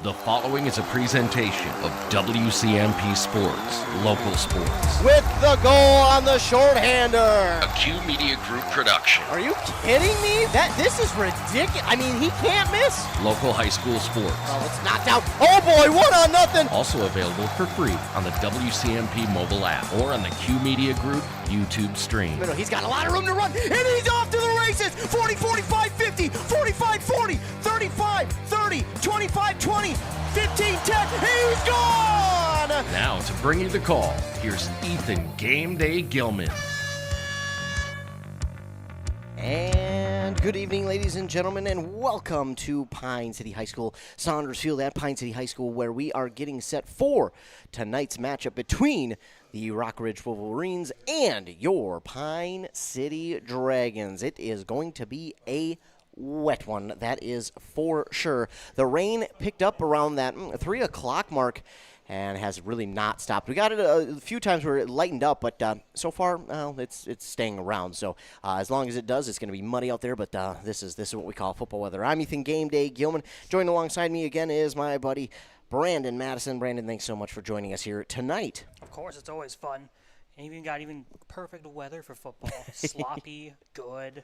The following is a presentation of WCMP Sports, local sports. With the goal on the shorthander. A Q Media Group production. Are you kidding me? This is ridiculous. I mean, he can't miss. Local high school sports. Oh, it's knocked out. Oh boy, 1-0. Also available for free on the WCMP mobile app or on the Q Media Group YouTube stream. He's got a lot of room to run, and he's off to the races. 40, 45, 50, 45, 40, 35, 30, 25, 20, 15, 10. He's gone! Now to bring you the call, here's Ethan Game Day Gilman. And good evening, ladies and gentlemen, and welcome to Pine City High School, Saunders Field at Pine City High School, where we are getting set for tonight's matchup between the Rock Ridge Wolverines and your Pine City Dragons. It is going to be a wet one, that is for sure. The rain picked up around that 3 o'clock mark and has really not stopped. We got it a few times where it lightened up, but so far, it's staying around. So as long as it does, it's going to be muddy out there, but this is what we call football weather. I'm Ethan Game Day Gilman. Joined alongside me again is my buddy Brandon Madison. Brandon, thanks so much for joining us here tonight. Of course, it's always fun. And even got perfect weather for football. Sloppy, good,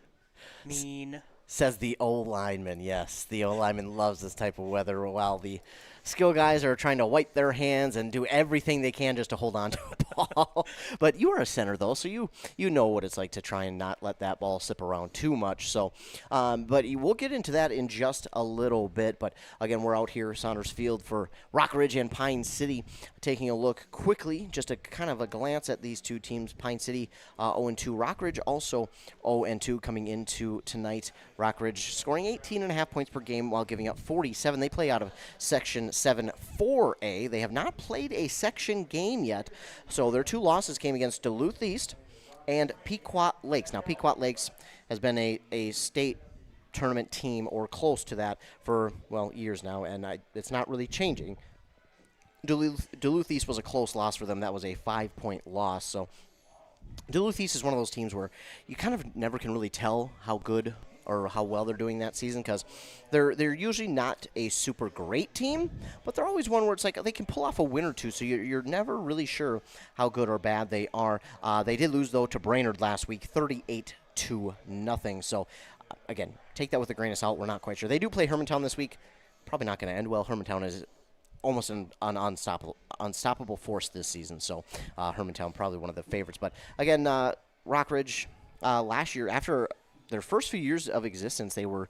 mean. Says the O-lineman, yes. The O-lineman loves this type of weather while the skill guys are trying to wipe their hands and do everything they can just to hold on to a ball. But you are a center, though, so you know what it's like to try and not let that ball slip around too much. So, but we'll get into that in just a little bit. But, again, we're out here, Saunders Field, for Rock Ridge and Pine City. Taking a look quickly, just a kind of a glance at these two teams. Pine City 0-2. Rock Ridge also 0-2 coming into tonight. Rock Ridge scoring 18.5 points per game while giving up 47. They play out of Section 7 4A. They have not played a section game yet, so their two losses came against Duluth East and Pequot Lakes. Now, Pequot Lakes has been a state tournament team or close to that for, years now, and it's not really changing. Duluth East was a close loss for them. That was a 5-point loss, so Duluth East is one of those teams where you kind of never can really tell how good or how well they're doing that season because they're usually not a super great team, but they're always one where it's like they can pull off a win or two, so you're never really sure how good or bad they are. They did lose, though, to Brainerd last week, 38-0. So, again, take that with a grain of salt. We're not quite sure. They do play Hermantown this week. Probably not going to end well. Hermantown is almost an unstoppable force this season, so Hermantown probably one of the favorites. But, again, Rock Ridge last year, after their first few years of existence, they were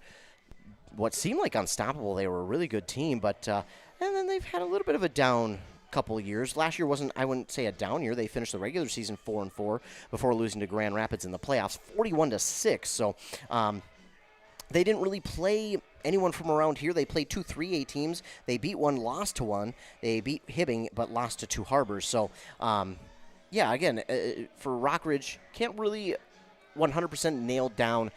what seemed like unstoppable. They were a really good team, but and then they've had a little bit of a down couple of years. Last year wasn't, I wouldn't say a down year. They finished the regular season 4-4 before losing to Grand Rapids in the playoffs, 41-6. So they didn't really play anyone from around here. They played 2 3A teams. They beat one, lost to one. They beat Hibbing, but lost to 2 Harbors. So, again, for Rock Ridge, can't really 100% nailed down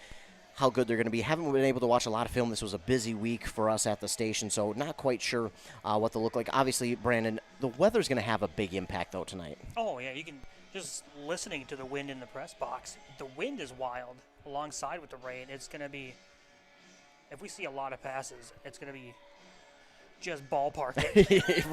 how good they're going to be. Haven't been able to watch a lot of film. This was a busy week for us at the station, so not quite sure what they'll look like. Obviously, Brandon, the weather's going to have a big impact, though, tonight. Oh, yeah, you can just listening to the wind in the press box. The wind is wild alongside with the rain. It's going to be, if we see a lot of passes, it's going to be just ballpark it.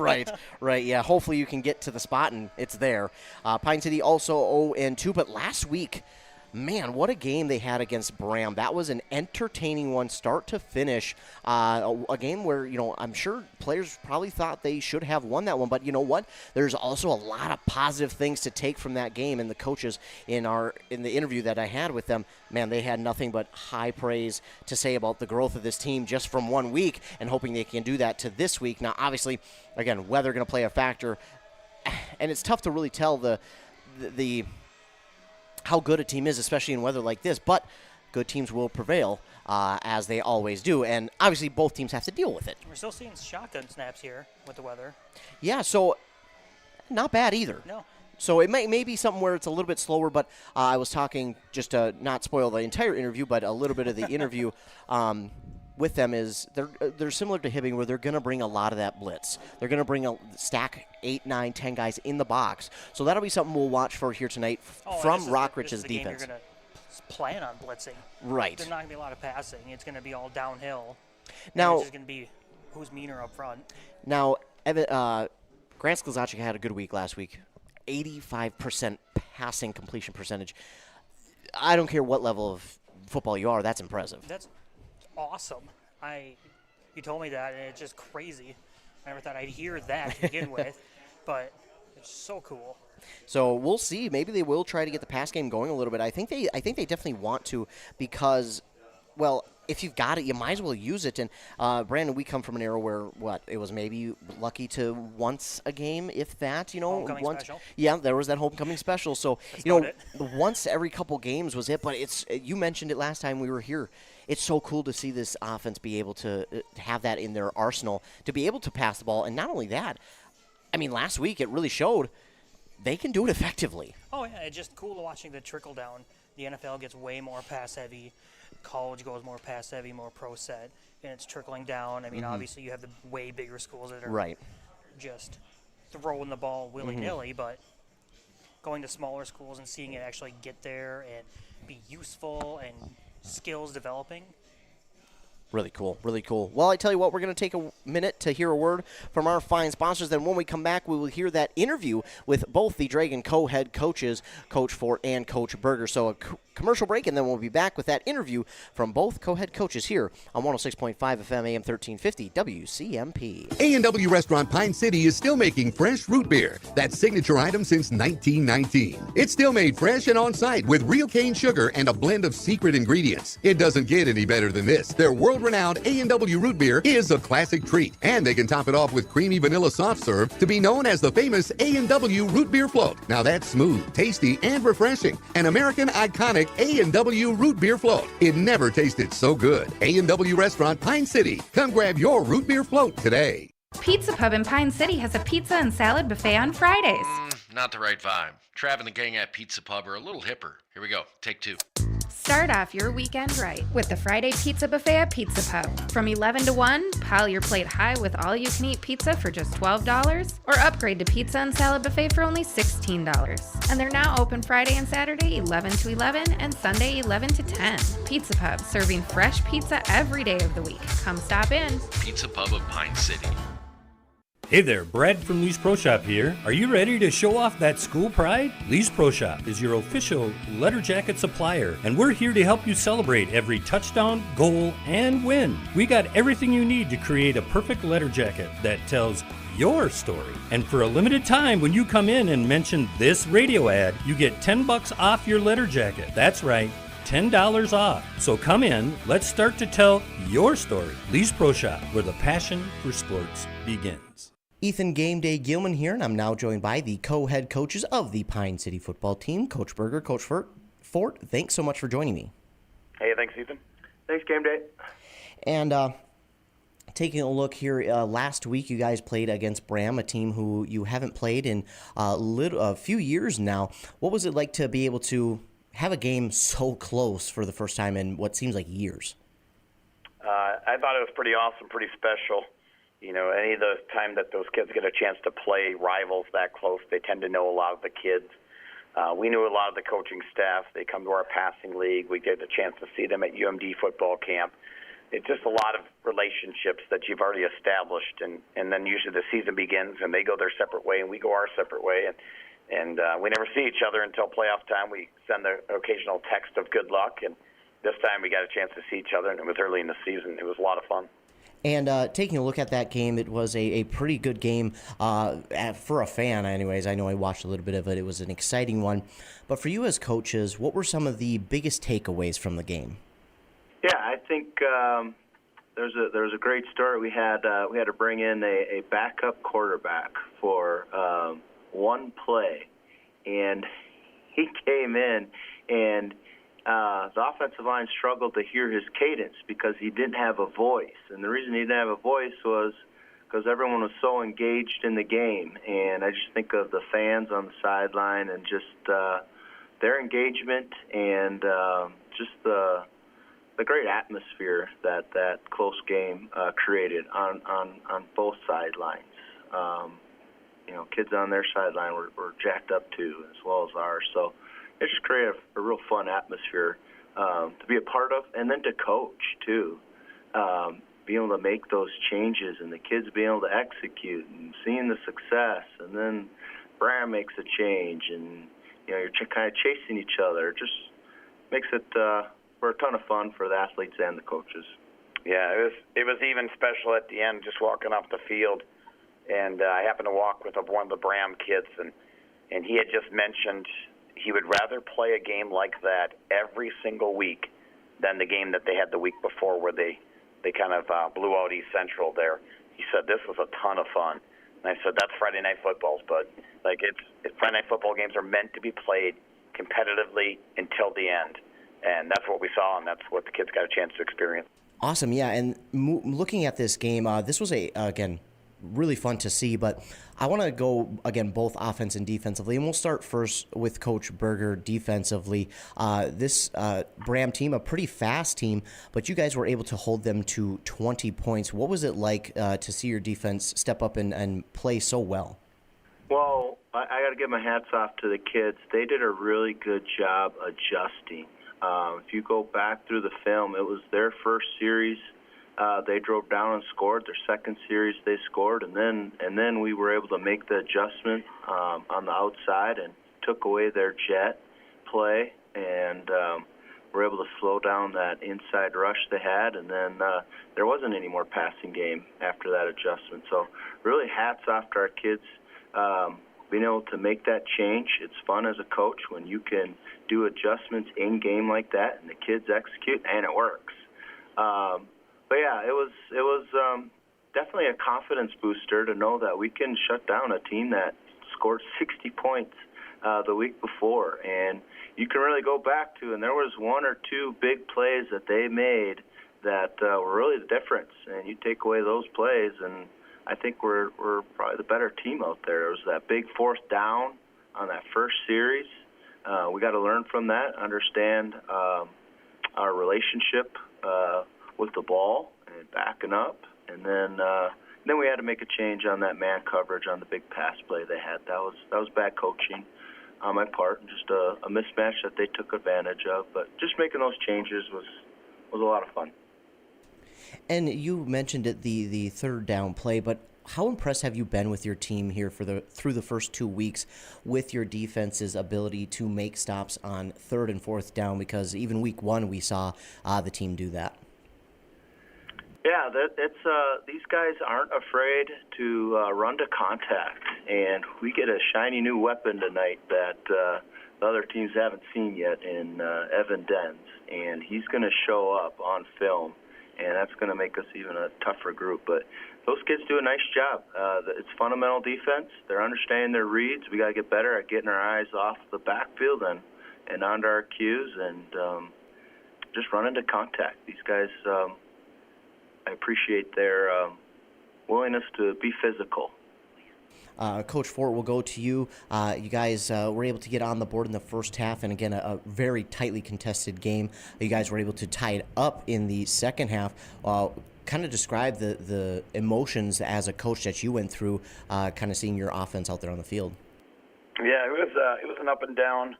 Right, yeah. Hopefully you can get to the spot, and it's there. Pine City also 0-2, but last week, man, what a game they had against Bram. That was an entertaining one, start to finish. A game where, I'm sure players probably thought they should have won that one. But you know what? There's also a lot of positive things to take from that game. And the coaches in the interview that I had with them, man, they had nothing but high praise to say about the growth of this team just from 1 week and hoping they can do that to this week. Now, obviously, again, weather going to play a factor. And it's tough to really tell the how good a team is, especially in weather like this, but good teams will prevail, as they always do, and obviously both teams have to deal with it. We're still seeing shotgun snaps here with the weather. Yeah, so not bad either. No. So it may be something where it's a little bit slower, but I was talking, just to not spoil the entire interview, but a little bit of the interview with them is they're similar to Hibbing, where they're going to bring a lot of that blitz. They're going to bring a stack 8, 9, 10 guys in the box. So that'll be something we'll watch for here tonight from Rock Ridge's defense. You're going to plan on blitzing. Right. There's not going to be a lot of passing. It's going to be all downhill. Now, it's just going to be who's meaner up front. Now, Grant Sklzacek had a good week last week. 85% passing completion percentage. I don't care what level of football you are. That's impressive. That's awesome. You told me that, and it's just crazy. I never thought I'd hear that to begin with, but it's so cool. So we'll see. Maybe they will try to get the pass game going a little bit. I think they definitely want to because, well, if you've got it, you might as well use it. And Brandon, we come from an era where it was maybe lucky to once a game, if that, Homecoming once. special. Yeah, there was that homecoming special. So That's once every couple games was it. But you mentioned it last time we were here. It's so cool to see this offense be able to have that in their arsenal to be able to pass the ball. And not only that, I mean, last week it really showed. They can do it effectively. Oh, yeah, it's just cool watching the trickle down. The NFL gets way more pass heavy. College goes more pass heavy, more pro set, and it's trickling down. I mean, obviously you have the way bigger schools that are just throwing the ball willy-nilly, but going to smaller schools and seeing it actually get there and be useful and skills developing. Really cool, really cool. Well, I tell you what, we're going to take a minute to hear a word from our fine sponsors. Then when we come back, we will hear that interview with both the Dragon co-head coaches, Coach Fort and Coach Berger. So a commercial break, and then we'll be back with that interview from both co-head coaches here on 106.5 FM AM 1350 WCMP. A&W Restaurant Pine City is still making fresh root beer. That signature item since 1919. It's still made fresh and on-site with real cane sugar and a blend of secret ingredients. It doesn't get any better than this. Their world-renowned A&W root beer is a classic treat, and they can top it off with creamy vanilla soft serve to be known as the famous A&W root beer float. Now that's smooth, tasty, and refreshing. An American iconic A&W root beer float. It never tasted so good. A&W Restaurant Pine City. Come grab your root beer float today. Pizza Pub in Pine City has a pizza and salad buffet on Fridays. Not the right vibe. Trav and the gang at Pizza Pub are a little hipper. Here we go. Take two. Start off your weekend right with the Friday Pizza Buffet at Pizza Pub. From 11 to 1, pile your plate high with all-you-can-eat pizza for just $12, or upgrade to pizza and salad buffet for only $16. And they're now open Friday and Saturday 11 to 11 and Sunday 11 to 10. Pizza Pub, serving fresh pizza every day of the week. Come stop in. Pizza Pub of Pine City. Hey there, Brad from Lee's Pro Shop here. Are you ready to show off that school pride? Lee's Pro Shop is your official letter jacket supplier, and we're here to help you celebrate every touchdown, goal, and win. We got everything you need to create a perfect letter jacket that tells your story. And for a limited time, when you come in and mention this radio ad, you get $10 off your letter jacket. That's right, $10 off. So come in, let's start to tell your story. Lee's Pro Shop, where the passion for sports begins. Ethan Game Day Gilman here, and I'm now joined by the co-head coaches of the Pine City football team, Coach Berger, Coach Fort. Thanks so much for joining me. Hey, thanks, Ethan. Thanks, Game Day. And taking a look here, last week you guys played against Bram, a team who you haven't played in a few years now. What was it like to be able to have a game so close for the first time in what seems like years? I thought it was pretty awesome, pretty special. You know, any of the time that those kids get a chance to play rivals that close, they tend to know a lot of the kids. We knew a lot of the coaching staff. They come to our passing league. We get a chance to see them at UMD football camp. It's just a lot of relationships that you've already established, and then usually the season begins, and they go their separate way, and we go our separate way, and we never see each other until playoff time. We send the occasional text of good luck, and this time we got a chance to see each other, and it was early in the season. It was a lot of fun. And taking a look at that game, it was a pretty good game for a fan anyways. I know I watched a little bit of it. It was an exciting one. But for you as coaches, what were some of the biggest takeaways from the game? Yeah, I think there was a great story. We had to bring in a backup quarterback for one play, and he came in, and the offensive line struggled to hear his cadence because he didn't have a voice. And the reason he didn't have a voice was because everyone was so engaged in the game. And I just think of the fans on the sideline and just their engagement and just the great atmosphere that close game created on both sidelines. You know, kids on their sideline were jacked up too, as well as ours. So it just created a real fun atmosphere to be a part of, and then to coach too. being able to make those changes and the kids being able to execute and seeing the success, and then Bram makes a change, and you're kind of chasing each other. It just makes it for a ton of fun for the athletes and the coaches. Yeah, it was even special at the end, just walking off the field, and I happened to walk with one of the Bram kids, and he had just mentioned he would rather play a game like that every single week than the game that they had the week before where they kind of blew out East Central there. He said this was a ton of fun. And I said, that's Friday Night Footballs, but Friday Night Football games are meant to be played competitively until the end. And that's what we saw, and that's what the kids got a chance to experience. Awesome, yeah. And looking at this game, this was again, really fun to see, but I want to go, again, both offense and defensively, and we'll start first with Coach Berger defensively. This Bram team, a pretty fast team, but you guys were able to hold them to 20 points. What was it like to see your defense step up and play so well? Well, I got to give my hats off to the kids. They did a really good job adjusting. If you go back through the film, it was their first series. They drove down and scored. Their second series, they scored, and then we were able to make the adjustment on the outside and took away their jet play, and were able to slow down that inside rush they had, and then there wasn't any more passing game after that adjustment. So really hats off to our kids being able to make that change. It's fun as a coach when you can do adjustments in game like that, and the kids execute, and it works. But yeah, it was definitely a confidence booster to know that we can shut down a team that scored 60 points the week before, and you can really go back to, and there was one or two big plays that they made that were really the difference, and you take away those plays, and I think we're probably the better team out there. It was that big fourth down on that first series. We got to learn from that, understand our relationship with the ball and backing up, and then we had to make a change on that man coverage on the big pass play they had. That was bad coaching on my part, and just a mismatch that they took advantage of. But just making those changes was a lot of fun. And you mentioned it, the third down play, but how impressed have you been with your team here through the first 2 weeks with your defense's ability to make stops on third and fourth down? Because even week one we saw the team do that. Yeah, these guys aren't afraid to run to contact, and we get a shiny new weapon tonight that the other teams haven't seen yet in Evan Denz, and he's going to show up on film, and that's going to make us even a tougher group. But those kids do a nice job. It's fundamental defense. They're understanding their reads. We got to get better at getting our eyes off the backfield and onto our cues, and just running to contact. These guys, I appreciate their willingness to be physical. Coach Fort, we'll go to you. You guys were able to get on the board in the first half, and again, a very tightly contested game. You guys were able to tie it up in the second half. Kind of describe the emotions as a coach that you went through, kind of seeing your offense out there on the field. Yeah, it was an up and down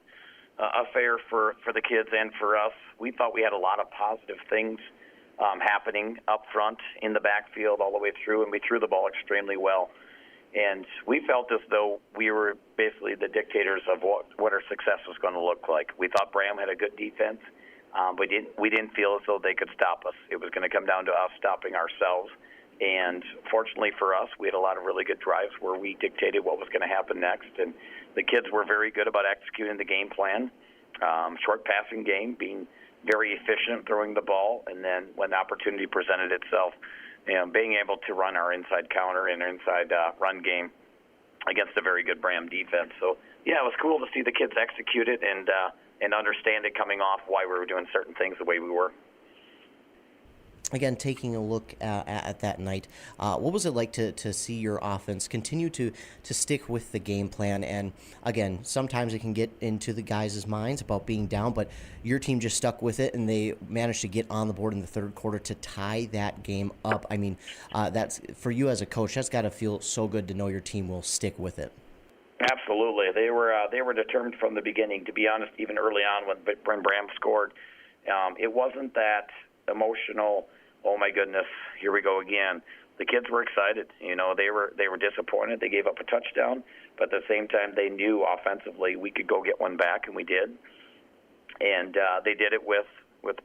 affair for the kids and for us. We thought we had a lot of positive things happening up front in the backfield all the way through, and we threw the ball extremely well. And we felt as though we were basically the dictators of what our success was going to look like. We thought Bram had a good defense, but we didn't feel as though they could stop us. It was going to come down to us stopping ourselves. And fortunately for us, we had a lot of really good drives where we dictated what was going to happen next. And the kids were very good about executing the game plan, short passing game, being very efficient throwing the ball, and then when the opportunity presented itself, being able to run our inside counter and our inside run game against a very good Bram defense. So, yeah, it was cool to see the kids execute it and understand it coming off why we were doing certain things the way we were. Again, taking a look at that night, what was it like to see your offense continue to stick with the game plan? And again, sometimes it can get into the guys' minds about being down, but your team just stuck with it, and they managed to get on the board in the third quarter to tie that game up. I mean, that's for you as a coach, that's got to feel so good to know your team will stick with it. Absolutely. They were determined from the beginning. To be honest, even early on when Bram scored, it wasn't that emotional oh my goodness, here we go again. The kids were excited. You know, they were disappointed. They gave up a touchdown, but at the same time, they knew offensively we could go get one back, and we did. And they did it with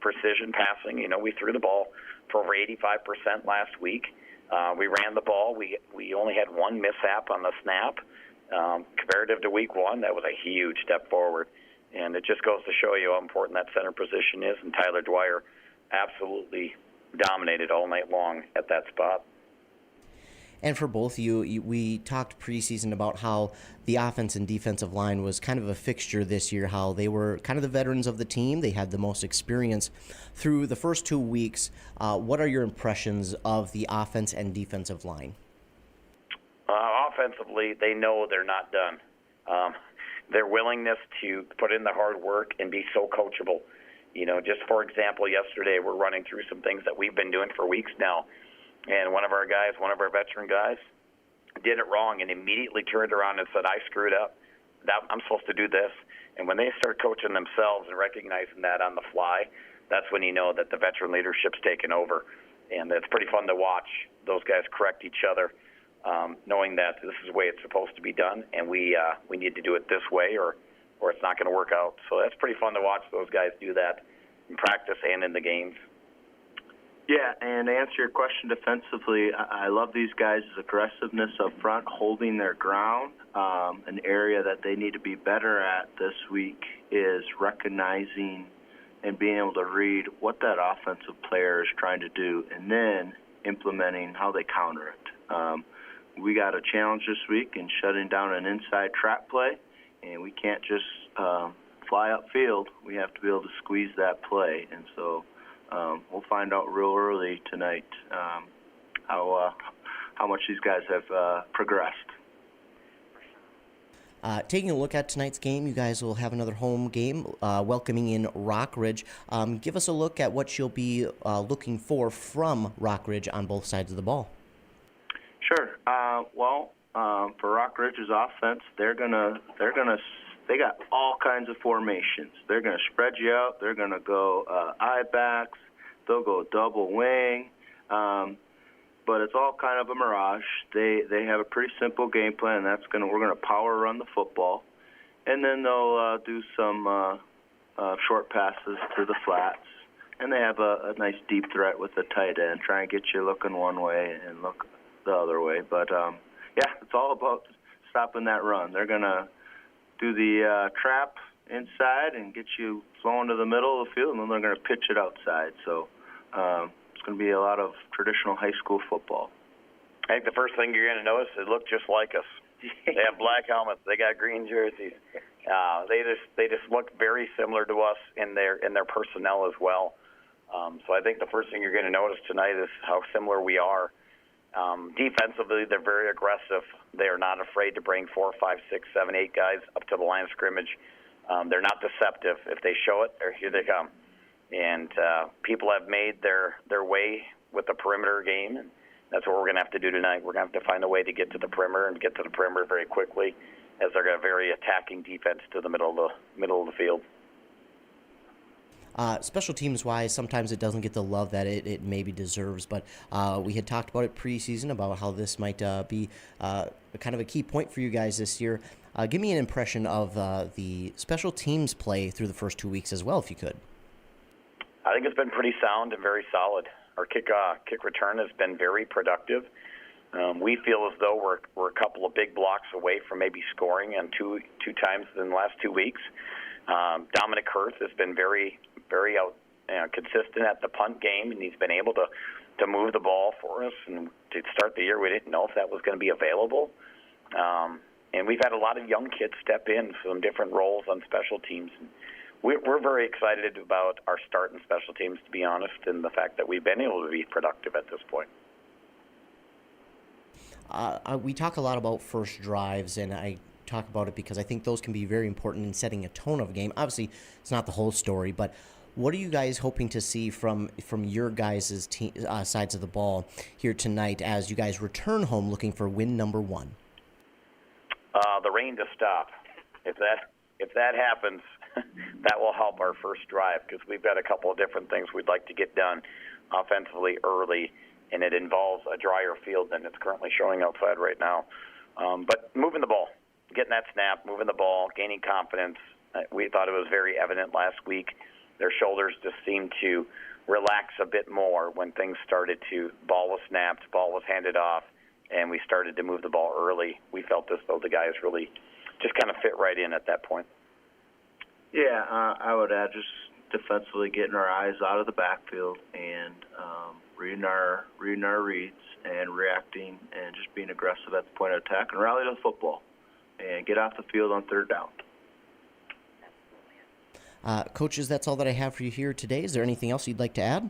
precision passing. You know, we threw the ball for over 85% last week. We ran the ball. We only had one mishap on the snap. Comparative to week one, that was a huge step forward. And it just goes to show you how important that center position is. And Tyler Dwyer absolutely dominated all night long at that spot. And for both of you, we talked preseason about how the offense and defensive line was kind of a fixture this year, how they were kind of the veterans of the team. They had the most experience through the first 2 weeks. What are your impressions of the offense and defensive line? Offensively, they know they're not done. Their willingness to put in the hard work and be so coachable. You know, just for example, yesterday we're running through some things that we've been doing for weeks now. And one of our veteran guys, did it wrong and immediately turned around and said, I screwed up. I'm supposed to do this. And when they start coaching themselves and recognizing that on the fly, that's when you know that the veteran leadership's taken over. And it's pretty fun to watch those guys correct each other, knowing that this is the way it's supposed to be done, and we need to do it this way or it's not going to work out. So that's pretty fun to watch those guys do that in practice and in the games. Yeah, and to answer your question defensively, I love these guys' aggressiveness up front, holding their ground. An area that they need to be better at this week is recognizing and being able to read what that offensive player is trying to do and then implementing how they counter it. We got a challenge this week in shutting down an inside trap play, and we can't just fly upfield. We have to be able to squeeze that play, and so we'll find out real early tonight how much these guys have progressed. Taking a look at tonight's game, you guys will have another home game welcoming in Rockridge. Give us a look at what you'll be looking for from Rockridge on both sides of the ball. Sure. For Rockridge's offense, they got all kinds of formations. They're going to spread you out. They're going to go eye backs. They'll go double wing. But it's all kind of a mirage. They have a pretty simple game plan. We're going to power run the football, and then they'll do some short passes to the flats. And they have a nice deep threat with the tight end, try and get you looking one way and look the other way. But it's all about stopping that run. They're going to do the trap inside and get you flowing to the middle of the field, and then they're going to pitch it outside. So it's going to be a lot of traditional high school football. I think the first thing you're going to notice, they look just like us. They have black helmets. They got green jerseys. They just look very similar to us in their personnel as well. So I think the first thing you're going to notice tonight is how similar we are. Defensively, they're very aggressive. They are not afraid to bring 4, 5, 6, 7, 8 guys up to the line of scrimmage. They're not deceptive. If they show it, here they come. And people have made their way with the perimeter game, and that's what we're going to have to do tonight. We're going to have to find a way to get to the perimeter and get to the perimeter very quickly, as they're got a very attacking defense to the middle of the field. Special teams-wise, sometimes it doesn't get the love that it maybe deserves, but we had talked about it preseason about how this might be kind of a key point for you guys this year. Give me an impression of the special teams play through the first 2 weeks as well, if you could. I think it's been pretty sound and very solid. Our kick return has been very productive. We feel as though we're a couple of big blocks away from maybe scoring on two times in the last 2 weeks. Dominic Hurth has been very consistent at the punt game, and he's been able to move the ball for us. And to start the year, we didn't know if that was going to be available. And we've had a lot of young kids step in for some different roles on special teams. And we're very excited about our start in special teams, to be honest, and the fact that we've been able to be productive at this point. We talk a lot about first drives, and I talk about it because I think those can be very important in setting a tone of a game. Obviously, it's not the whole story, but what are you guys hoping to see from your guys' sides of the ball here tonight as you guys return home looking for win number 1? The rain to stop. If that happens, that will help our first drive because we've got a couple of different things we'd like to get done. offensively early, and it involves a drier field than it's currently showing outside right now. But moving the ball, getting that snap, moving the ball, gaining confidence, we thought it was very evident last week. Their shoulders just seemed to relax a bit more when things started to, ball was snapped, ball was handed off, and we started to move the ball early. We felt as though the guys really just kind of fit right in at that point. Yeah, I would add just defensively getting our eyes out of the backfield and reading our reads and reacting and just being aggressive at the point of attack and rally to the football and get off the field on third down. Coaches, that's all that I have for you here today. Is there anything else you'd like to add?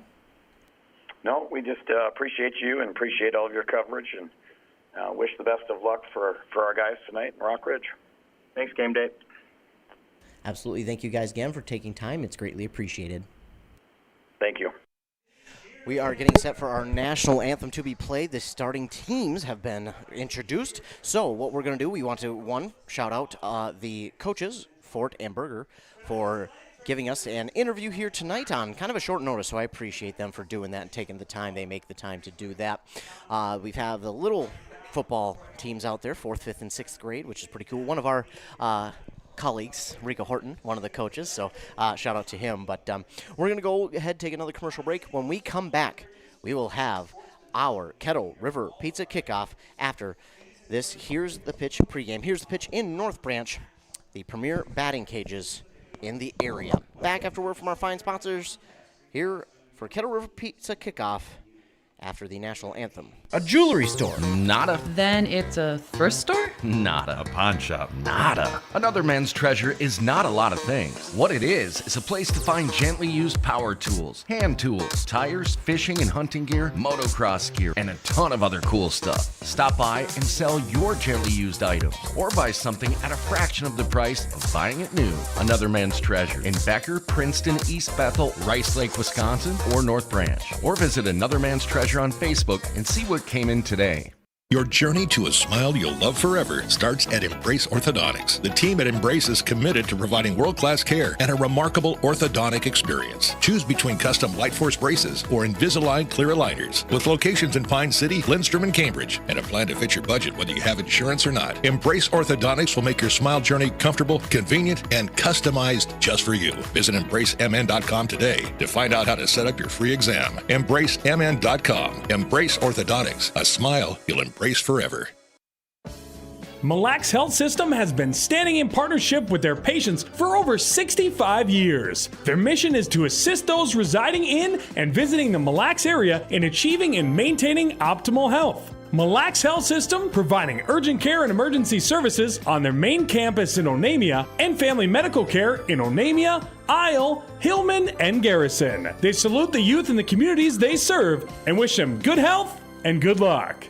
No, we just appreciate you and appreciate all of your coverage, and wish the best of luck for our guys tonight in Rock Ridge. Thanks, Game Day. Absolutely. Thank you guys again for taking time. It's greatly appreciated. Thank you. We are getting set for our national anthem to be played. The starting teams have been introduced. So what we're going to do, we want to, shout out the coaches, Fort and Berger, for giving us an interview here tonight on kind of a short notice, so I appreciate them for doing that and taking the time. They make the time to do that. We have the little football teams out there, 4th, 5th, and 6th grade, which is pretty cool. One of our colleagues, Rico Horton, one of the coaches, so shout out to him. But we're going to go ahead, take another commercial break. When we come back, we will have our Kettle River Pizza kickoff after this. Here's the pitch pregame. Here's the pitch in North Branch, the premier batting cages in the area. Back after word from our fine sponsors here for Kettle River Pizza kickoff after the national anthem. A jewelry store. Nada. Then it's a thrift store? Nada. A pawn shop. Nada. Another Men's Treasure is not a lot of things. What it is a place to find gently used power tools, hand tools, tires, fishing and hunting gear, motocross gear, and a ton of other cool stuff. Stop by and sell your gently used items, or buy something at a fraction of the price of buying it new. Another Men's Treasure in Becker, Princeton, East Bethel, Rice Lake, Wisconsin, or North Branch. Or visit Another Man's Treasure on Facebook and see what came in today. Your journey to a smile you'll love forever starts at Embrace Orthodontics. The team at Embrace is committed to providing world-class care and a remarkable orthodontic experience. Choose between custom Light Force braces or Invisalign clear aligners. With locations in Pine City, Lindstrom, and Cambridge, and a plan to fit your budget whether you have insurance or not. Embrace Orthodontics will make your smile journey comfortable, convenient, and customized just for you. Visit EmbraceMN.com today to find out how to set up your free exam. EmbraceMN.com. Embrace Orthodontics. A smile you'll embrace forever. Mille Lacs Health System has been standing in partnership with their patients for over 65 years. Their mission is to assist those residing in and visiting the Mille Lacs area in achieving and maintaining optimal health. Mille Lacs Health System providing urgent care and emergency services on their main campus in Onamia and family medical care in Onamia, Isle, Hillman, and Garrison. They salute the youth in the communities they serve and wish them good health and good luck.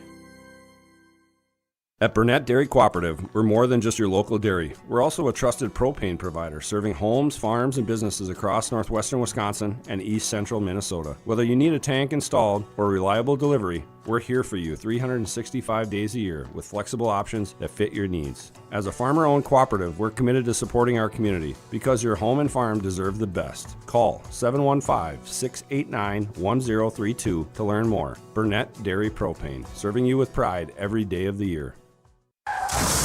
At Burnett Dairy Cooperative, we're more than just your local dairy. We're also a trusted propane provider, serving homes, farms, and businesses across northwestern Wisconsin and east central Minnesota. Whether you need a tank installed or reliable delivery, we're here for you 365 days a year with flexible options that fit your needs. As a farmer-owned cooperative, we're committed to supporting our community because your home and farm deserve the best. Call 715-689-1032 to learn more. Burnett Dairy Propane, serving you with pride every day of the year.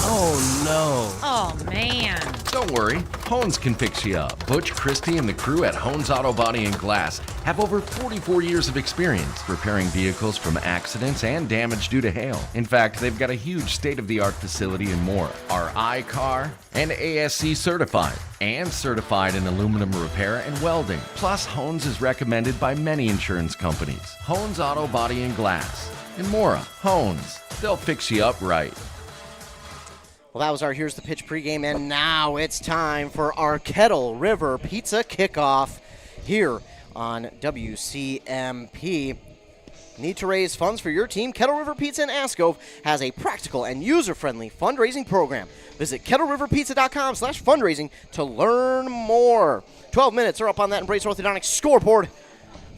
Oh no. Oh, man. Don't worry, Hones can fix you up. Butch, Christie, and the crew at Hones Auto Body and Glass have over 44 years of experience repairing vehicles from accidents and damage due to hail. In fact, they've got a huge state-of-the-art facility in Mora, are iCar and ASC certified, and certified in aluminum repair and welding. Plus, Hones is recommended by many insurance companies. Hones Auto Body and Glass. In Mora, Hones. They'll fix you up right. Well, that was our Here's the Pitch pregame, and now it's time for our Kettle River Pizza kickoff here on WCMP. Need to raise funds for your team? Kettle River Pizza in Ascove has a practical and user-friendly fundraising program. Visit KettleRiverPizza.com/fundraising to learn more. 12 minutes are up on that Embrace Orthodontics scoreboard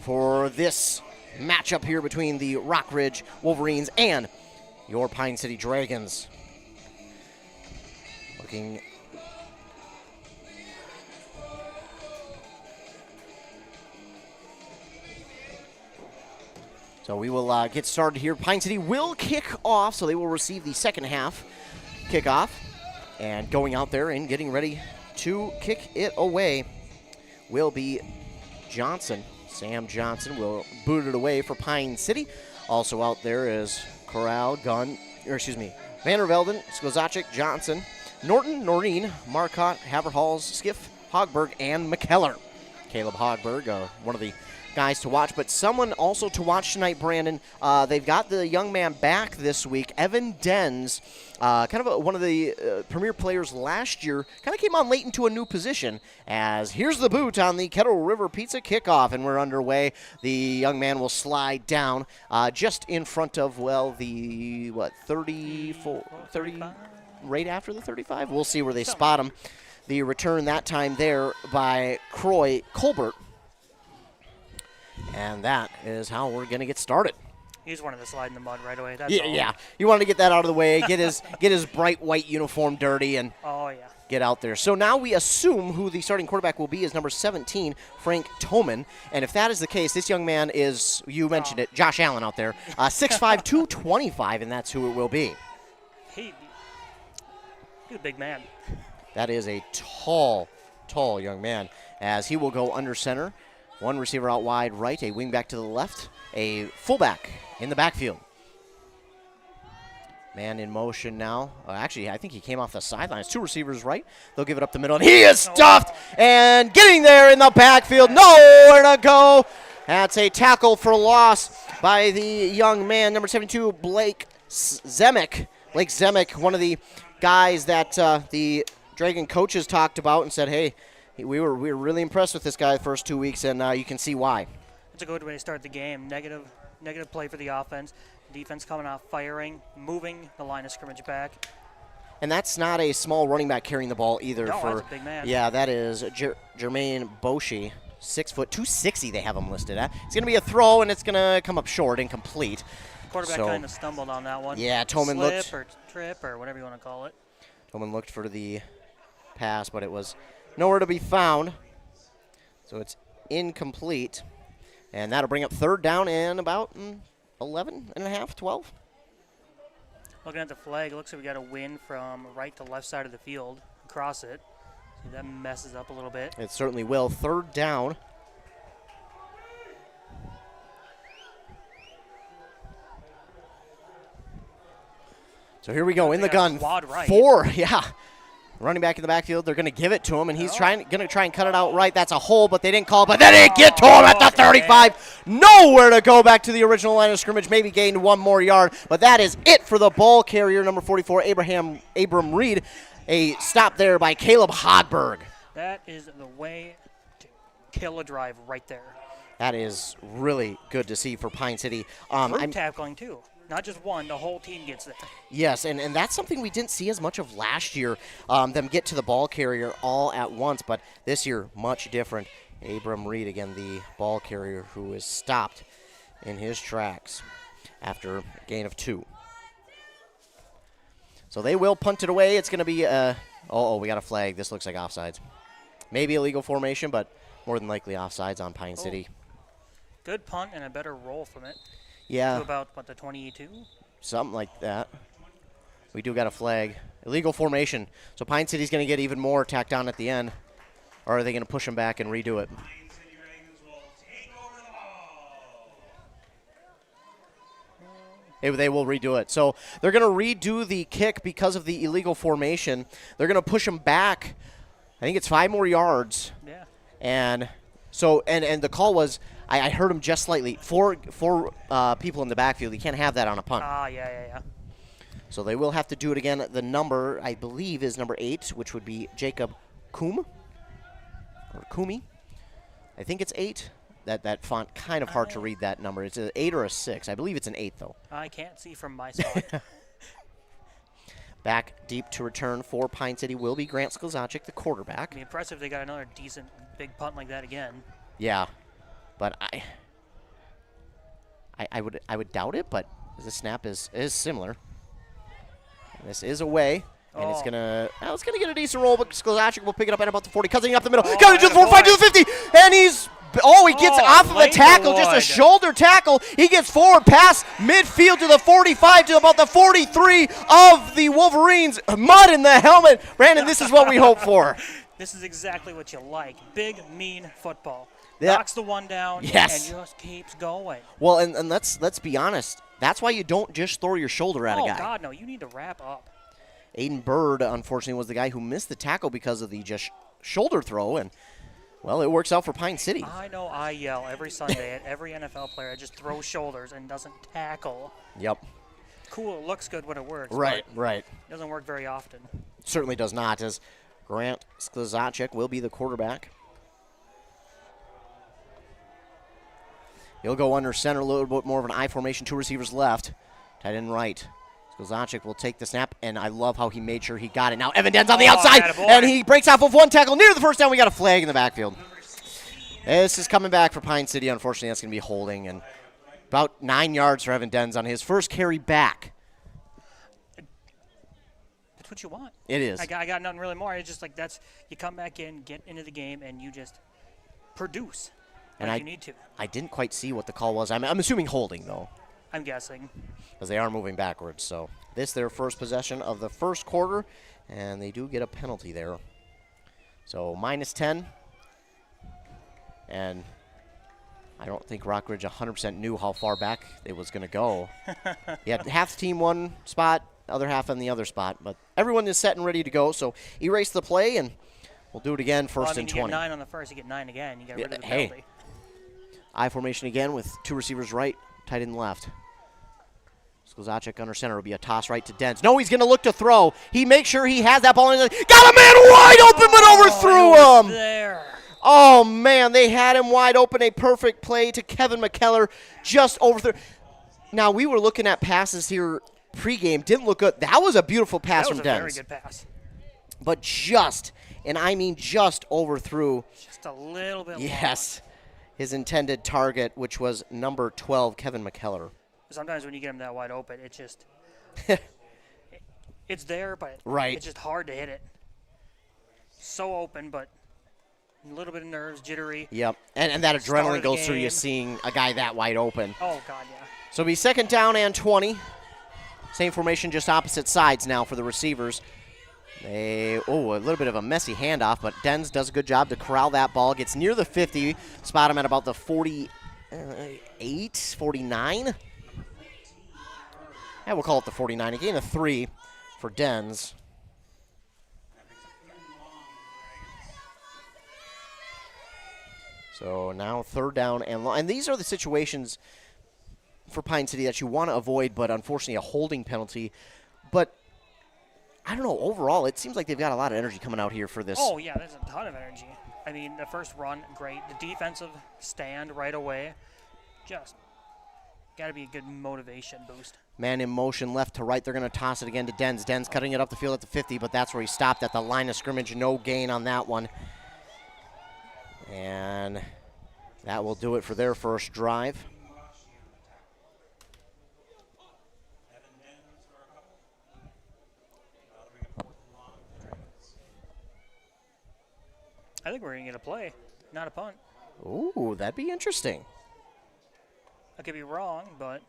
for this matchup here between the Rock Ridge Wolverines and your Pine City Dragons. Looking So we will get started here. Pine City will kick off, so they will receive the second half kickoff. And going out there and getting ready to kick it away will be Johnson. Sam Johnson will boot it away for Pine City. Also out there is Corral, Vandervelden, Skozacic, Johnson, Norton, Noreen, Marcotte, Haverhalls, Skiff, Hogberg, and McKellar. Caleb Hogberg, one of the guys to watch, but someone also to watch tonight, Brandon. They've got the young man back this week, Evan Denz, one of the premier players last year, kind of came on late into a new position, as here's the boot on the Kettle River Pizza kickoff, and we're underway. The young man will slide down just in front of, 34, 30, right after the 35? We'll see where they spot him. The return that time there by Croy Colbert. And that is how we're going to get started. He just wanted to slide in the mud right away. That's Yeah, all. yeah. You wanted to get that out of the way, get his bright white uniform dirty, and get out there. So now we assume who the starting quarterback will be is number 17, Frank Toman. And if that is the case, this young man is, you mentioned it, Josh Allen out there, 6'5", 225, and that's who it will be. He's a big man. That is a tall young man, as he will go under center. One receiver out wide right, a wingback to the left, a fullback in the backfield. Man in motion now. Actually, I think he came off the sidelines. Two receivers right. They'll give it up the middle, and he is stuffed and getting there in the backfield. Nowhere to go. That's a tackle for loss by the young man, number 72, Blake Zemek. Blake Zemek, one of the guys that the Dragon coaches talked about and said, hey, we were really impressed with this guy the first 2 weeks, and you can see why. It's a good way to start the game. Negative play for the offense. Defense coming out firing, moving the line of scrimmage back. And that's not a small running back carrying the ball either. No, that's a big man. Yeah, that is Jermaine Boshi, 6 foot, 260 they have him listed at. It's going to be a throw, and it's going to come up short, incomplete. Quarterback kind of stumbled on that one. Yeah, Toman looked. Slip or trip or whatever you want to call it. Toman looked for the pass, but it was nowhere to be found. So it's incomplete. And that'll bring up third down and about 11 and a half, 12. Looking at the flag, it looks like we got a win from right to left side of the field. Across it. See, that messes up a little bit. It certainly will. Third down. So here we go in the gun. Right. 4, yeah. Running back in the backfield, they're going to give it to him, and he's going to try and cut it out right. That's a hole, but they didn't call, but they didn't get to him at the 35. Nowhere to go back to the original line of scrimmage, maybe gained one more yard, but that is it for the ball carrier, number 44, Abram Reed. A stop there by Caleb Hogberg. That is the way to kill a drive right there. That is really good to see for Pine City. I'm tackling, too. Not just one, the whole team gets there. Yes, and that's something we didn't see as much of last year, them get to the ball carrier all at once, but this year, much different. Abram Reed, again, the ball carrier who is stopped in his tracks after a gain of 2. So they will punt it away. It's going to be, we got a flag. This looks like offsides. Maybe illegal formation, but more than likely offsides on Pine City. Good punt and a better roll from it. Yeah. To about, the 22? Something like that. We do got a flag. Illegal formation. So Pine City's going to get even more tacked on at the end. Or are they going to push them back and redo it? They will redo it. So they're going to redo the kick because of the illegal formation. They're going to push them back. I think it's 5 more yards. Yeah. And so, and the call was, I heard him just slightly. Four people in the backfield. You can't have that on a punt. Yeah. So they will have to do it again. The number, I believe, is number 8, which would be Jacob Koom. Or Kumi. I think it's 8. That font, kind of hard to read that number. It's an 8 or a 6. I believe it's an 8, though. I can't see from my spot. Back deep to return for Pine City will be Grant Skozacic, the quarterback. It'd be impressive if they got another decent big punt like that again. Yeah. But I would doubt it, but the snap is similar. And this is away, and it's gonna get a decent roll, but Skozacic will pick it up at about the 40, cutting up the middle, cutting to the 45 to the 50, and he's Oh, he gets off of a Lane tackle, just a Lloyd. shoulder tackle. He gets forward past midfield to the 45 to about the 43 of the Wolverines. Mud in the helmet. Brandon, this is what we hope for. This is exactly what you like. Big, mean football. Yeah. Knocks the one down Yes. and just keeps going. Well, and let's be honest. That's why you don't just throw your shoulder at a guy. Oh, God, no. You need to wrap up. Aiden Bird, unfortunately, was the guy who missed the tackle because of the just shoulder throw, and, well, it works out for Pine City. I know I yell every Sunday at every NFL player that just throws shoulders and doesn't tackle. Yep. Cool, it looks good when it works. Right, but right. It doesn't work very often. Certainly does not, as Grant Sklizacek will be the quarterback. He'll go under center, a little bit more of an I formation, 2 receivers left. Tight end right. Sklizacek will take the snap, and I love how he made sure he got it. Now Evan Den's on the outside, attaboy. and he breaks off of one tackle near the first down. We got a flag in the backfield. This is coming back for Pine City. Unfortunately, that's going to be holding, and about 9 yards for Evan Den's on his first carry back. That's what you want. It is. I got nothing really more. It's just like you come back in, get into the game, and you just produce And you need to. I didn't quite see what the call was. I'm assuming holding, though, I'm guessing. because they are moving backwards. So this their first possession of the first quarter, and they do get a penalty there. So -10. And I don't think Rockridge 100% knew how far back it was going to go. Yeah, half the team one spot, other half on the other spot. But everyone is set and ready to go. So erase the play, and we'll do it again, first and You 20. get 9 on the first, you get 9 again. You get rid of the hey. penalty. I formation again with 2 receivers right, tight end left. Sklizacek under center will be a toss right to Dens. No, he's going to look to throw. He makes sure he has that ball. And got a man wide open, but overthrew him. There. Oh, man, they had him wide open. A perfect play to Kevin McKellar. Just overthrew. Now, we were looking at passes here pregame. Didn't look good. That was a beautiful pass That was from a Dens. very good pass. But just, and I mean just overthrew. Just a little bit Yes. His intended target, which was number 12, Kevin McKellar. Sometimes when you get him that wide open, it just it's there, but Right. it's just hard to hit it. So open, but a little bit of nerves, jittery. Yep, and that Start adrenaline of the goes through you game. seeing a guy that wide open. Oh, God, yeah. So it'll be 2nd down and 20. Same formation, just opposite sides now for the receivers. A little bit of a messy handoff, but Dens does a good job to corral that ball. Gets near the 50, spot him at about the 48, 49. Yeah, we'll call it the 49. A gain of 3 for Dens. So now 3rd down and long. And these are the situations for Pine City that you want to avoid, but unfortunately a holding penalty. But I don't know, overall, it seems like they've got a lot of energy coming out here for this. Oh, yeah, there's a ton of energy. I mean, the first run, great. The defensive stand right away, just got to be a good motivation boost. Man in motion, left to right. They're going to toss it again to Dens. Dens cutting it up the field at the 50, but that's where he stopped at the line of scrimmage. No gain on that one. And that will do it for their first drive. I think we're going to get a play, not a punt. Ooh, that'd be interesting. I could be wrong, but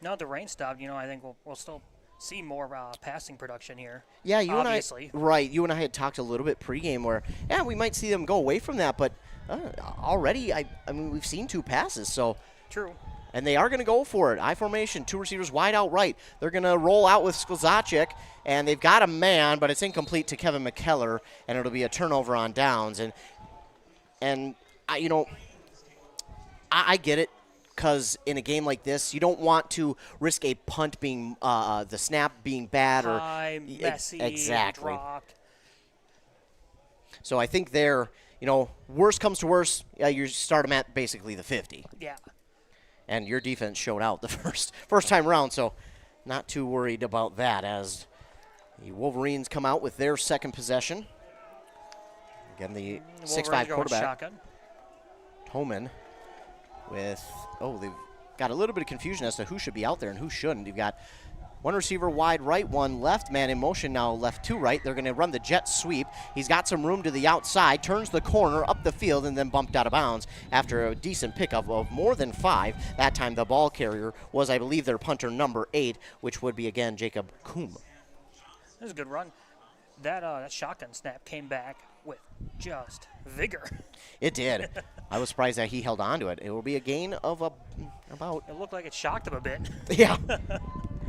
now that the rain stopped, I think we'll still see more passing production here. Yeah, you obviously. and I, right? You and I had talked a little bit pregame where, yeah, we might see them go away from that, but already, I mean, we've seen 2 passes, so. True. And they are going to go for it. I formation, 2 receivers wide out right. They're going to roll out with Sklizacek, and they've got a man, but it's incomplete to Kevin McKellar, and it'll be a turnover on downs. And I get it, because in a game like this, you don't want to risk a punt being the snap being bad High, messy, exactly. dropped. So I think they're, worst comes to worst, you start them at basically the 50. Yeah. And your defense showed out the first time around, so not too worried about that as the Wolverines come out with their second possession. Again, the 6'5" quarterback, shotgun. Toman, with, they've got a little bit of confusion as to who should be out there and who shouldn't. You've got One receiver wide right, one left. Man in motion now left to right. They're going to run the jet sweep. He's got some room to the outside, turns the corner up the field, and then bumped out of bounds after a decent pickup of more than 5. That time the ball carrier was, I believe, their punter number 8, which would be, again, Jacob Coombe. That was a good run. That shotgun snap came back with just vigor. It did. I was surprised that he held on to it. It will be a gain of about... It looked like it shocked him a bit. Yeah.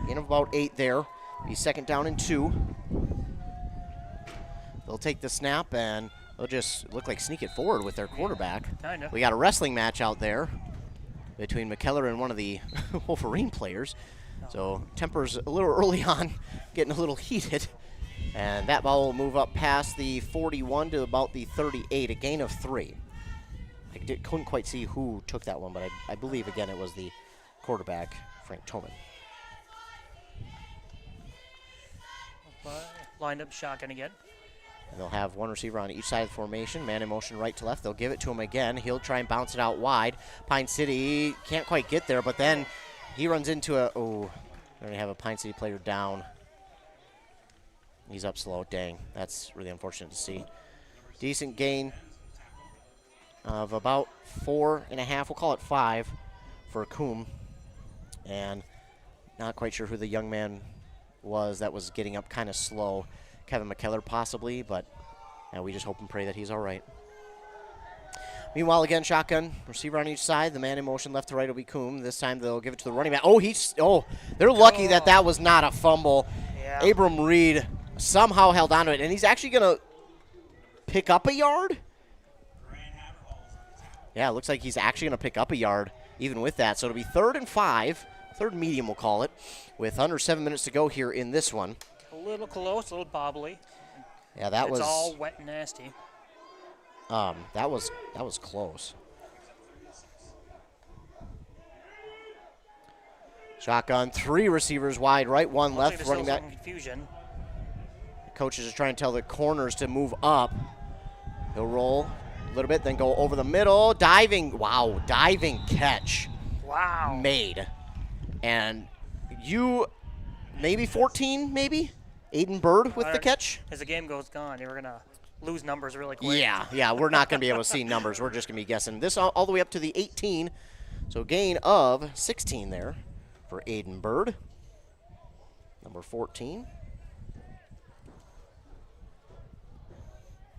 Gain of about 8 there. Be second down and 2. They'll take the snap and they'll just look like sneak it forward with their quarterback. Kind of. We got a wrestling match out there between McKellar and one of the Wolverine players. So temper's a little early on, getting a little heated. And that ball will move up past the 41 to about the 38, a gain of 3. I couldn't quite see who took that one, but I believe, again, it was the quarterback, Frank Toman. Lined up shotgun again. And they'll have one receiver on each side of the formation. Man in motion right to left. They'll give it to him again. He'll try and bounce it out wide. Pine City can't quite get there, but then he runs into they're going to have a Pine City player down. He's up slow. Dang, that's really unfortunate to see. Decent gain of about 4.5. We'll call it 5 for Coombe. And not quite sure who the young man was that was getting up kind of slow. Kevin McKellar possibly, but we just hope and pray that he's all right. Meanwhile, again, shotgun, receiver on each side. The man in motion left to right will be Coombe. This time they'll give it to the running back. They're lucky that was not a fumble. Yeah. Abram Reed somehow held on to it, and he's actually going to pick up a yard. Yeah, it looks like he's actually going to pick up a yard even with that. So it'll be 3rd and 5, 3rd medium we'll call it, with under 7 minutes to go here in this one. A little close, a little bobbly. Yeah, It's all wet and nasty. That was close. Shotgun, 3 receivers wide right, 1 left, running back. Confusion. Coaches are trying to tell the corners to move up. He'll roll a little bit, then go over the middle. Diving catch. Wow. Made. And maybe 14, maybe? Aiden Bird with the catch? As the game goes on, we're going to lose numbers really quick. Yeah, we're not going to be able to see numbers. We're just going to be guessing. This all the way up to the 18. So gain of 16 there for Aiden Bird. Number 14.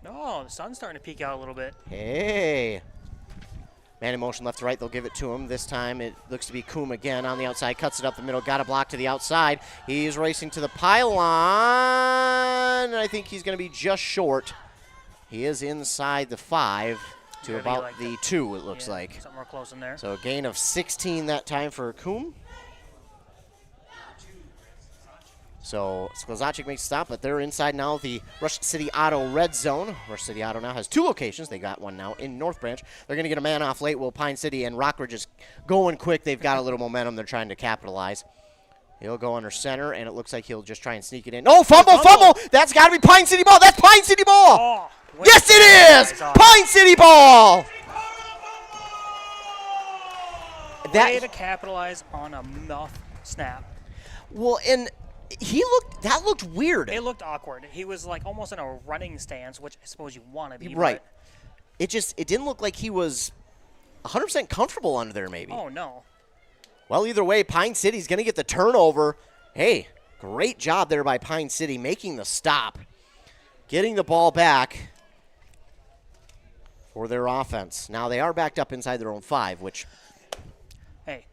Oh, the sun's starting to peek out a little bit. Hey. Man in motion left to right. They'll give it to him. This time it looks to be Coombe again on the outside. Cuts it up the middle. Got a block to the outside. He's racing to the pylon. I think he's going to be just short. He is inside the 5 to about like the 2, it looks like. Somewhere close in there. So a gain of 16 that time for Coombe. So Skozacic makes a stop, but they're inside now the Rush City Auto red zone. Rush City Auto now has 2 locations. They got one now in North Branch. They're going to get a man off late. Will Pine City and Rockridge is going quick. They've got a little momentum. They're trying to capitalize. He'll go under center, and it looks like he'll just try and sneak it in. Oh, fumble! That's got to be Pine City ball. That's Pine City ball. Oh, yes, it is. Pine City ball. Way to capitalize on a muff snap. Well, and that looked weird. It looked awkward. He was like almost in a running stance, which I suppose you want to be. Right. It didn't look like he was 100% comfortable under there, maybe. Oh, no. Well, either way, Pine City's going to get the turnover. Hey, great job there by Pine City making the stop, getting the ball back for their offense. Now they are backed up inside their own 5, which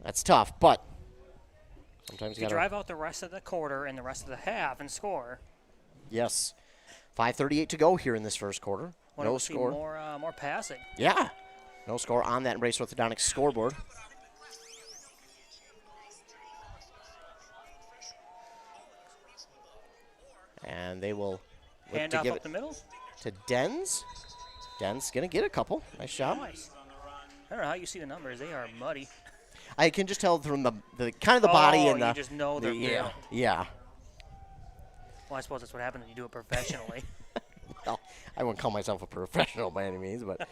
that's tough, but sometimes you drive out the rest of the quarter and the rest of the half and score. Yes. 5:38 to go here in this first quarter. No score. More passing. Yeah. No score on that Embrace Orthodontics scoreboard. And they will hand off up the middle to Dens. Dens going to get a couple. Nice job. Nice. I don't know how you see the numbers. They are muddy. I can just tell from the kind of the body and you just know they're built. Yeah. Well, I suppose that's what happens when you do it professionally. Well, I wouldn't call myself a professional by any means, but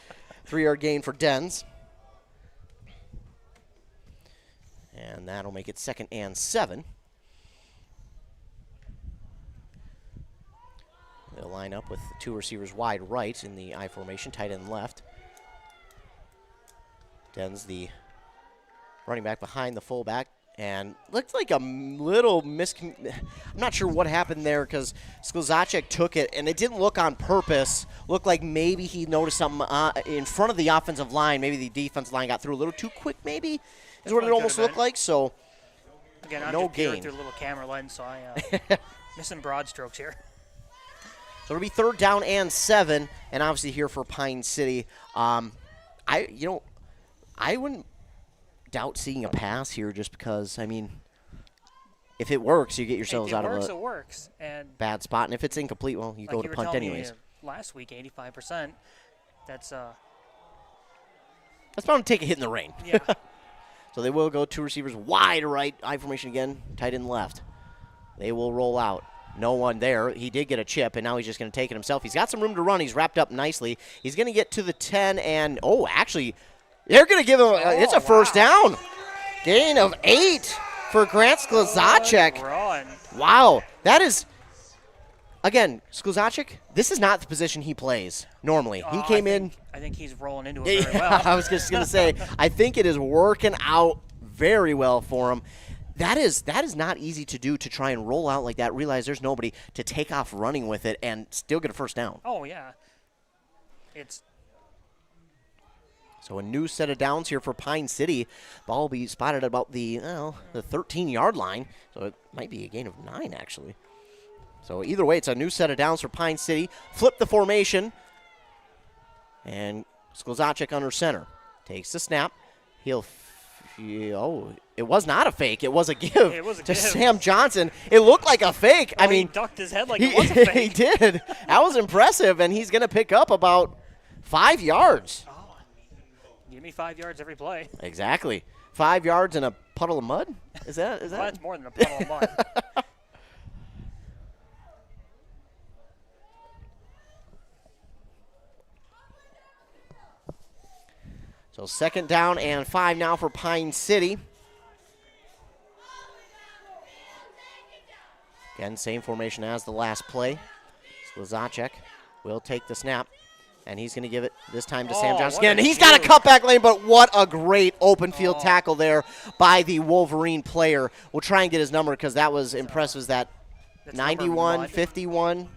3-yard gain for Dens. And that'll make it 2nd and 7. line up with 2 receivers wide right in the I formation, tight end left. Dens the running back behind the fullback. And looks like a little I'm not sure what happened there because Sklzacek took it, and it didn't look on purpose. Looked like maybe he noticed something in front of the offensive line. Maybe the defensive line got through a little too quick, maybe, is what it almost looked like. So, again, I'm no just peering gain. through a little camera lens, so I missing broad strokes here. So it'll be 3rd down and 7, and obviously here for Pine City. I wouldn't doubt seeing a pass here just because, I mean, if it works, you get yourselves out of it works. And bad spot. And if it's incomplete, well, you like go to punt anyways. Last week, 85%. That's bound to take a hit in the rain. Yeah. So they will go 2 receivers wide right, I formation again, tight end left. They will roll out. No one there. He did get a chip, and now he's just going to take it himself. He's got some room to run. He's wrapped up nicely. He's going to get to the 10, and, actually, they're going to give him it's a first down. Gain of 8 for Grant Sklzacek. Wow. That is, again, Sklzacek, this is not the position he plays normally. He came in. I think he's rolling into it very well. I was just going to say, I think it is working out very well for him. That is not easy to do, to try and roll out like that, realize there's nobody, to take off running with it and still get a first down. Oh, yeah. So a new set of downs here for Pine City. Ball will be spotted at about the 13-yard line. So it might be a gain of 9, actually. So either way, it's a new set of downs for Pine City. Flip the formation. And Sklzacek under center. Takes the snap. It was not a fake. It was a give to Sam Johnson. It looked like a fake. I mean, he ducked his head like it was a fake. He did. That was impressive, and he's going to pick up about 5 yards. Give me 5 yards every play. Exactly. 5 yards in a puddle of mud? Is that? Well, that's more than a puddle of mud. So 2nd down and 5 now for Pine City. Again, same formation as the last play. Sklzacek will take the snap, and he's going to give it this time to Sam Johnson again. He's got a cutback lane, but what a great open field tackle there by the Wolverine player. We'll try and get his number because that was impressive. Is that 91, 51?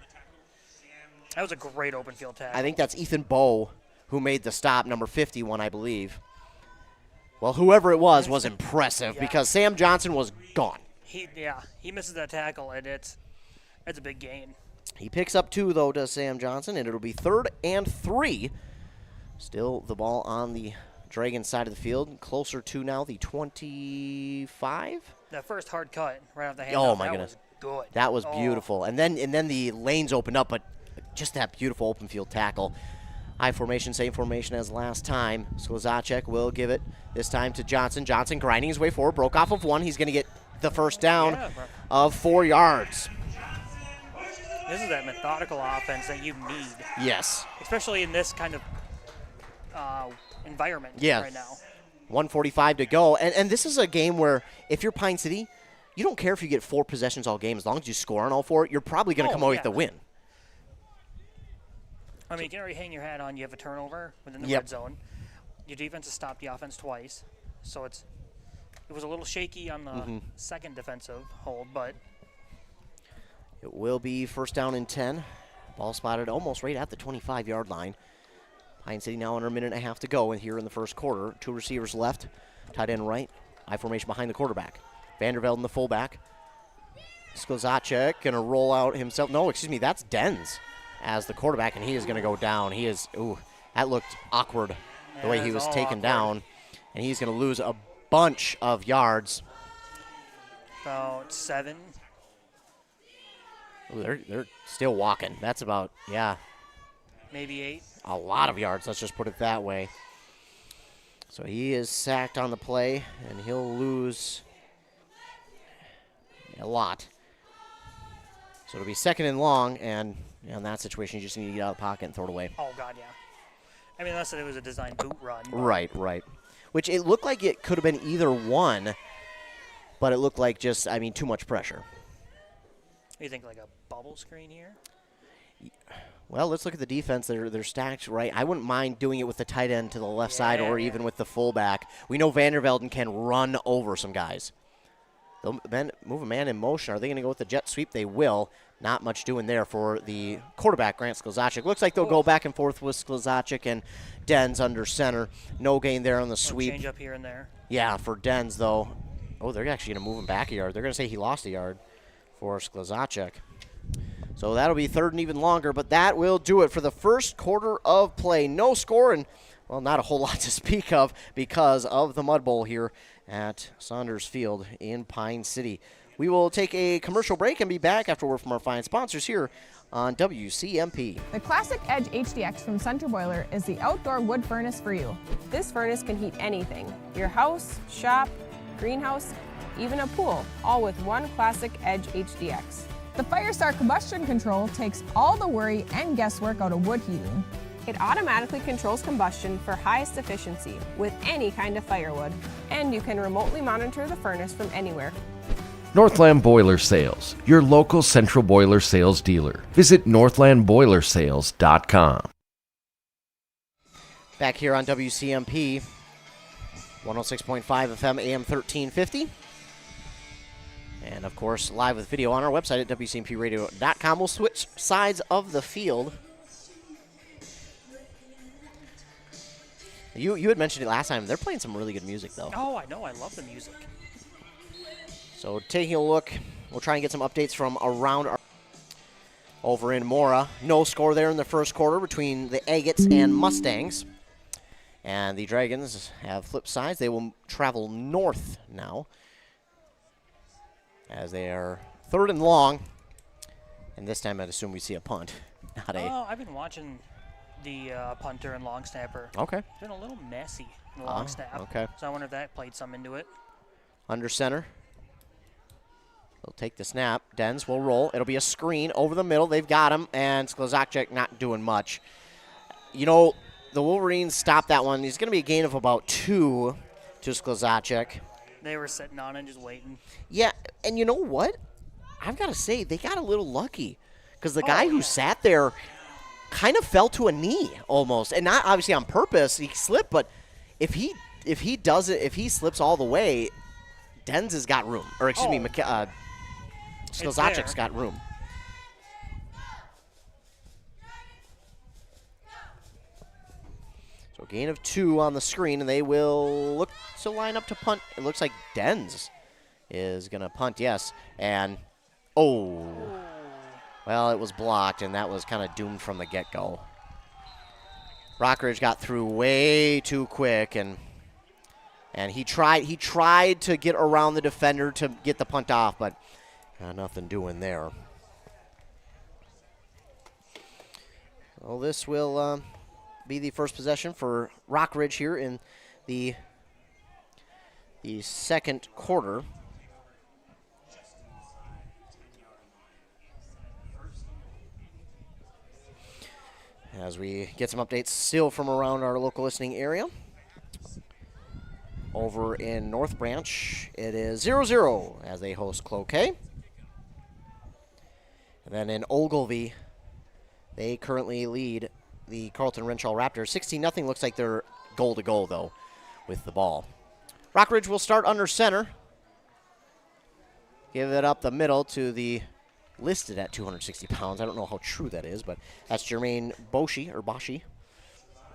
That was a great open field tackle. I think that's Ethan Bowe, who made the stop, number 51, I believe. Well, whoever it was impressive because Sam Johnson was gone. He misses that tackle, and it's a big gain. He picks up 2, though, does Sam Johnson, and it'll be 3rd and 3. Still the ball on the Dragon side of the field, closer to now the 25. That first hard cut right off the handoff. Oh, my goodness. Was good. That was beautiful. And then the lanes opened up, but just that beautiful open field tackle. I formation, same formation as last time. Sklzacek will give it this time to Johnson. Johnson grinding his way forward, broke off of 1. He's going to get the first down of 4 yards. This is that methodical offense that you need. Yes. Especially in this kind of environment right now. 1:45 to go. And this is a game where if you're Pine City, you don't care if you get 4 possessions all game. As long as you score on all 4, you're probably going to come away with the win. I mean, you can already hang your hat on. You have a turnover within the red zone. Your defense has stopped the offense twice. So it was a little shaky on the second defensive hold, but it will be 1st down and 10. Ball spotted almost right at the 25-yard line. Pine City now under a minute and a half to go here in the first quarter. 2 receivers left. Tight end right. I formation behind the quarterback. Vandervelde in the fullback. Sklzacek going to roll out himself. No, excuse me, that's Dens as the quarterback, and he is going to go down. That looked awkward the way he was taken down, and he's going to lose a bunch of yards. About 7. Ooh, they're still walking. That's about, maybe 8. A lot of yards, let's just put it that way. So he is sacked on the play, and he'll lose a lot. So it'll be 2nd and long, and in that situation, you just need to get out of the pocket and throw it away. Oh, God, yeah. I mean, unless it was a designed boot run. Right. Which it looked like it could have been either one, but it looked like just, too much pressure. You think like a bubble screen here? Well, let's look at the defense. They're stacked right. I wouldn't mind doing it with the tight end to the left side or even with the fullback. We know Vandervelden can run over some guys. They'll move a man in motion. Are they going to go with the jet sweep? They will. Not much doing there for the quarterback, Grant Sklezacic. Looks like they'll go back and forth with Sklezacic and Dens under center. No gain there on the sweep. Change up here and there. Yeah, for Dens, though. Oh, they're actually going to move him back a yard. They're going to say he lost a yard for Sklezacic. So that'll be third and even longer, but that will do it for the first quarter of play. No score and, well, not a whole lot to speak of because of the Mud Bowl here at Saunders Field in Pine City. We will take a commercial break and be back after word from our fine sponsors here on WCMP. The Classic Edge HDX from Center Boiler is the outdoor wood furnace for you. This furnace can heat anything, your house, shop, greenhouse, even a pool, all with one Classic Edge HDX. The Firestar combustion control takes all the worry and guesswork out of wood heating. It automatically controls combustion for highest efficiency with any kind of firewood, and you can remotely monitor the furnace from anywhere. Northland Boiler Sales, your local Central Boiler sales dealer. Visit northlandboilersales.com. Back here on WCMP, 106.5 FM, AM 1350. And, of course, live with video on our website at WCMPradio.com. We'll switch sides of the field. You had mentioned it last time. They're playing some really good music, though. Oh, I know. I love the music. So taking a look, we'll try and get some updates from around over in Mora. No score there in the first quarter between the Agates and Mustangs. And the Dragons have flipped sides. They will travel north now, as they are third and long. And this time I'd assume we see a punt, not a... Oh, I've been watching the punter and long snapper. Okay. It's been a little messy in the long snap. Okay. So I wonder if that played some into it. Under center. They'll take the snap. Dens will roll. It'll be a screen over the middle. They've got him, and Sklezacic not doing much. You know, the Wolverines stopped that one. He's going to be a gain of about 2 to Sklezacic. They were sitting on it, just waiting. Yeah, and you know what? I've got to say, they got a little lucky because the guy who sat there kind of fell to a knee almost, and not obviously on purpose. He slipped, but if he slips all the way, Dens has got room, or excuse me, Sklezacic's got room. So gain of 2 on the screen, and they will look to line up to punt. It looks like Dens is going to punt, yes. And, well, it was blocked, and that was kind of doomed from the get-go. Rockridge got through way too quick, and he tried to get around the defender to get the punt off, but nothing doing there. Well, this will be the first possession for Rockridge here in the second quarter. As we get some updates still from around our local listening area. Over in North Branch, it is 0-0 as they host Cloquet. And then in Ogilvie, they currently lead the Carlton Renshaw Raptors. 16-0 looks like they're goal to goal, though, with the ball. Rockridge will start under center. Give it up the middle to the listed at 260 pounds. I don't know how true that is, but that's Jermaine Boshi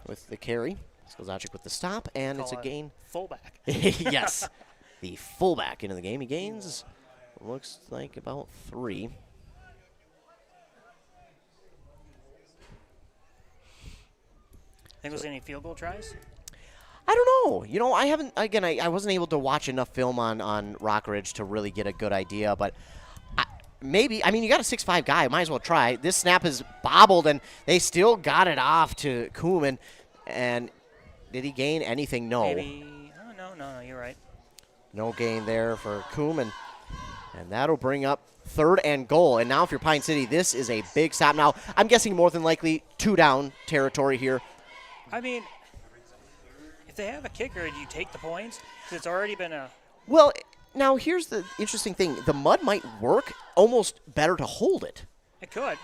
with the carry. Sklezacic with the stop, and it's a gain. Fullback. Yes, the fullback into the game. He gains, looks like about 3. Think there's any field goal tries? I don't know. You know, I haven't, again, I wasn't able to watch enough film on Rockridge to really get a good idea, but maybe, I mean, you got a 6'5" guy. Might as well try. This snap is bobbled, and they still got it off to Kuhlman. And did he gain anything? No. Maybe. Oh, no, you're right. No gain there for Kuhlman. And that'll bring up 3rd and goal. And now if you're Pine City, this is a big stop. Now, I'm guessing more than likely 2 down territory here. I mean, if they have a kicker, do you take the points? Because it's already been a... Well, now here's the interesting thing. The mud might work almost better to hold it. It could.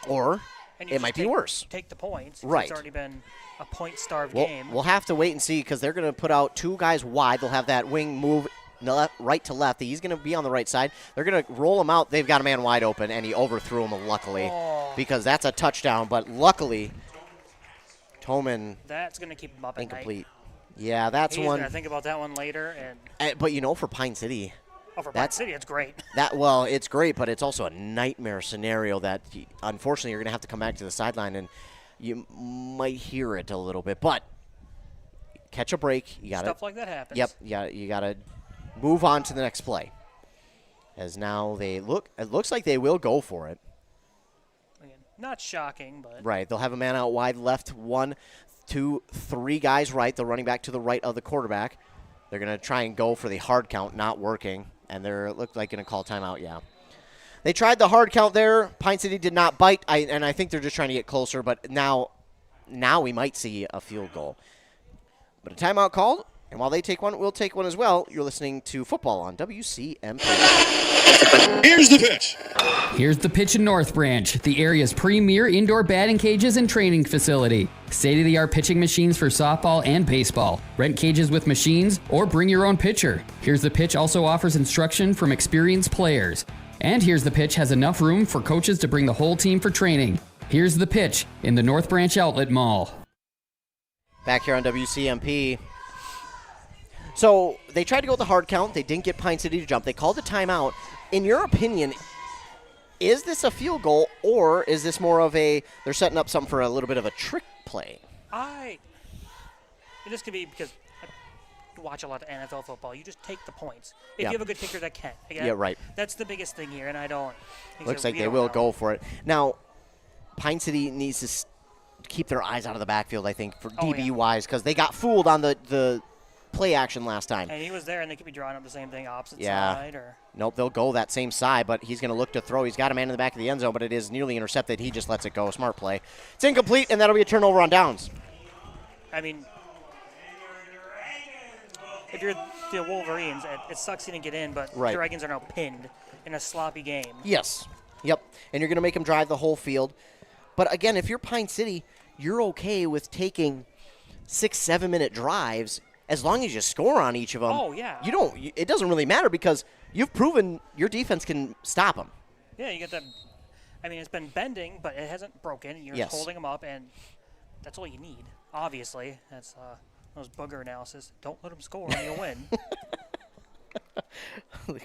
Or And you it just might be worse. Take the points. Right. It's already been a point-starved Well, game. we'll have to wait and see because they're going to put out 2 guys wide. They'll have that wing move right to left. He's going to be on the right side. They're going to roll him out. They've got a man wide open, and he overthrew him, luckily, because that's a touchdown. But luckily, Toman. That's going to keep him up at incomplete. night. Yeah, that's He's one. going to think about that one later. But, for Pine City. Oh, for Pine City, it's great. It's great, but it's also a nightmare scenario that, unfortunately, you're going to have to come back to the sideline, and you might hear it a little bit. But catch a break. You got Stuff like that happens. Yep, you got to move on to the next play. As now it looks like they will go for it. Again, not shocking, but. Right, they'll have a man out wide left, 1, 2, 3 guys right. They're running back to the right of the quarterback. They're going to try and go for the hard count, not working. And they're look like going to call timeout, yeah. They tried the hard count there. Pine City did not bite, and I think they're just trying to get closer. But now we might see a field goal. But a timeout called, and while they take one, we'll take one as well. You're listening to football on WCMP. Here's the pitch. Here's the pitch in North Branch, the area's premier indoor batting cages and training facility. State-of-the-art pitching machines for softball and baseball. Rent cages with machines or bring your own pitcher. Here's the Pitch also offers instruction from experienced players. And Here's the Pitch has enough room for coaches to bring the whole team for training. Here's the Pitch in the North Branch Outlet Mall. Back here on WCMP. So they tried to go with the hard count. They didn't get Pine City to jump. They called a timeout. In your opinion, is this a field goal, or is this more of they're setting up something for a little bit of a trick play? This could be because I watch a lot of NFL football. You just take the points. If you have a good kicker that can. Again, Yeah, right. That's the biggest thing here, and I don't. Looks like they will go for it. Now, Pine City needs to keep their eyes out of the backfield, I think, for DB-wise, because they got fooled on the play action last time. And he was there, and they could be drawing up the same thing opposite Yeah. side. Or Nope, they'll go that same side, but he's going to look to throw. He's got a man in the back of the end zone, but it is nearly intercepted. He just lets it go. Smart play. It's incomplete, and that'll be a turnover on downs. I mean, if you're the Wolverines, it sucks you didn't get in, but Right. the Dragons are now pinned in a sloppy game. Yes. Yep. And you're going to make them drive the whole field. But again, if you're Pine City, you're okay with taking 6-7 minute drives as long as you score on each of them. Oh, yeah. It doesn't really matter because you've proven your defense can stop them. Yeah, you get that. I mean, it's been bending, but it hasn't broken. You're Yes. holding them up, and that's all you need. Obviously, that's those booger analysis. Don't let them score, and you'll win.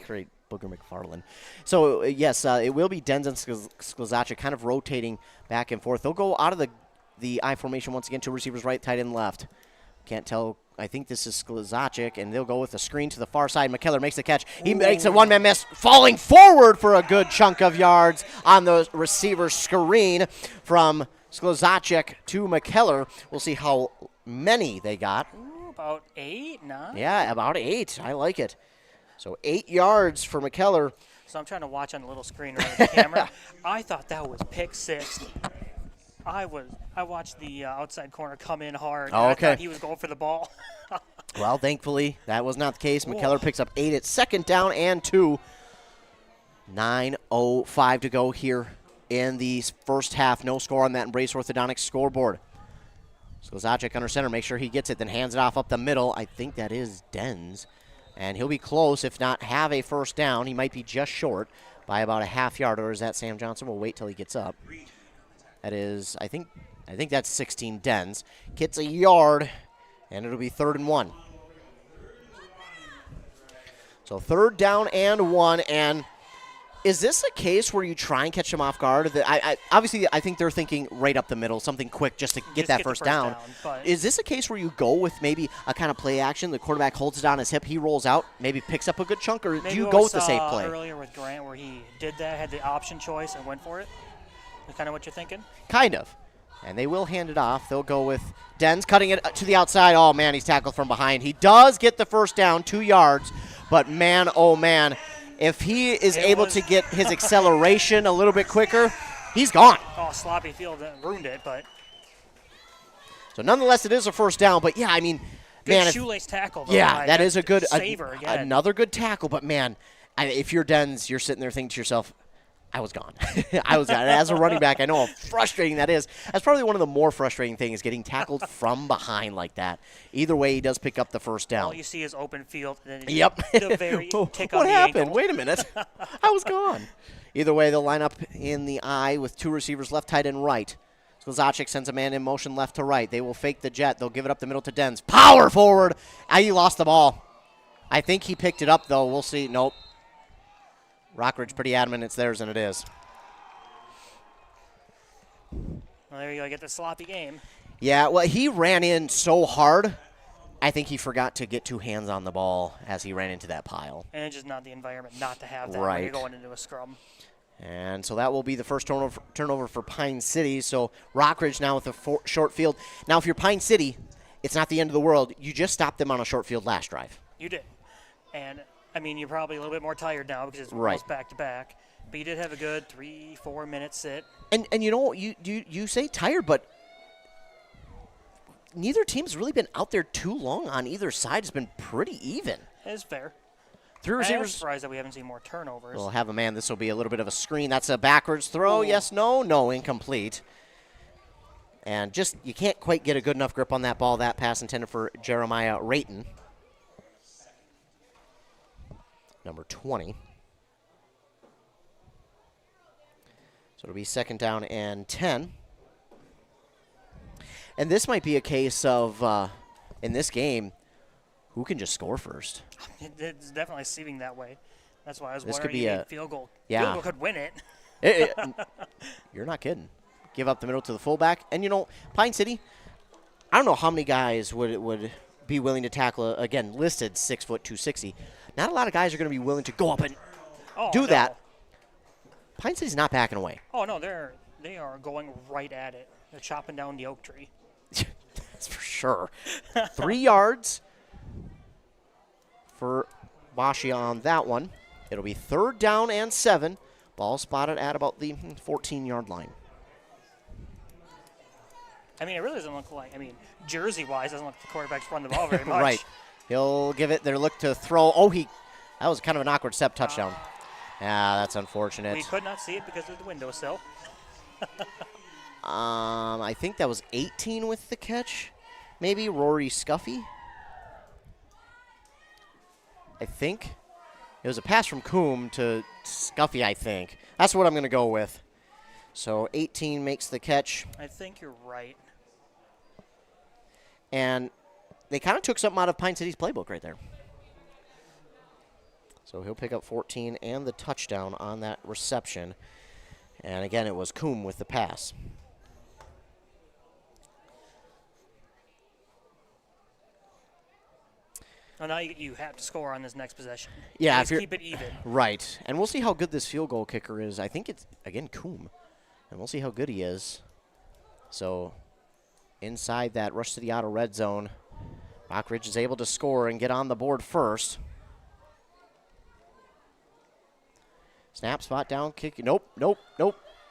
Great, Booger McFarland. So, yes, it will be Denz and Sklizacic kind of rotating back and forth. They'll go out of the I formation once again, 2 receivers right, tight end left. Can't tell. I think this is Sklizacic, and they'll go with a screen to the far side. McKellar makes the catch. He makes a one-man miss, falling forward for a good chunk of yards on the receiver screen from Sklizacic to McKellar. We'll see how many they got. Ooh, about 8, 9? Yeah, about 8. I like it. So 8 yards for McKellar. So I'm trying to watch on the little screen right at the camera. I thought that was pick 6. I watched the outside corner come in hard. Oh, I okay. thought he was going for the ball. Well, thankfully, that was not the case. McKellar picks up 8 at second down and 2. 9:05 to go here in the first half. No score on that Embrace Orthodontics scoreboard. Sklizacic under center, make sure he gets it, then hands it off up the middle. I think that is Denz. And he'll be close, if not have a first down. He might be just short by about a half yard, or is that Sam Johnson? We'll wait till he gets up. That is, I think that's 16 Denz. Gets a yard, and it'll be 3rd and 1. So 3rd down and 1, and is this a case where you try and catch them off guard? Obviously, I think they're thinking right up the middle, something quick just to get that first down. Is this a case where you go with maybe a kind of play action? The quarterback holds it on his hip, he rolls out, maybe picks up a good chunk, or do you go with the safe play? Earlier with Grant where he did that, had the option choice and went for it. Is kind of what you're thinking? Kind of. And they will hand it off. They'll go with Denz cutting it to the outside. Oh, man, he's tackled from behind. He does get the first down, 2 yards, but man, oh, man. If he is able to get his acceleration a little bit quicker, he's gone. Oh, sloppy field ruined it, but. So nonetheless, it is a first down. But yeah, I mean, good man, shoelace tackle. Though, yeah, that is a good saver again. Another good tackle. But man, if you're Denz, you're sitting there thinking to yourself, I was gone. I was gone. As a running back, I know how frustrating that is. That's probably one of the more frustrating things, getting tackled from behind like that. Either way, he does pick up the first down. All you see is open field. And then Yep. The very tick on What the happened? ankle. Wait a minute. I was gone. Either way, they'll line up in the I with two receivers, left, tight, and right. Kozacic sends a man in motion left to right. They will fake the jet. They'll give it up the middle to Dens. Power forward. He lost the ball. I think he picked it up, though. We'll see. Nope. Rockridge pretty adamant it's theirs, and it is. Well, there you go. Get the sloppy game. Yeah, well, he ran in so hard, I think he forgot to get two hands on the ball as he ran into that pile. And it's just not the environment not to have that Right. when you're going into a scrum. And so that will be the first turnover for Pine City. So Rockridge now with a short field. Now, if you're Pine City, it's not the end of the world. You just stopped them on a short field last drive. You did. And, I mean, you're probably a little bit more tired now because it's Right. almost back-to-back. But you did have a good 3-4 minute sit. And you know, you say tired, but neither team's really been out there too long on either side. It's been pretty even. It's fair. Three I'm receivers. surprised that we haven't seen more turnovers. We'll have a man. This will be a little bit of a screen. That's a backwards throw. Ooh. Yes, no, no, incomplete. And just, you can't quite get a good enough grip on that ball. That pass intended for Jeremiah Rayton, number 20. So it'll be second down and 10. And this might be a case of, in this game, who can just score first? It's definitely seeming that way. That's why I was This wondering could be if a field goal. yeah. Field goal could win it. You're not kidding. Give up the middle to the fullback. And, you know, Pine City, I don't know how many guys would be willing to tackle, again, listed 6 foot 260. Not a lot of guys are going to be willing to go up and do that. Pine City's not backing away. Oh, no, they are going right at it. They're chopping down the oak tree. That's for sure. 3 yards for Bashia on that one. It'll be third down and 7. Ball spotted at about the 14-yard line. I mean, it really doesn't look like, jersey-wise, doesn't look like the quarterback's run the ball very much. Right. He'll give it their look to throw. Oh, that was kind of an awkward step touchdown. That's unfortunate. We could not see it because of the windowsill. I think that was 18 with the catch. Maybe Rory Scuffy. I think. It was a pass from Coombe to Scuffy, I think. That's what I'm going to go with. So 18 makes the catch. I think you're right. And they kind of took something out of Pine City's playbook right there. So he'll pick up 14 and the touchdown on that reception. And again, it was Coombe with the pass. Well, now you have to score on this next possession. Yeah, Just keep it even. Right. And we'll see how good this field goal kicker is. I think it's, again, Coombe. And we'll see how good he is. So inside that rush to the outer red zone, Rockridge is able to score and get on the board first. Snap, spot down, kick. Nope.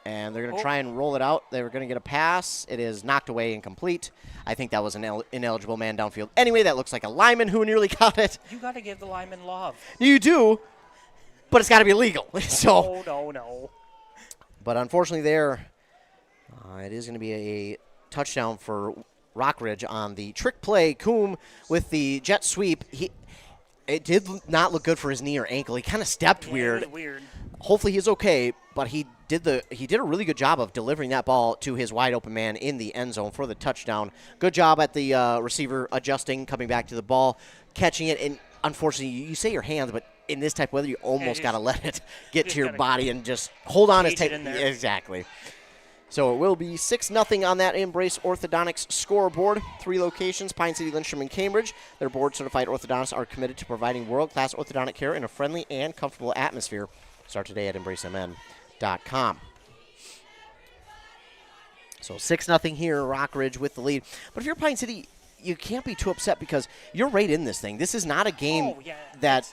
And they're going to try and roll it out. They were going to get a pass. It is knocked away, incomplete. I think that was an ineligible man downfield. Anyway, that looks like a lineman who nearly got it. You got to give the lineman love. You do, but it's got to be legal. So. No. But unfortunately there, it is going to be a touchdown for Rockridge on the trick play. Coombe with the jet sweep. It did not look good for his knee or ankle. He kind of stepped weird. It was weird. Hopefully he's okay, but he did a really good job of delivering that ball to his wide open man in the end zone for the touchdown. Good job at the receiver adjusting, coming back to the ball, catching it, and unfortunately you say your hands, but in this type of weather you almost got to let it get to your body and just hold on as tight. Exactly. So it will be 6-0 on that Embrace Orthodontics scoreboard. 3 locations, Pine City, Lindstrom, and Cambridge. Their board-certified orthodontists are committed to providing world-class orthodontic care in a friendly and comfortable atmosphere. Start today at embracemn.com. So 6-0 here, Rockridge with the lead. But if you're Pine City, you can't be too upset because you're right in this thing. This is not a game It's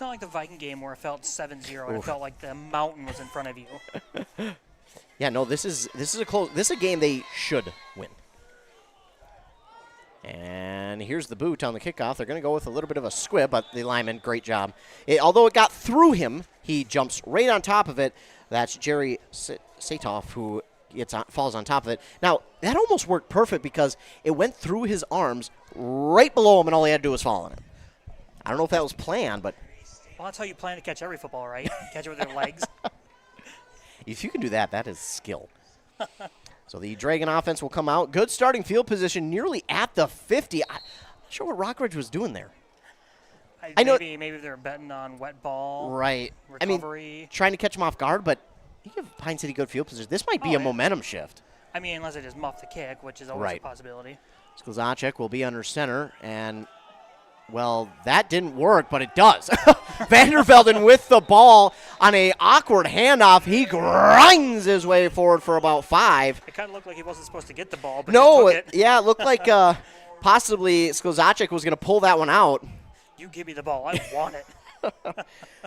not like the Viking game where it felt 7-0 and it felt like the mountain was in front of you. Yeah, no, this is a game they should win. And here's the boot on the kickoff. They're going to go with a little bit of a squib, but the lineman, great job. Although it got through him, he jumps right on top of it. That's Jerry Satoff who falls on top of it. Now, that almost worked perfect because it went through his arms right below him, and all he had to do was fall on it. I don't know if that was planned, but... Well, that's how you plan to catch every football, right? Catch it with your legs. If you can do that, that is skill. So the Dragon offense will come out. Good starting field position, nearly at the 50. I'm not sure what Rockridge was doing there. I know maybe they're betting on wet ball. Right. Recovery. I mean, trying to catch him off guard, but you give Pine City good field position. This might be a momentum shift. I mean, unless they just muff the kick, which is always a possibility. Sklzacek will be under center, and, well, that didn't work, but it does. Vandervelden with the ball on an awkward handoff. He grinds his way forward for about 5. It kind of looked like he wasn't supposed to get the ball, but no, he took it. Yeah, it looked like possibly Sklzacek was going to pull that one out. You give me the ball. I want it.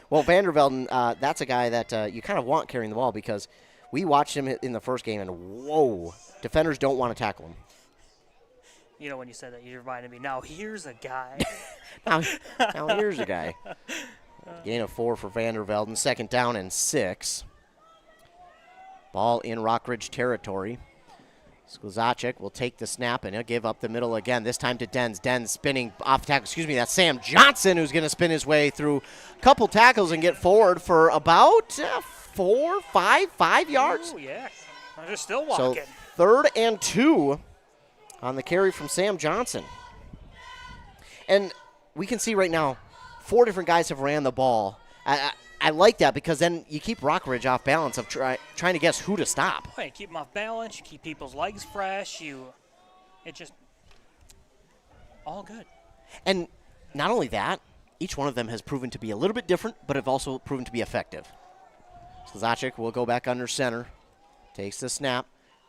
Well, Vandervelden, that's a guy that you kind of want carrying the ball because we watched him in the first game, and whoa, defenders don't want to tackle him. You know, when you said that, you reminded me, now here's a guy. now here's a guy. Gain of 4 for Vandervelden, 2nd down and 6. Ball in Rockridge territory. Sklzacek will take the snap, and he'll give up the middle again, this time to Dens. Dens spinning off tackle. Excuse me, that's Sam Johnson who's going to spin his way through a couple tackles and get forward for about 5 yards. Oh, yeah. They're still walking. So 3rd and 2 on the carry from Sam Johnson. And we can see right now 4 different guys have ran the ball. I like that because then you keep Rockridge off balance of trying to guess who to stop. Right, keep them off balance. You keep people's legs fresh. It just all good. And not only that, each one of them has proven to be a little bit different, but have also proven to be effective. Sklzacek will go back under center. Takes the snap.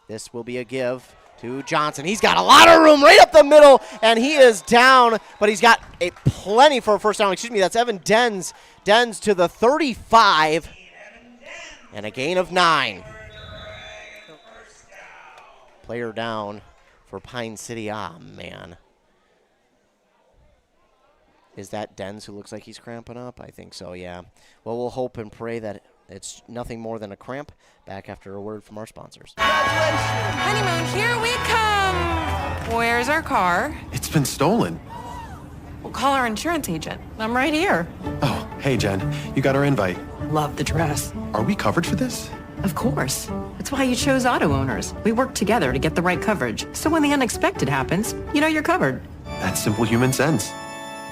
This will be a give to Johnson. He's got a lot of room right up the middle, and he is down, but he's got plenty for a first down. Excuse me, that's Evan Dens. Dens to the 35, and a gain of 9. Player down for Pine City. Ah, man. Is that Dens who looks like he's cramping up? I think so, yeah. Well, we'll hope and pray that it's nothing more than a cramp. Back after a word from our sponsors. Honeymoon, here we come. Where's our car? It's been stolen. We'll call our insurance agent. I'm right here. Oh, hey, Jen. You got our invite. Love the dress. Are we covered for this? Of course. That's why you chose Auto Owners. We work together to get the right coverage. So when the unexpected happens, you know you're covered. That's simple human sense.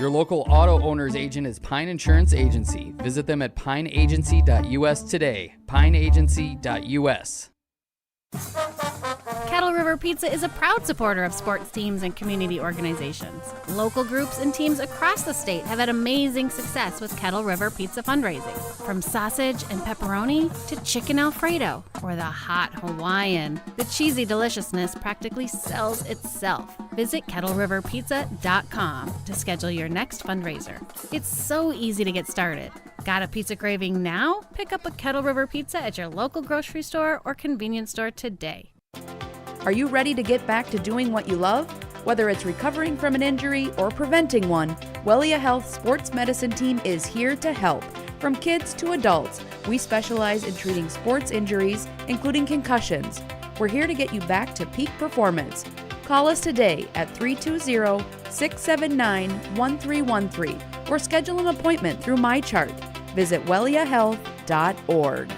Your local auto owner's agent is Pine Insurance Agency. Visit them at pineagency.us today. pineagency.us. Kettle River Pizza is a proud supporter of sports teams and community organizations. Local groups and teams across the state have had amazing success with Kettle River Pizza fundraising. From sausage and pepperoni to chicken Alfredo or the hot Hawaiian, the cheesy deliciousness practically sells itself. Visit KettleRiverPizza.com to schedule your next fundraiser. It's so easy to get started. Got a pizza craving now? Pick up a Kettle River Pizza at your local grocery store or convenience store today. Are you ready to get back to doing what you love? Whether it's recovering from an injury or preventing one, Wellia Health Sports Medicine Team is here to help. From kids to adults, we specialize in treating sports injuries, including concussions. We're here to get you back to peak performance. Call us today at 320-679-1313 or schedule an appointment through MyChart. Visit welliahealth.org.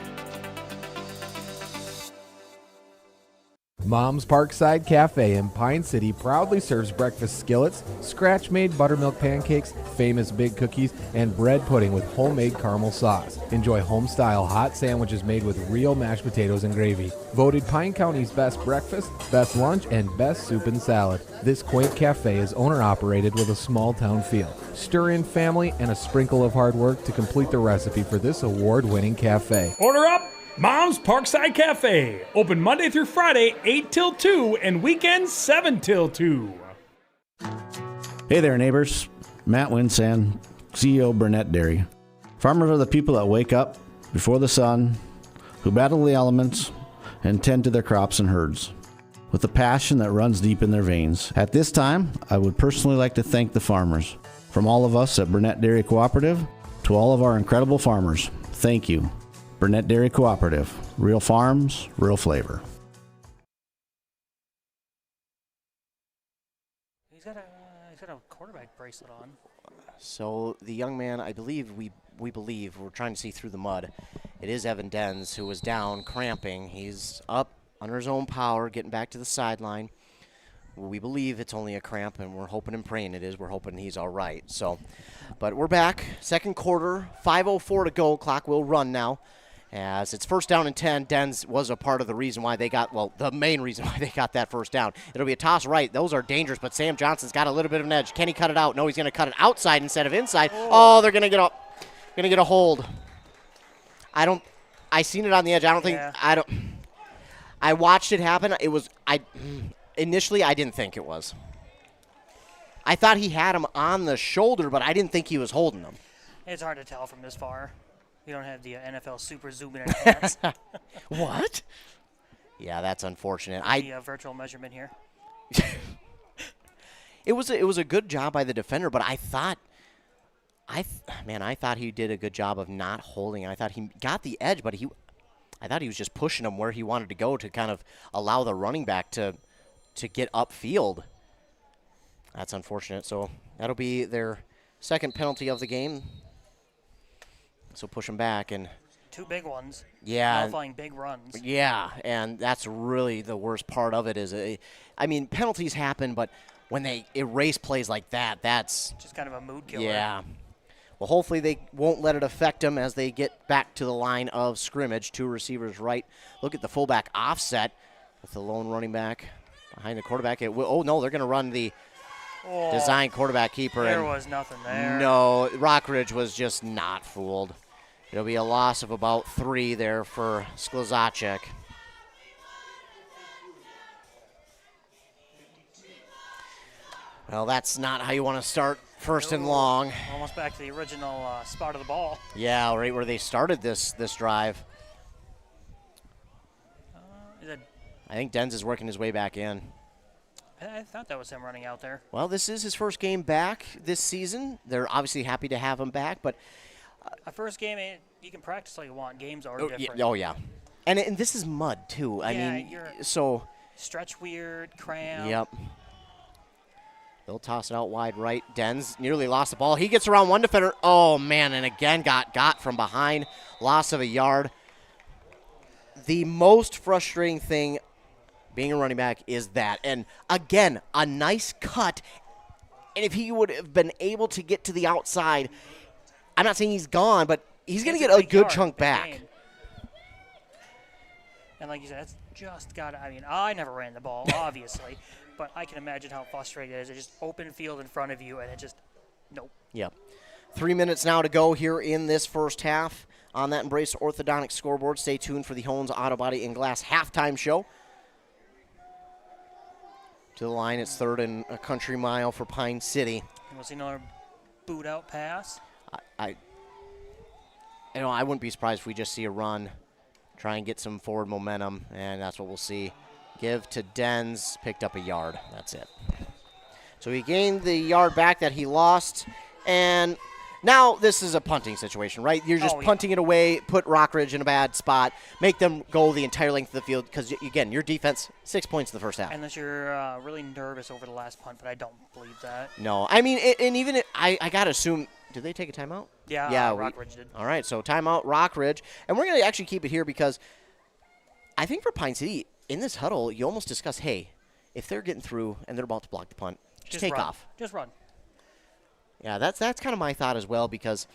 Mom's Parkside Cafe in Pine City proudly serves breakfast skillets, scratch-made buttermilk pancakes, famous big cookies, and bread pudding with homemade caramel sauce. Enjoy home-style hot sandwiches made with real mashed potatoes and gravy. Voted Pine County's best breakfast, best lunch, and best soup and salad. This quaint cafe is owner-operated with a small-town feel. Stir in family and a sprinkle of hard work to complete the recipe for this award-winning cafe. Order up! Mom's Parkside Cafe. Open Monday through Friday, 8 till 2, and weekends, 7 till 2. Hey there, neighbors. Matt Winsan, CEO Burnett Dairy. Farmers are the people that wake up before the sun, who battle the elements, and tend to their crops and herds. with a passion that runs deep in their veins. At this time, I would personally like to thank the farmers. From all of us at Burnett Dairy Cooperative to all of our incredible farmers, thank you. Burnett Dairy Cooperative, real farms, real flavor. He's got a quarterback bracelet on. So the young man, I believe, we believe, we're trying to see through the mud. It is Evan Denz, who was down, cramping. He's up under his own power, getting back to the sideline. We believe it's only a cramp, and we're hoping and praying it is. We're hoping he's all right. So, but we're back. Second quarter, 5:04 to go. Clock will run now. As it's first down and 10, Denz was a part of the reason why they got, well, the main reason why they got that first down. It'll be a toss right. Those are dangerous, but Sam Johnson's got a little bit of an edge. Can he cut it out? No, he's going to cut it outside instead of inside. Oh, they're going to get a hold. I seen it on the edge. I don't think, I watched it happen. It was, initially I didn't think it was. I thought he had him on the shoulder, but I didn't think he was holding him. It's hard to tell from this far. You don't have the NFL super zoom in enhance. What? Yeah, that's unfortunate. The virtual measurement here. It was a good job by the defender, but I thought he did a good job of not holding. I thought he got the edge, but I thought he was just pushing him where he wanted to go to kind of allow the running back to get upfield. That's unfortunate. So that'll be their second penalty of the game. So push them back and 2 big ones. Yeah. Nullifying big runs. Yeah, and that's really the worst part of it is, penalties happen, but when they erase plays like that, that's just kind of a mood killer. Yeah. Well, hopefully they won't let it affect them as they get back to the line of scrimmage. 2 receivers right. Look at the fullback offset with the lone running back behind the quarterback. They're going to run the design quarterback keeper. There was nothing there. No, Rockridge was just not fooled. It'll be a loss of about 3 there for Sklizacek. Well, that's not how you want to start first and long. Almost back to the original spot of the ball. Yeah, right where they started this drive. I think Denz is working his way back in. I thought that was him running out there. Well, this is his first game back this season. They're obviously happy to have him back, but a first game, you can practice all you want. Games are different. Yeah. And this is mud, too. So stretch weird, cramp. Yep. They'll toss it out wide right. Denz nearly lost the ball. He gets around one defender. Oh, man, and again got from behind. Loss of a yard. The most frustrating thing being a running back is that. And, again, a nice cut. And if he would have been able to get to the outside, I'm not saying he's gone, but he's going to get a good chunk back. And like you said, it's just got to, I never ran the ball, obviously. But I can imagine how frustrating it is. It's just open field in front of you, and it just, nope. Yep. 3 minutes now to go here in this first half on that Embrace Orthodontic scoreboard. Stay tuned for the Hones Auto Body and Glass halftime show. To the line, it's 3rd and a country mile for Pine City. We'll see another boot-out pass. I wouldn't be surprised if we just see a run, try and get some forward momentum, and that's what we'll see. Give to Denz, picked up a yard. That's it. So he gained the yard back that he lost, and now this is a punting situation, right? You're just punting it away, put Rockridge in a bad spot, make them go the entire length of the field, because, again, your defense, 6 points in the first half. Unless you're really nervous over the last punt, but I don't believe that. No, I got to assume, did they take a timeout? Yeah, Rockridge did. All right, so timeout, Rockridge. And we're going to actually keep it here because I think for Pine City, in this huddle, you almost discuss, hey, if they're getting through and they're about to block the punt, just take off. Just run. Yeah, that's kind of my thought as well, because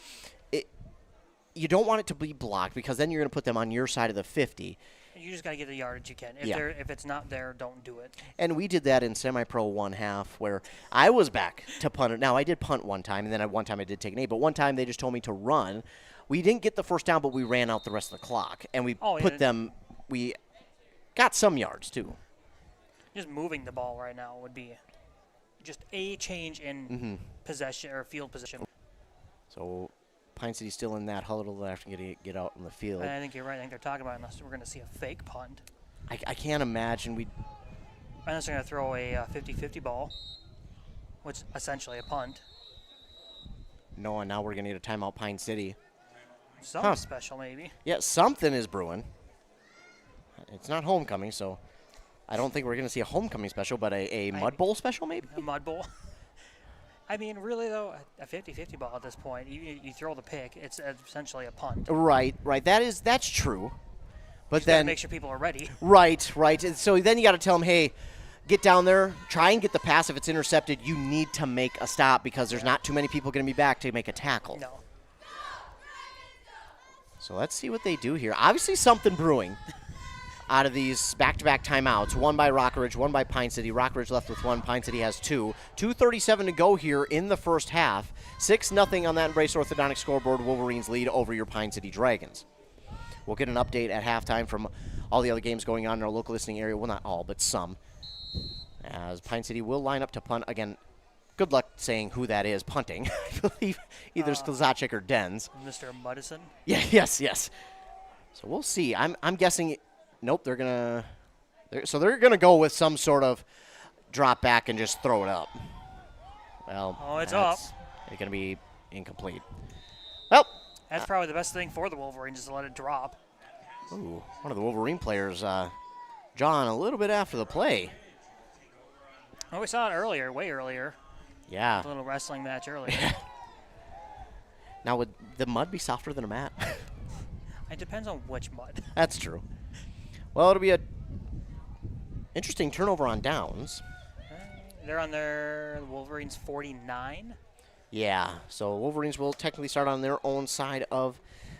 you don't want it to be blocked, because then you're going to put them on your side of the 50. You just got to get the yardage you can. If it's not there, don't do it. And we did that in semi-pro one half where I was back to punt it. Now, I did punt one time, and then one time I did take an 8. But one time they just told me to run. We didn't get the first down, but we ran out the rest of the clock. And we we got some yards, too. Just moving the ball right now would be just a change in possession or field position. So Pine City's still in that huddle after get out on the field. I think you're right. I think they're talking about unless we're going to see a fake punt. I can't imagine Unless they're going to throw a 50-50 ball, which is essentially a punt. No, and now we're going to get a timeout, Pine City. Something special, maybe. Yeah, something is brewing. It's not homecoming, so I don't think we're going to see a homecoming special, but a mud bowl special, maybe? A mud bowl. I mean, really, though, a 50-50 ball at this point, you throw the pick, it's essentially a punt. Right. That's true. But Just gotta then make sure people are ready. Right. And so then you got to tell them, hey, get down there, try and get the pass. If it's intercepted, you need to make a stop because there's not too many people going to be back to make a tackle. No. So let's see what they do here. Obviously something brewing out of these back-to-back timeouts. One by Rockridge, one by Pine City. Rockridge left with one. Pine City has two. 2:37 to go here in the first half. 6-0 on that Embrace Orthodontic scoreboard. Wolverines lead over your Pine City Dragons. We'll get an update at halftime from all the other games going on in our local listening area. Well, not all, but some. As Pine City will line up to punt. Again, good luck saying who that is punting. I believe either Sklazacek or Dens. Mr. Muddison? Yeah, yes. So we'll see. I'm guessing, nope, they're going to go with some sort of drop back and just throw it up. Well, it's up. It's going to be incomplete. Well, that's probably the best thing for the Wolverines is to let it drop. Ooh, one of the Wolverine players, John, a little bit after the play. Oh, we saw it earlier, way earlier. Yeah. A little wrestling match earlier. Now, would the mud be softer than a mat? It depends on which mud. That's true. Well, it'll be a interesting turnover on downs. They're on their Wolverines 49. Yeah, so Wolverines will technically start on their own side of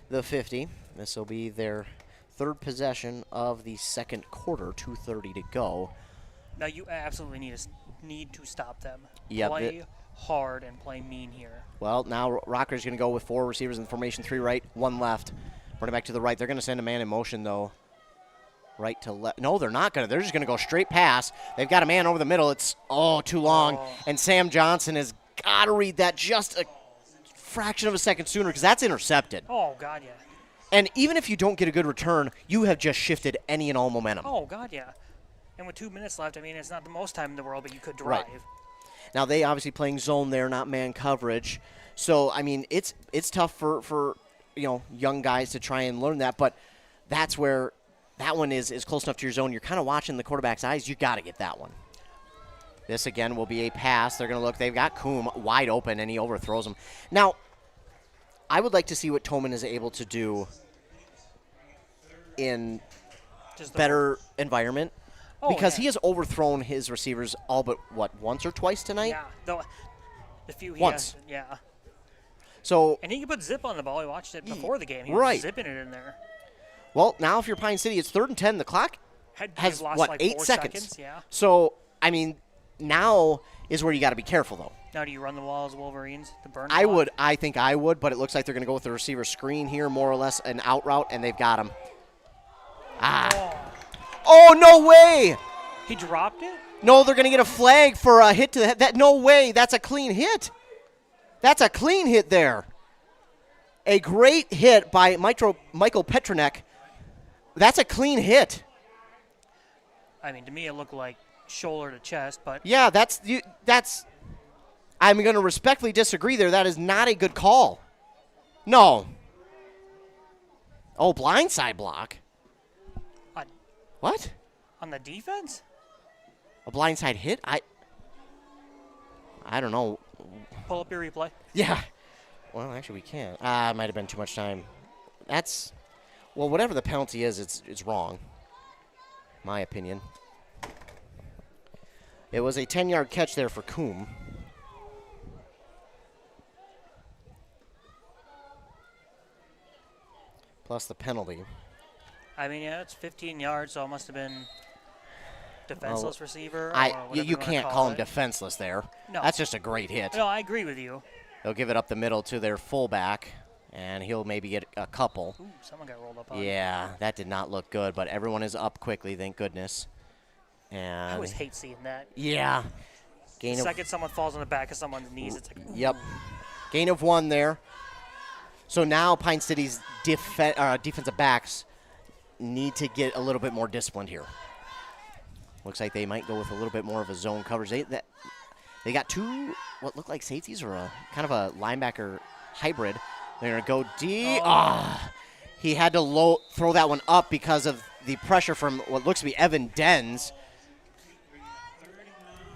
the 50. This will be their third possession of the second quarter, 2:30 to go. Now you absolutely need to stop them. Yep, play hard and play mean here. Well, now Rocker's going to go with 4 receivers in formation, 3 right, 1 left. Running back to the right. They're going to send a man in motion, though. Right to left. No, they're not going to. They're just going to go straight pass. They've got a man over the middle. It's, too long. And Sam Johnson has got to read that just a fraction of a second sooner because that's intercepted. Oh, God, yeah. And even if you don't get a good return, you have just shifted any and all momentum. Oh, God, yeah. And with 2 minutes left, I mean, it's not the most time in the world, but you could drive. Right. Now, they obviously playing zone there, not man coverage. So, I mean, it's tough for young guys to try and learn that. But that's where that one is close enough to your zone. You're kind of watching the quarterback's eyes. You got to get that one. This, again, will be a pass. They're going to look. They've got Coombe wide open, and he overthrows him. Now, I would like to see what Toman is able to do in better environment. Because he has overthrown his receivers all but, once or twice tonight? Yeah, though the few he once. has, yeah. So, and he can put zip on the ball. We watched it before the game. He right. was zipping it in there. Well, now if you're Pine City, it's 3rd and 10. The clock has, lost like 8 4 seconds? Yeah. So, I mean, now is where you got to be careful, though. Now, do you run the wall as Wolverines to burn? I think I would, but it looks like they're going to go with the receiver screen here, more or less an out route, and they've got him. Oh, no way! He dropped it? No, they're going to get a flag for a hit to the head. No way. That's a clean hit. That's a clean hit there. A great hit by Michael Petronek. That's a clean hit. I mean, to me, it looked like shoulder to chest, but... Yeah, that's I'm going to respectfully disagree there. That is not a good call. No. Oh, blindside block. What? On the defense? A blindside hit? I don't know. Pull up your replay. Yeah. Well, actually, we can't. It might have been too much time. Well, whatever the penalty is, it's wrong. My opinion. It was a 10-yard catch there for Coombe. Plus the penalty. I mean, yeah, it's 15 yards, so it must have been defenseless receiver. You can't call him defenseless there. No. That's just a great hit. No, I agree with you. They'll give it up the middle to their fullback, and he'll maybe get a couple. Ooh, someone got rolled up on. Yeah, that did not look good, but everyone is up quickly, thank goodness. And I always hate seeing that. Yeah. The second someone falls on the back of someone's knees, it's like... Yep. Gain of 1 there. So now Pine City's defensive backs need to get a little bit more disciplined here. Looks like they might go with a little bit more of a zone coverage. They got two what look like safeties or a kind of a linebacker hybrid. They're going to go deep. He had to throw that one up because of the pressure from what looks to be Evan Denz.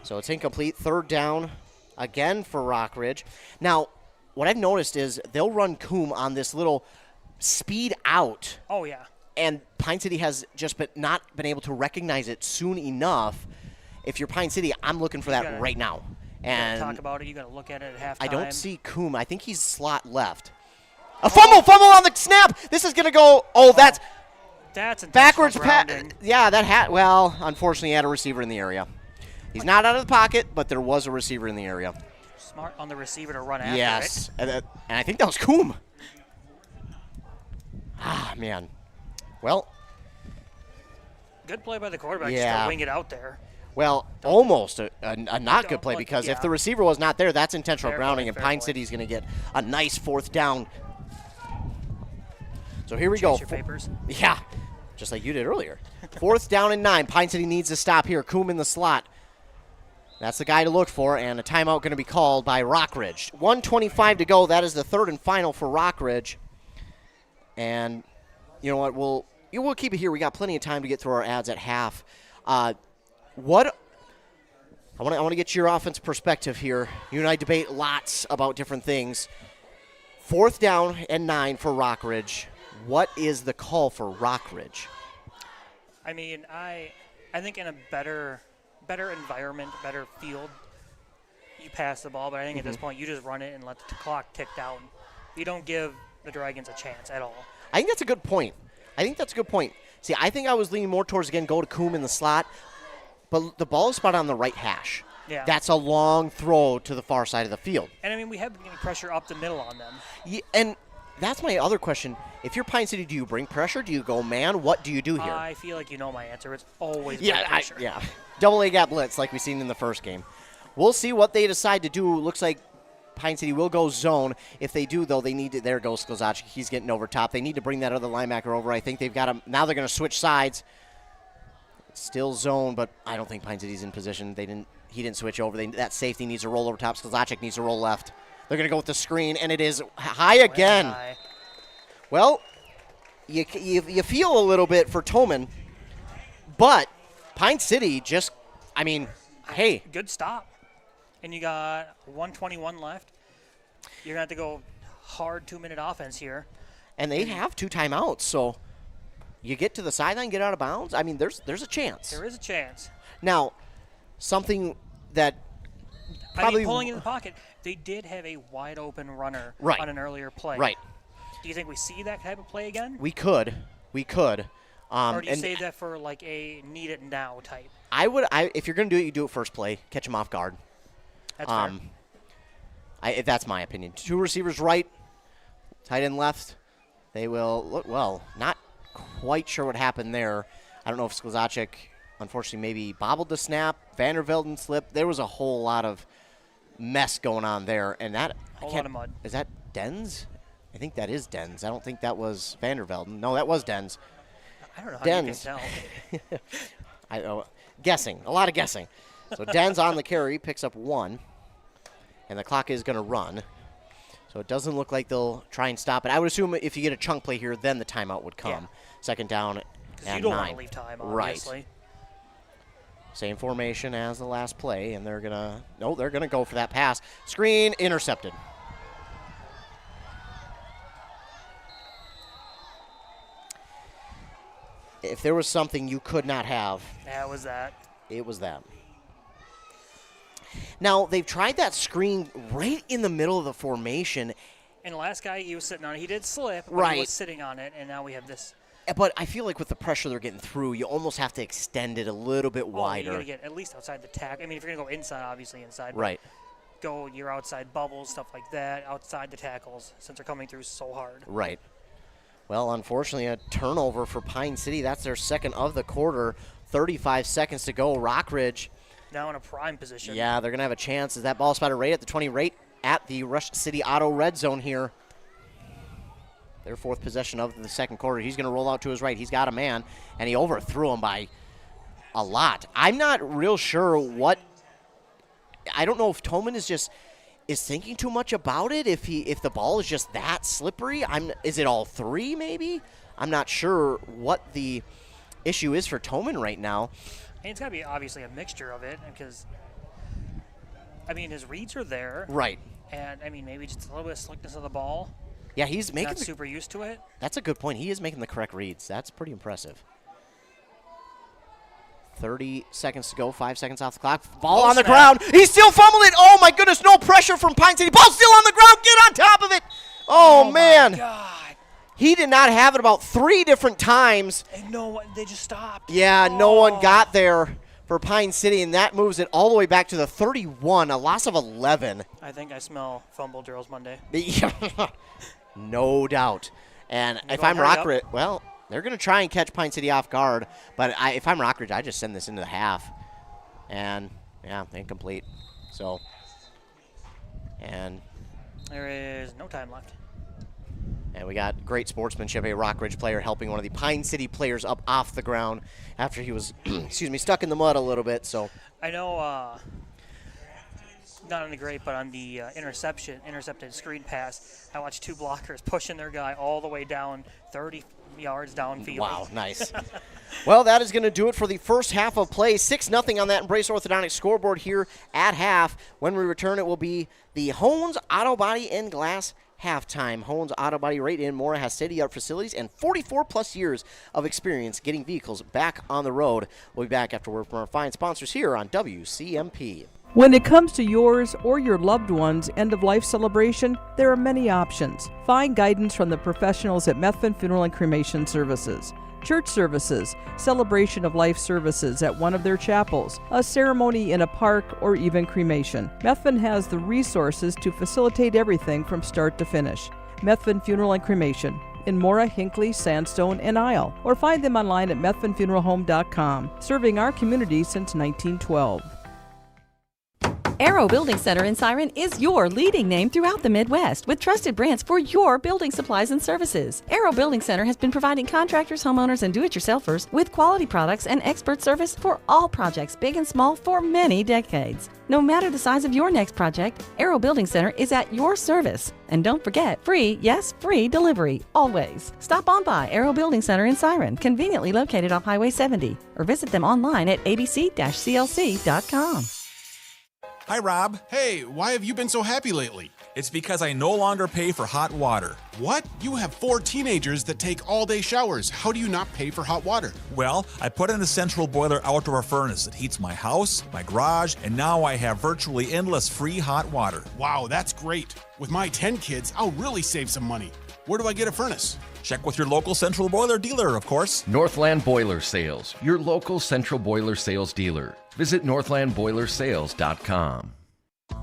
So it's incomplete. Third down again for Rockridge. Now, what I've noticed is they'll run Coombe on this little speed out. Oh, yeah. And Pine City has just not been able to recognize it soon enough. If you're Pine City, I'm looking for that right now. And talk about it. You got to look at it at halftime. I don't see Coombe. I think he's slot left. A fumble on the snap. This is going to go. That's backwards pass. Yeah, well, unfortunately, he had a receiver in the area. He's not out of the pocket, but there was a receiver in the area. Smart on the receiver to run after it. Yes, and I think that was Coombe. Man. Well. Good play by the quarterback just to wing it out there. Well, almost a not good play because if the receiver was not there, that's intentional grounding, and Pine City's going to get a nice fourth down. So here we go. Your papers. Yeah, just like you did earlier. Fourth down and 9. Pine City needs to stop here. Coombe in the slot. That's the guy to look for, and a timeout going to be called by Rockridge. 1:25 to go. That is the third and final for Rockridge. And you know what? We'll keep it here. We got plenty of time to get through our ads at half. I want to get your offense perspective here. You and I debate lots about different things. Fourth down and 9 for Rockridge. What is the call for Rockridge? I mean, I think in a better environment, better field, you pass the ball. But I think at this point, you just run it and let the clock tick down. You don't give the Dragons a chance at all. I think that's a good point. See, I think I was leaning more towards, again, go to Coombe in the slot. But the ball is spot on the right hash. Yeah. That's a long throw to the far side of the field. And, I mean, we have been getting pressure up the middle on them. Yeah, and that's my other question. If you're Pine City, do you bring pressure? Do you go man? What do you do here? I feel like you know my answer. It's always pressure. Double A gap blitz like we seen in the first game. We'll see what they decide to do. Looks like Pine City will go zone. If they do, though, they need to. There goes Sklzacek. He's getting over top. They need to bring that other linebacker over. I think they've got him. Now they're going to switch sides. Still zone, but I don't think Pine City's in position. He didn't switch over. That safety needs to roll over top. Sklzacek needs to roll left. They're going to go with the screen, and it is high again. High. Well, you feel a little bit for Toman, but Pine City just, hey. Good stop. And you got 1:21 left. You're going to have to go hard 2-minute offense here. And they have 2 timeouts, so you get to the sideline, get out of bounds. I mean, there's a chance. There is a chance. Now, something that probably pulling in the pocket, they did have a wide open runner on an earlier play. Right. Do you think we see that type of play again? We could. Or do you save that for like a need it now type? If you're going to do it, you do it first play. Catch them off guard. That's fair. That's my opinion. 2 receivers right, tight end left. They will look well. Not quite sure what happened there. I don't know if Sklzacek, unfortunately, maybe bobbled the snap. Vandervelden slipped. There was a whole lot of mess going on there, and that a lot of mud. Is that Denz? I think that is Denz. I don't think that was Vandervelden. No, that was Denz. I don't know how you can tell. Guessing. A lot of guessing. So Denz on the carry, picks up 1, and the clock is going to run. So it doesn't look like they'll try and stop it. I would assume if you get a chunk play here, then the timeout would come. Yeah. Second down at 9. You don't want to leave time, obviously. Right. Same formation as the last play, and they're going to go for that pass. Screen, intercepted. If there was something you could not have, that was that. It was that. Now, they've tried that screen right in the middle of the formation. And the last guy, he was sitting on it. He did slip, but right. He was sitting on it, and now we have this. But I feel like with the pressure they're getting through, you almost have to extend it a little bit wider. You got to get at least outside the tackle. I mean, if you're going to go inside, obviously inside. Right. Go your outside bubbles, stuff like that, outside the tackles, since they're coming through so hard. Right. Well, unfortunately, a turnover for Pine City. That's their second of the quarter. 35 seconds to go. Rockridge. Now in a prime position. Yeah, they're going to have a chance. Is that ball spotted right at the 20, right at the Rush City Auto red zone here. Their 4th possession of the second quarter. He's going to roll out to his right. He's got a man, and he overthrew him by a lot. I'm not real sure what. I don't know if Toman is thinking too much about it. If the ball is just that slippery, is it all three maybe? I'm not sure what the issue is for Toman right now. And it's got to be obviously a mixture of it because, I mean, his reads are there. Right. And, I mean, maybe just a little bit of slickness of the ball. Yeah, he's making not super used to it. That's a good point. He is making the correct reads. That's pretty impressive. 30 seconds to go, 5 seconds off the clock. Ball on the ground. He still fumbled it. Oh, my goodness. No pressure from Pine City. Ball still on the ground. Get on top of it. Oh man. My God. He did not have it about 3 different times. And no, they just stopped. Yeah, no one got there for Pine City, and that moves it all the way back to the 31, a loss of 11. I think I smell fumble drills Monday. No doubt. And if I'm Rockridge, well, they're going to try and catch Pine City off guard, but if I'm Rockridge, I just send this into the half. And, yeah, incomplete. So, and there is no time left. And we got great sportsmanship, a Rockridge player helping one of the Pine City players up off the ground after he was, stuck in the mud a little bit. So I know, not on the great, but on the intercepted screen pass, I watched 2 blockers pushing their guy all the way down 30 yards downfield. Wow, nice. Well, that is going to do it for the first half of play. 6-0 on that Embrace Orthodontics scoreboard here at half. When we return, it will be the Hones Auto Body and Glass halftime. Hones Auto Body right in Mora has state-of-the-art facilities and 44-plus years of experience getting vehicles back on the road. We'll be back after word from our fine sponsors here on WCMP. When it comes to yours or your loved one's end-of-life celebration, there are many options. Find guidance from the professionals at Methvin Funeral and Cremation Services. Church services, celebration of life services at one of their chapels, a ceremony in a park, or even cremation. Methvin has the resources to facilitate everything from start to finish. Methvin Funeral and Cremation in Mora, Hinckley, Sandstone, and Isle, or find them online at methvinfuneralhome.com, serving our community since 1912. Arrow Building Center in Siren is your leading name throughout the Midwest with trusted brands for your building supplies and services. Arrow Building Center has been providing contractors, homeowners, and do-it-yourselfers with quality products and expert service for all projects, big and small, for many decades. No matter the size of your next project, Arrow Building Center is at your service. And don't forget, free, yes, free delivery, always. Stop on by Arrow Building Center in Siren, conveniently located off Highway 70, or visit them online at abc-clc.com. Hi, Rob. Hey, why have you been so happy lately? It's because I no longer pay for hot water. What? You have 4 teenagers that take all-day showers. How do you not pay for hot water? Well, I put in a central boiler outdoor furnace that heats my house, my garage, and now I have virtually endless free hot water. Wow, that's great. With my 10 kids, I'll really save some money. Where do I get a furnace? Check with your local central boiler dealer, of course. Northland Boiler Sales, your local central boiler sales dealer. Visit northlandboilersales.com.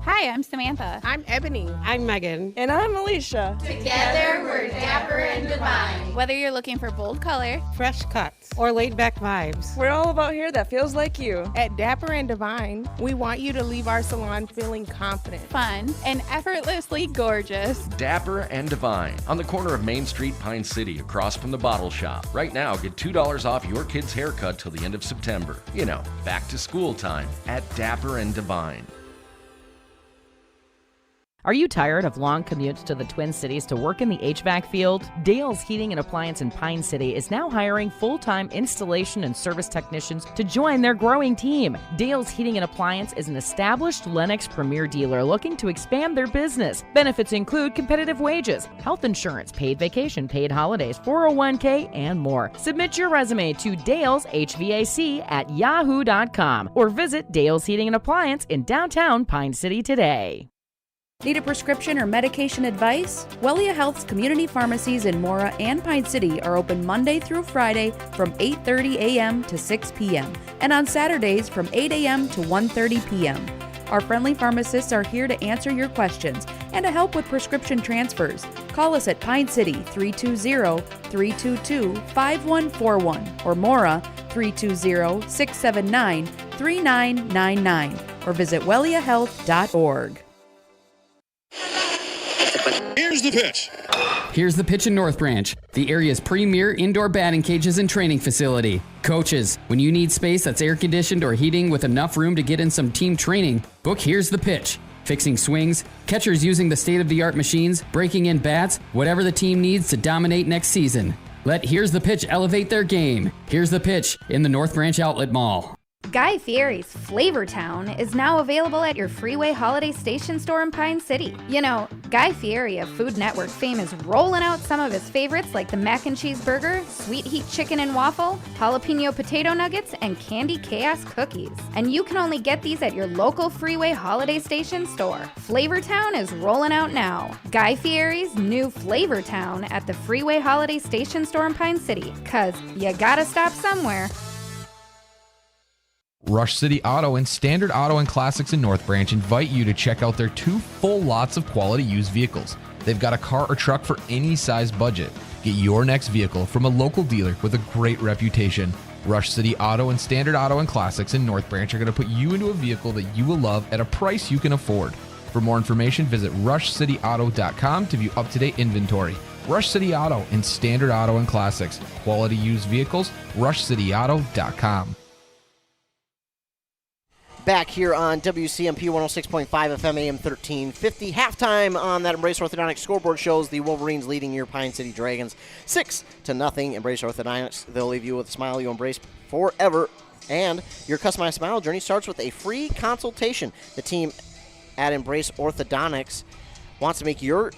Hi, I'm Samantha. I'm Ebony. I'm Megan. And I'm Alicia. Together, we're Dapper and Divine. Whether you're looking for bold color, fresh cuts, or laid-back vibes, we're all about hair that feels like you. At Dapper and Divine, we want you to leave our salon feeling confident, fun, and effortlessly gorgeous. Dapper and Divine, on the corner of Main Street, Pine City, across from the Bottle Shop. Right now, get $2 off your kid's haircut till the end of September. You know, back to school time at Dapper and Divine. Are you tired of long commutes to the Twin Cities to work in the HVAC field? Dale's Heating and Appliance in Pine City is now hiring full-time installation and service technicians to join their growing team. Dale's Heating and Appliance is an established Lennox Premier dealer looking to expand their business. Benefits include competitive wages, health insurance, paid vacation, paid holidays, 401k, and more. Submit your resume to daleshvac@yahoo.com or visit Dale's Heating and Appliance in downtown Pine City today. Need a prescription or medication advice? Wellia Health's community pharmacies in Mora and Pine City are open Monday through Friday from 8:30 a.m. to 6 p.m. and on Saturdays from 8 a.m. to 1:30 p.m. Our friendly pharmacists are here to answer your questions and to help with prescription transfers. Call us at Pine City 320-322-5141 or Mora 320-679-3999 or visit welliahealth.org. Here's the pitch. Here's the pitch in North Branch, the area's premier indoor batting cages and training facility. Coaches, when you need space that's air conditioned or heating with enough room to get in some team training, book Here's the Pitch. Fixing swings, catchers using the state-of-the-art machines, breaking in bats, whatever the team needs to dominate next season. Let Here's the Pitch elevate their game. Here's the Pitch in the North Branch Outlet Mall. Guy Fieri's Flavor Town is now available at your Freeway Holiday Station store in Pine City. You know, Guy Fieri of Food Network fame is rolling out some of his favorites like the mac and cheese burger, sweet heat chicken and waffle, jalapeno potato nuggets, and candy chaos cookies. And you can only get these at your local Freeway Holiday Station store. Flavor Town is rolling out now. Guy Fieri's new Flavor Town at the Freeway Holiday Station store in Pine City. 'Cause you gotta stop somewhere. Rush City Auto and Standard Auto and Classics in North Branch invite you to check out their 2 full lots of quality used vehicles. They've got a car or truck for any size budget. Get your next vehicle from a local dealer with a great reputation. Rush City Auto and Standard Auto and Classics in North Branch are going to put you into a vehicle that you will love at a price you can afford. For more information, visit rushcityauto.com to view up-to-date inventory. Rush City Auto and Standard Auto and Classics. Quality used vehicles, rushcityauto.com. Back here on WCMP 106.5 FM AM 1350. Halftime on that Embrace Orthodontics scoreboard shows the Wolverines leading your Pine City Dragons 6-0. Embrace Orthodontics, they'll leave you with a smile you embrace forever. And your customized smile journey starts with a free consultation. The team at Embrace Orthodontics wants to make your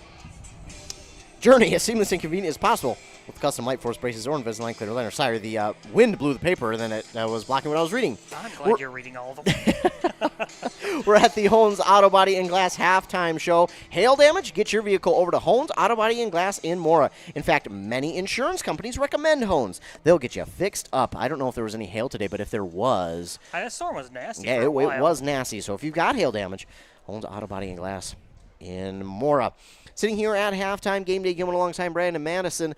journey as seamless and convenient as possible. With custom light force braces or Invisalign clear aligner. Sorry, the wind blew the paper and then it was blocking what I was reading. I'm glad you're reading all of them. We're at the Hones Auto Body and Glass halftime show. Hail damage? Get your vehicle over to Hones Auto Body and Glass in Mora. In fact, many insurance companies recommend Hones. They'll get you fixed up. I don't know if there was any hail today, but if there was... That storm was nasty. Yeah, it was nasty. So if you've got hail damage, Hones Auto Body and Glass in Mora. Sitting here at halftime, game day going alongside Brandon Madison.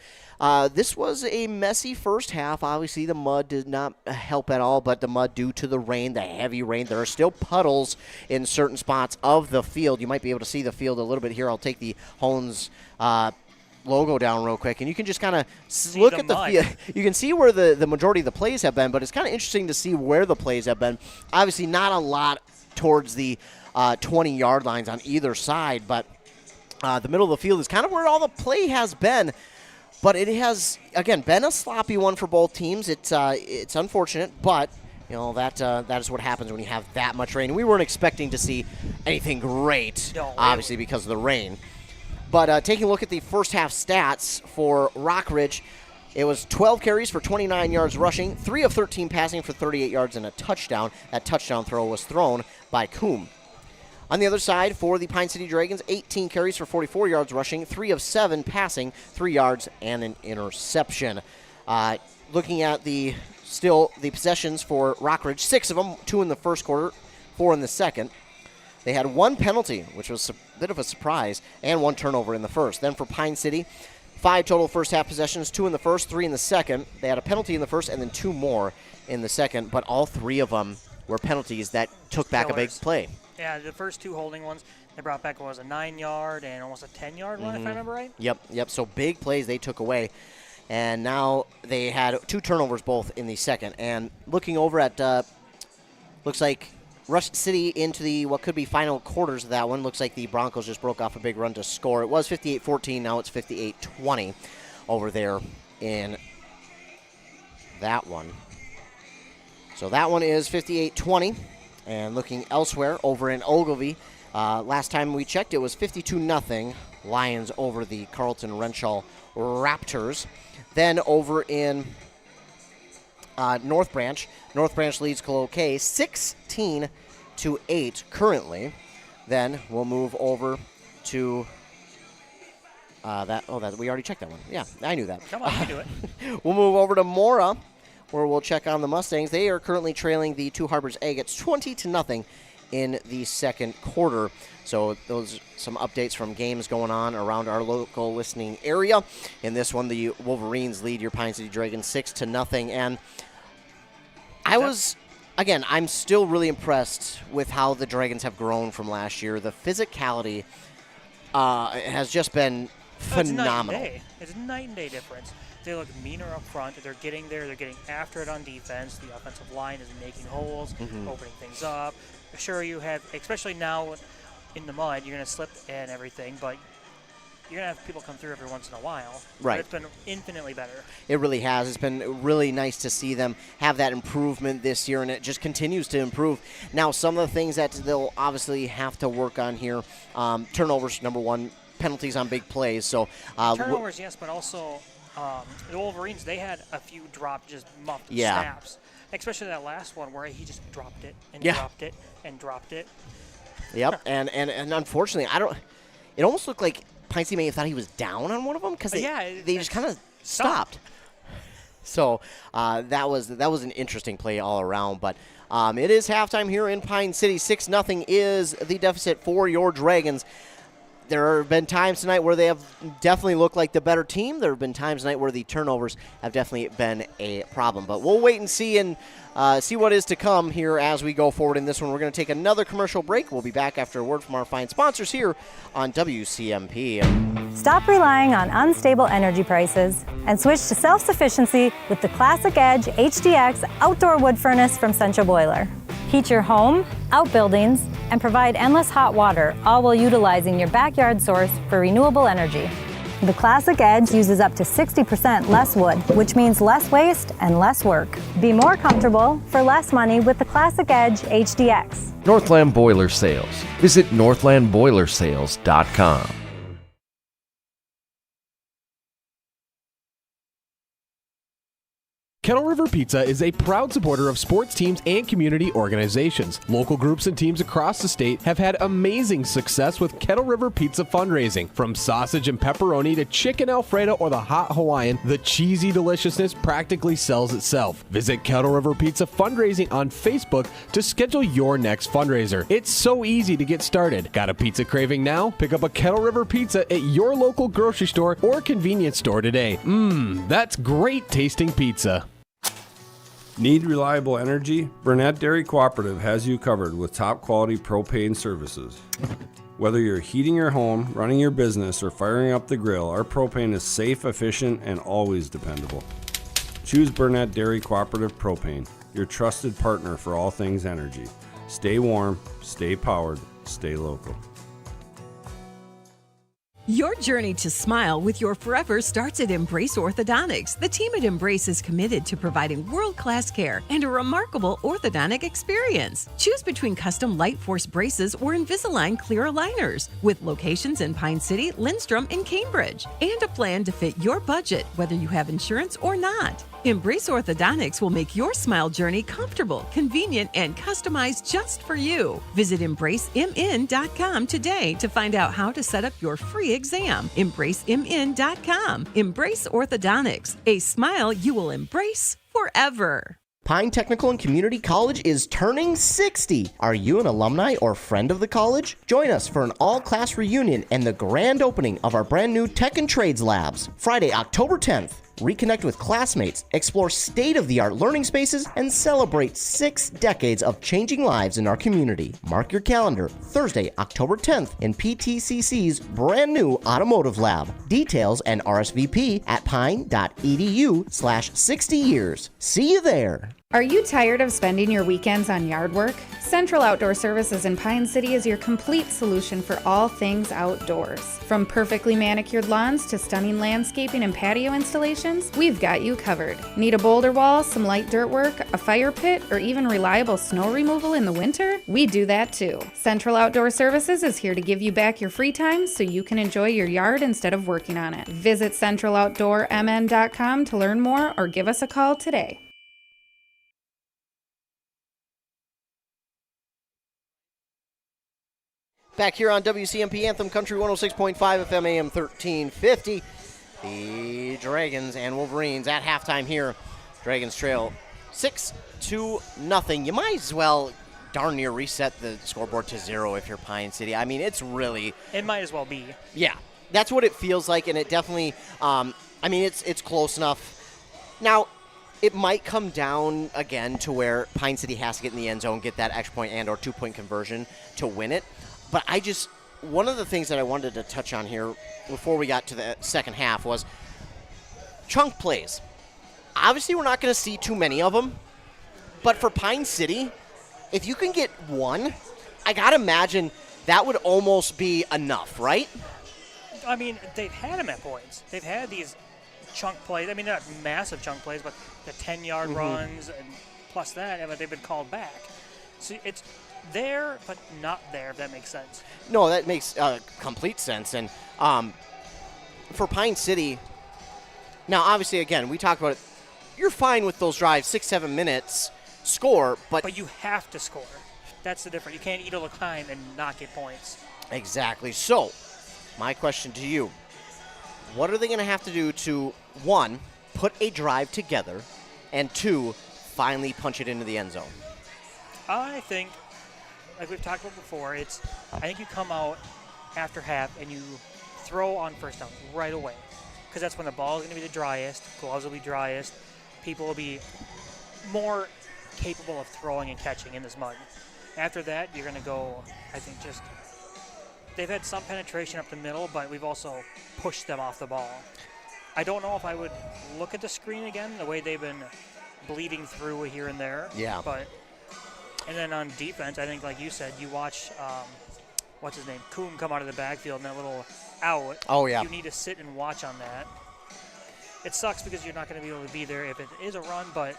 This was a messy first half. Obviously, the mud did not help at all, but the mud due to the rain, the heavy rain. There are still puddles in certain spots of the field. You might be able to see the field a little bit here. I'll take the Hones logo down real quick, and you can just kind of look at the field. You can see where the majority of the plays have been, but it's kind of interesting to see where the plays have been. Obviously, not a lot towards the 20-yard lines on either side, but the middle of the field is kind of where all the play has been. But it has, again, been a sloppy one for both teams. It's unfortunate, but you know that is what happens when you have that much rain. We weren't expecting to see anything great, obviously, because of the rain. But taking a look at the first half stats for Rockridge, it was 12 carries for 29 yards rushing, 3 of 13 passing for 38 yards and a touchdown. That touchdown throw was thrown by Coombe. On the other side, for the Pine City Dragons, 18 carries for 44 yards rushing, 3 of 7 passing, 3 yards, and an interception. Looking at the possessions for Rockridge, 6 of them, 2 in the first quarter, 4 in the second. They had 1 penalty, which was a bit of a surprise, and 1 turnover in the first. Then for Pine City, 5 total first half possessions, 2 in the first, 3 in the second. They had a penalty in the first and then 2 more in the second, but all 3 of them were penalties that took back a big play. Yeah, the first 2 holding ones, they brought back, what was a 9-yard and almost a 10-yard one, if I remember right? Yep. So big plays they took away. And now they had 2 turnovers both in the second. And looking over at, looks like Rush City into the what could be final quarters of that one. Looks like the Broncos just broke off a big run to score. It was 58-14. Now it's 58-20 over there in that one. So that one is 58-20. And looking elsewhere, over in Ogilvie, last time we checked, it was 52-0 Lions over the Carlton Renshaw Raptors. Then over in North Branch leads Cloquet 16-8 currently. Then we'll move over to we already checked that one. Yeah, I knew that. Come on, you can do it. We'll move over to Mora, where we'll check on the Mustangs. They are currently trailing the Two Harbors Agates 20-0 in the second quarter. So those some updates from games going on around our local listening area. In this one, the Wolverines lead your Pine City Dragons 6-0. And I'm still really impressed with how the Dragons have grown from last year. The physicality has just been phenomenal. It's a night and day difference. They look meaner up front. They're getting there. They're getting after it on defense. The offensive line is making holes, opening things up. Sure, you have, especially now in the mud, you're going to slip and everything, but you're going to have people come through every once in a while. Right. But it's been infinitely better. It really has. It's been really nice to see them have that improvement this year, and it just continues to improve. Now, some of the things that they'll obviously have to work on here, turnovers, number one, penalties on big plays. So turnovers, yes, but also the Wolverines, they had a few dropped, just muffed snaps. Especially that last one where he just dropped it and dropped it and dropped it. Yep, and unfortunately, it almost looked like Pine City may have thought he was down on one of them because they just kind of stopped. So that was an interesting play all around. But it is halftime here in Pine City. 6-0 is the deficit for your Dragons. There have been times tonight where they have definitely looked like the better team. There have been times tonight where the turnovers have definitely been a problem. But we'll wait and see see what is to come here as we go forward in this one. We're going to take another commercial break. We'll be back after a word from our fine sponsors here on WCMP. Stop relying on unstable energy prices and switch to self-sufficiency with the Classic Edge HDX outdoor wood furnace from Central Boiler. Heat your home, outbuildings, and provide endless hot water, all while utilizing your backyard source for renewable energy. The Classic Edge uses up to 60% less wood, which means less waste and less work. Be more comfortable for less money with the Classic Edge HDX. Northland Boiler Sales. Visit northlandboilersales.com. Kettle River Pizza is a proud supporter of sports teams and community organizations. Local groups and teams across the state have had amazing success with Kettle River Pizza fundraising. From sausage and pepperoni to chicken Alfredo or the hot Hawaiian, the cheesy deliciousness practically sells itself. Visit Kettle River Pizza Fundraising on Facebook to schedule your next fundraiser. It's so easy to get started. Got a pizza craving now? Pick up a Kettle River Pizza at your local grocery store or convenience store today. That's great tasting pizza. Need reliable energy? Burnett Dairy Cooperative has you covered with top quality propane services. Whether you're heating your home, running your business, or firing up the grill, our propane is safe, efficient, and always dependable. Choose Burnett Dairy Cooperative Propane, your trusted partner for all things energy. Stay warm, stay powered, stay local. Your journey to smile with your forever starts at Embrace Orthodontics. The team at Embrace is committed to providing world-class care and a remarkable orthodontic experience. Choose between custom Light Force braces or Invisalign clear aligners with locations in Pine City, Lindstrom, and Cambridge, and a plan to fit your budget, whether you have insurance or not. Embrace Orthodontics will make your smile journey comfortable, convenient, and customized just for you. Visit EmbraceMN.com today to find out how to set up your free exam. EmbraceMN.com. Embrace Orthodontics, a smile you will embrace forever. Pine Technical and Community College is turning 60. Are you an alumni or friend of the college? Join us for an all-class reunion and the grand opening of our brand new Tech and Trades Labs, Friday, October 10th. Reconnect with classmates, explore state-of-the-art learning spaces, and celebrate 6 decades of changing lives in our community. Mark your calendar, Thursday, October 10th in PTCC's brand new Automotive Lab. Details and RSVP at pine.edu/60 years. See you there. Are you tired of spending your weekends on yard work? Central Outdoor Services in Pine City is your complete solution for all things outdoors. From perfectly manicured lawns to stunning landscaping and patio installations, we've got you covered. Need a boulder wall, some light dirt work, a fire pit, or even reliable snow removal in the winter? We do that too. Central Outdoor Services is here to give you back your free time so you can enjoy your yard instead of working on it. Visit centraloutdoormn.com to learn more or give us a call today. Back here on WCMP Anthem Country 106.5 FM AM 1350. The Dragons and Wolverines at halftime here. Dragons trail 6-0. You might as well darn near reset the scoreboard to 0 if you're Pine City. I mean, it's really... It might as well be. Yeah, that's what it feels like, and it definitely... it's close enough. Now, it might come down again to where Pine City has to get in the end zone, get that extra point and or 2-point conversion to win it. But one of the things that I wanted to touch on here before we got to the second half was chunk plays. Obviously, we're not going to see too many of them, but for Pine City, if you can get one, I got to imagine that would almost be enough, right? I mean, they've had them at points. They've had these chunk plays. I mean, not massive chunk plays, but the 10-yard runs and plus that, but they've been called back. So it's there, but not there, if that makes sense. No, that makes complete sense. And for Pine City, now, obviously, again, we talked about it. You're fine with those drives, 6-7 minutes, score, but you have to score. That's the difference. You can't eat all the time and not get points. Exactly. So, my question to you, what are they going to have to do to, one, put a drive together, and two, finally punch it into the end zone? I think, like we've talked about before, I think you come out after half and you throw on first down right away, because that's when the ball is going to be the driest, gloves will be driest, people will be more capable of throwing and catching in this mud. After that, you're going to go, I think, they've had some penetration up the middle, but we've also pushed them off the ball. I don't know if I would look at the screen again, the way they've been bleeding through here and there. Yeah. And then on defense, I think, like you said, you watch, what's his name, Coom come out of the backfield and that little out. Oh, yeah. You need to sit and watch on that. It sucks because you're not going to be able to be there if it is a run, but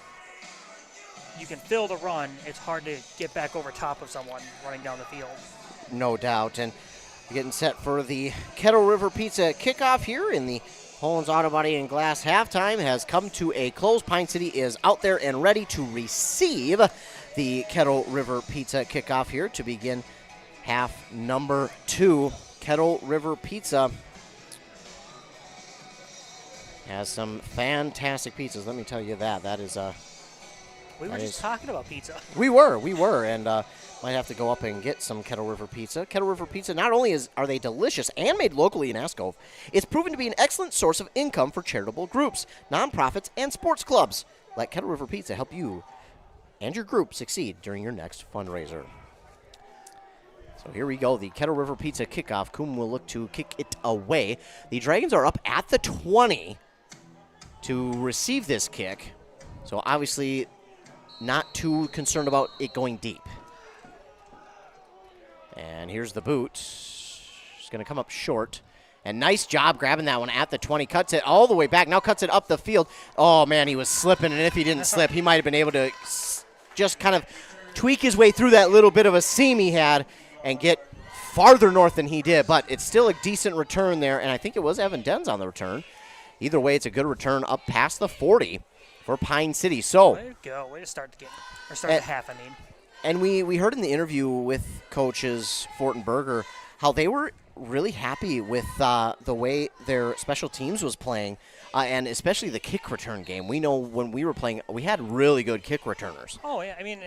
you can fill the run. It's hard to get back over top of someone running down the field. No doubt. And getting set for the Kettle River Pizza kickoff here in the Holmes Auto Body and Glass halftime has come to a close. Pine City is out there and ready to receive the Kettle River Pizza kickoff here to begin half number 2. Kettle River Pizza has some fantastic pizzas. Let me tell you that. That is We were just talking about pizza. We were, and might have to go up and get some Kettle River Pizza. Kettle River Pizza, not only are they delicious and made locally in Ascove, it's proven to be an excellent source of income for charitable groups, nonprofits, and sports clubs. Let Kettle River Pizza help you and your group succeed during your next fundraiser. So here we go, the Kettle River Pizza kickoff. Coom will look to kick it away. The Dragons are up at the 20 to receive this kick. So obviously not too concerned about it going deep. And here's the boot. It's going to come up short. And nice job grabbing that one at the 20. Cuts it all the way back. Now cuts it up the field. Oh, man, he was slipping. And if he didn't slip, he might have been able to just kind of tweak his way through that little bit of a seam he had and get farther north than he did. But it's still a decent return there. And I think it was Evan Denz on the return. Either way, it's a good return up past the 40 for Pine City. So, way to go. Way to start the game. Or start the half, I mean. And we heard in the interview with coaches Fort and Berger how they were really happy with the way their special teams was playing, and especially the kick return game. We know when we were playing, we had really good kick returners. Oh, yeah. I mean,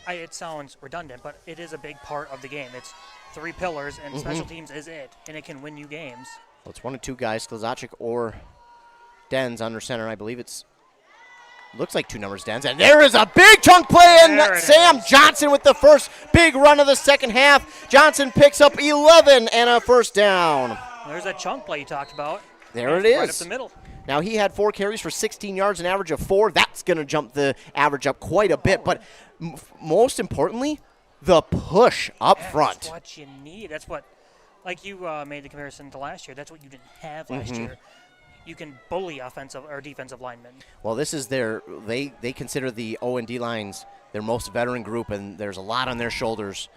it sounds redundant, but it is a big part of the game. It's 3 pillars, and special teams is it, and it can win you games. Well, it's 1 of 2 guys, Sklazacik or Denz under center. I believe it's looks like 2 numbers, Denz. And there is a big chunk play, and Sam Johnson with the first big run of the second half. Johnson picks up 11 and a first down. There's that chunk play you talked about. There it is. Right up the middle. Now, he had 4 carries for 16 yards, an average of 4. That's going to jump the average up quite a bit. But most importantly, the push up front. That's what you need. That's what, like you made the comparison to last year, that's what you didn't have last year. You can bully offensive or defensive linemen. Well, this is they consider the O&D lines their most veteran group, and there's a lot on their shoulders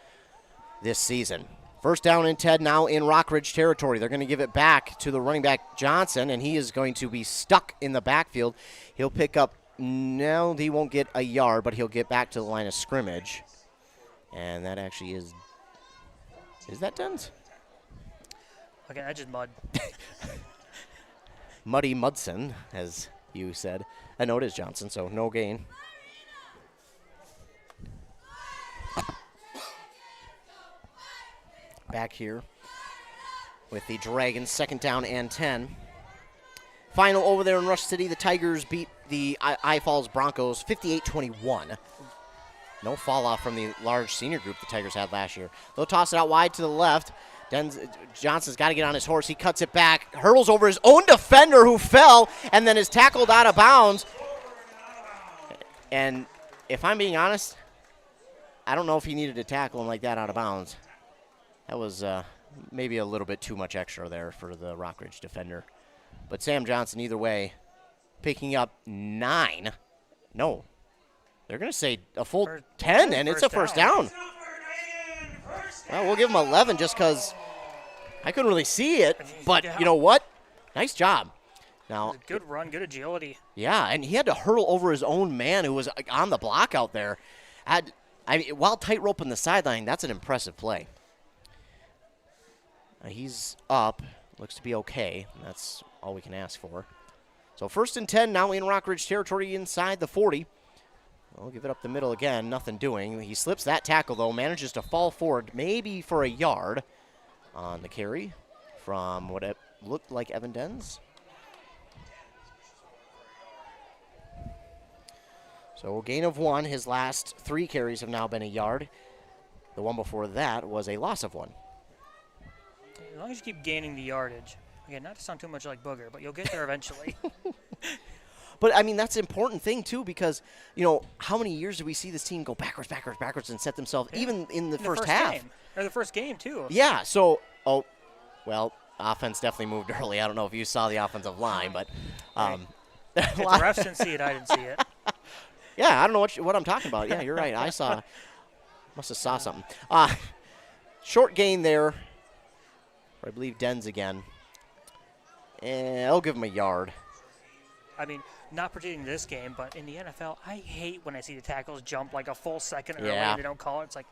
this season. First down and 10 now in Rockridge territory. They're going to give it back to the running back Johnson, and he is going to be stuck in the backfield. He'll pick up, no, he won't get a yard, but he'll get back to the line of scrimmage. And that actually is that Denz? Okay, that's just mud. Muddy Mudson, as you said. I know it is Johnson, so no gain. Back here with the Dragons, 2nd down and 10. Final over there in Rush City, the Tigers beat the I Falls Broncos 58-21. No fall off from the large senior group the Tigers had last year. They'll toss it out wide to the left. Johnson's got to get on his horse. He cuts it back, hurdles over his own defender who fell, and then is tackled out of bounds. And if I'm being honest, I don't know if he needed to tackle him like that out of bounds. That was maybe a little bit too much extra there for the Rockridge defender. But Sam Johnson, either way, picking up 9. No, they're going to say a full 10, and it's a first down. Well, we'll give him 11 just because I couldn't really see it. But you know what? Nice job. Now, good run, good agility. Yeah, and he had to hurdle over his own man who was on the block out there. While tightrope on the sideline, that's an impressive play. He's up. Looks to be okay. That's all we can ask for. So 1st and 10 now in Rockridge territory inside the 40. We'll give it up the middle again. Nothing doing. He slips that tackle, though. Manages to fall forward maybe for a yard on the carry from what it looked like Evan Dens. So gain of 1. His last 3 carries have now been a yard. The one before that was a loss of 1. As long as you keep gaining the yardage. Again, not to sound too much like Booger, but you'll get there eventually. But, I mean, that's an important thing, too, because, you know, how many years do we see this team go backwards, and set themselves, even in the first half? Game. Or the first game, too. Yeah, so, offense definitely moved early. I don't know if you saw the offensive line, but. If the refs didn't see it, I didn't see it. Yeah, I don't know what I'm talking about. Yeah, you're right. Must have saw something. Short gain there. I believe Dens again. And I'll give him a yard. I mean, not predicting this game, but in the NFL, I hate when I see the tackles jump like a full second early and they don't call it. It's like,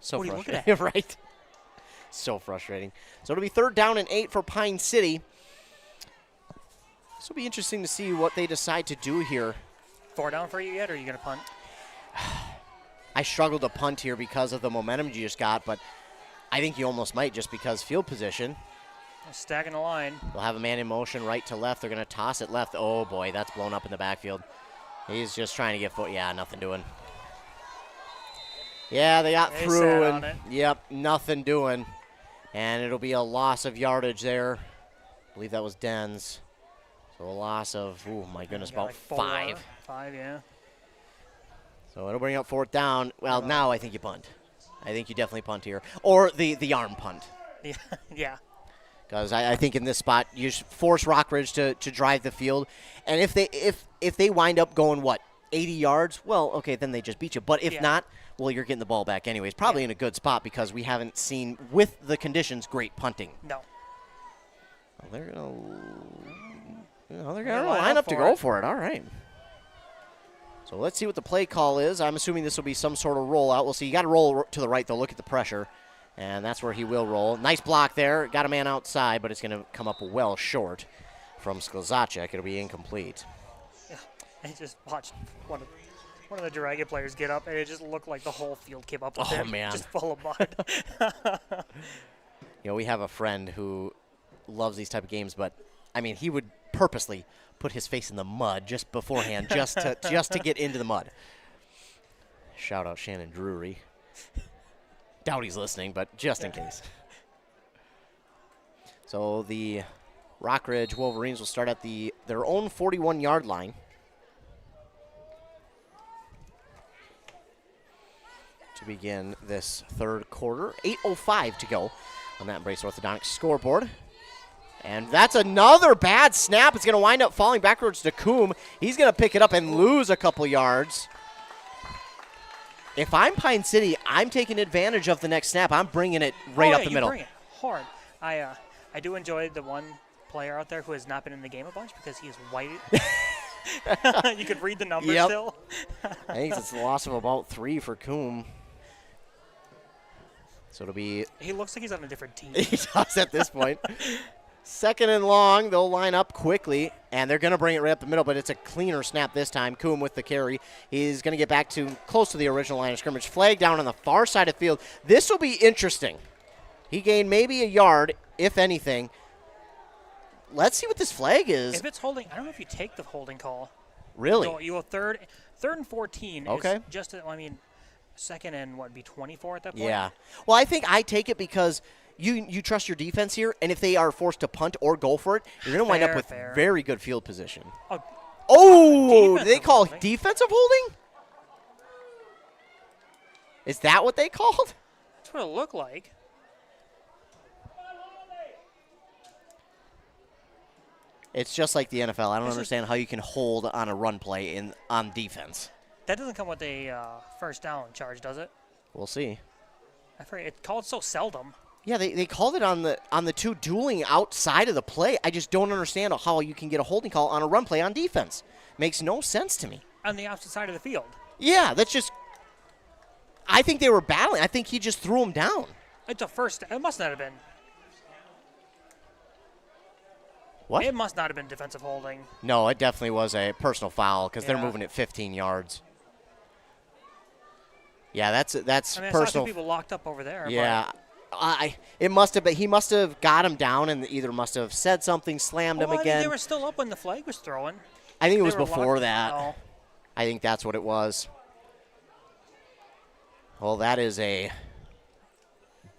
so what frustrating. Are you looking at? Right. So frustrating. So it'll be 3rd down and 8 for Pine City. This will be interesting to see what they decide to do here. 4 down for you yet, or are you going to punt? I struggled to punt here because of the momentum you just got, but I think you almost might just because field position. Stacking the line. They'll have a man in motion right to left. They're going to toss it left. Oh, boy, that's blown up in the backfield. He's just trying to get foot. Yeah, nothing doing. Yeah, they got through. And yep, nothing doing. And it'll be a loss of yardage there. I believe that was Dens. So a loss of, oh, my goodness, about like 5. 5, yeah. So it'll bring up 4th down. Well, now I think you punt. I think you definitely punt here. Or the arm punt. Yeah. Because I think in this spot, you force Rockridge to drive the field. And if they wind up going, 80 yards? Well, okay, then they just beat you. But if not, well, you're getting the ball back anyways. Probably in a good spot because we haven't seen, with the conditions, great punting. No. Well, they're going to line up to go for it. All right. So let's see what the play call is. I'm assuming this will be some sort of rollout. We'll see. You got to roll to the right, though. Look at the pressure. And that's where he will roll. Nice block there. Got a man outside, but it's going to come up well short from Sklzacek. It'll be incomplete. Yeah, I just watched one of the Dragon players get up, and it just looked like the whole field came up with him. Oh, man. Just full of mud. We have a friend who loves these type of games, but, I mean, he would purposely put his face in the mud just beforehand just to get into the mud. Shout out Shannon Drury. Doubt he's listening, but just in case. So the Rockridge Wolverines will start at their own 41-yard line. To begin this 3rd quarter. 8:05 to go on that Embrace Orthodontics scoreboard. And that's another bad snap. It's going to wind up falling backwards to Coombe. He's going to pick it up and lose a couple yards. If I'm Pine City, I'm taking advantage of the next snap. I'm bringing it right up the middle. Bring it hard. I do enjoy the one player out there who has not been in the game a bunch because he is white. You could read the numbers still. I think it's a loss of about 3 for Coombe. So it'll be... He looks like he's on a different team. He does at this point. 2nd and long. They'll line up quickly, and they're going to bring it right up the middle, but it's a cleaner snap this time. Coombe with the carry. He's going to get back to close to the original line of scrimmage. Flag down on the far side of the field. This will be interesting. He gained maybe a yard, if anything. Let's see what this flag is. If it's holding, I don't know if you take the holding call. Really? You go 3rd and 14. Okay. Is just, Second and what, be 24 at that point? Yeah. Well, I think I take it because you trust your defense here, and if they are forced to punt or go for it, you're going to wind up with very good field position. Oh, did they call defensive holding? Is that what they called? That's what it looked like. It's just like the NFL. I don't understand how you can hold on a run play on defense. That doesn't come with a first down charge, does it? We'll see. I forget. It's called so seldom. Yeah, they called it on the two dueling outside of the play. I just don't understand how you can get a holding call on a run play on defense. Makes no sense to me. On the opposite side of the field. Yeah, that's just. I think they were battling. I think he just threw him down. It's a first. It must not have been. What? It must not have been defensive holding. No, it definitely was a personal foul because they're Yeah. moving it 15 yards. Yeah, that's I mean, I saw personal. two people locked up over there. Yeah, it must have been. He must have got him down and either must have said something, slammed him Well, I mean, again. they were still up when the flag was thrown. I think it They was were before locked- that. No. I think that's what it was. Well, that is a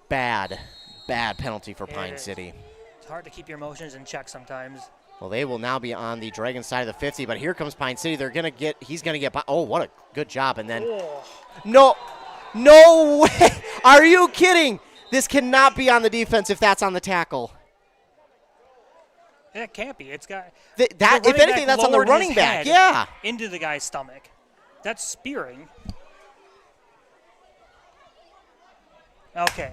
bad penalty for Pine is. City. It's hard to keep your emotions in check sometimes. Well, they will now be on the Dragon side of the 50, but here comes Pine City. He's going to get by. Oh, what a good job. And then, no way. Are you kidding? This cannot be on the defense if that's on the tackle. It can't be. It's got. If anything, that's on the running back. Yeah. Into the guy's stomach. That's spearing. Okay.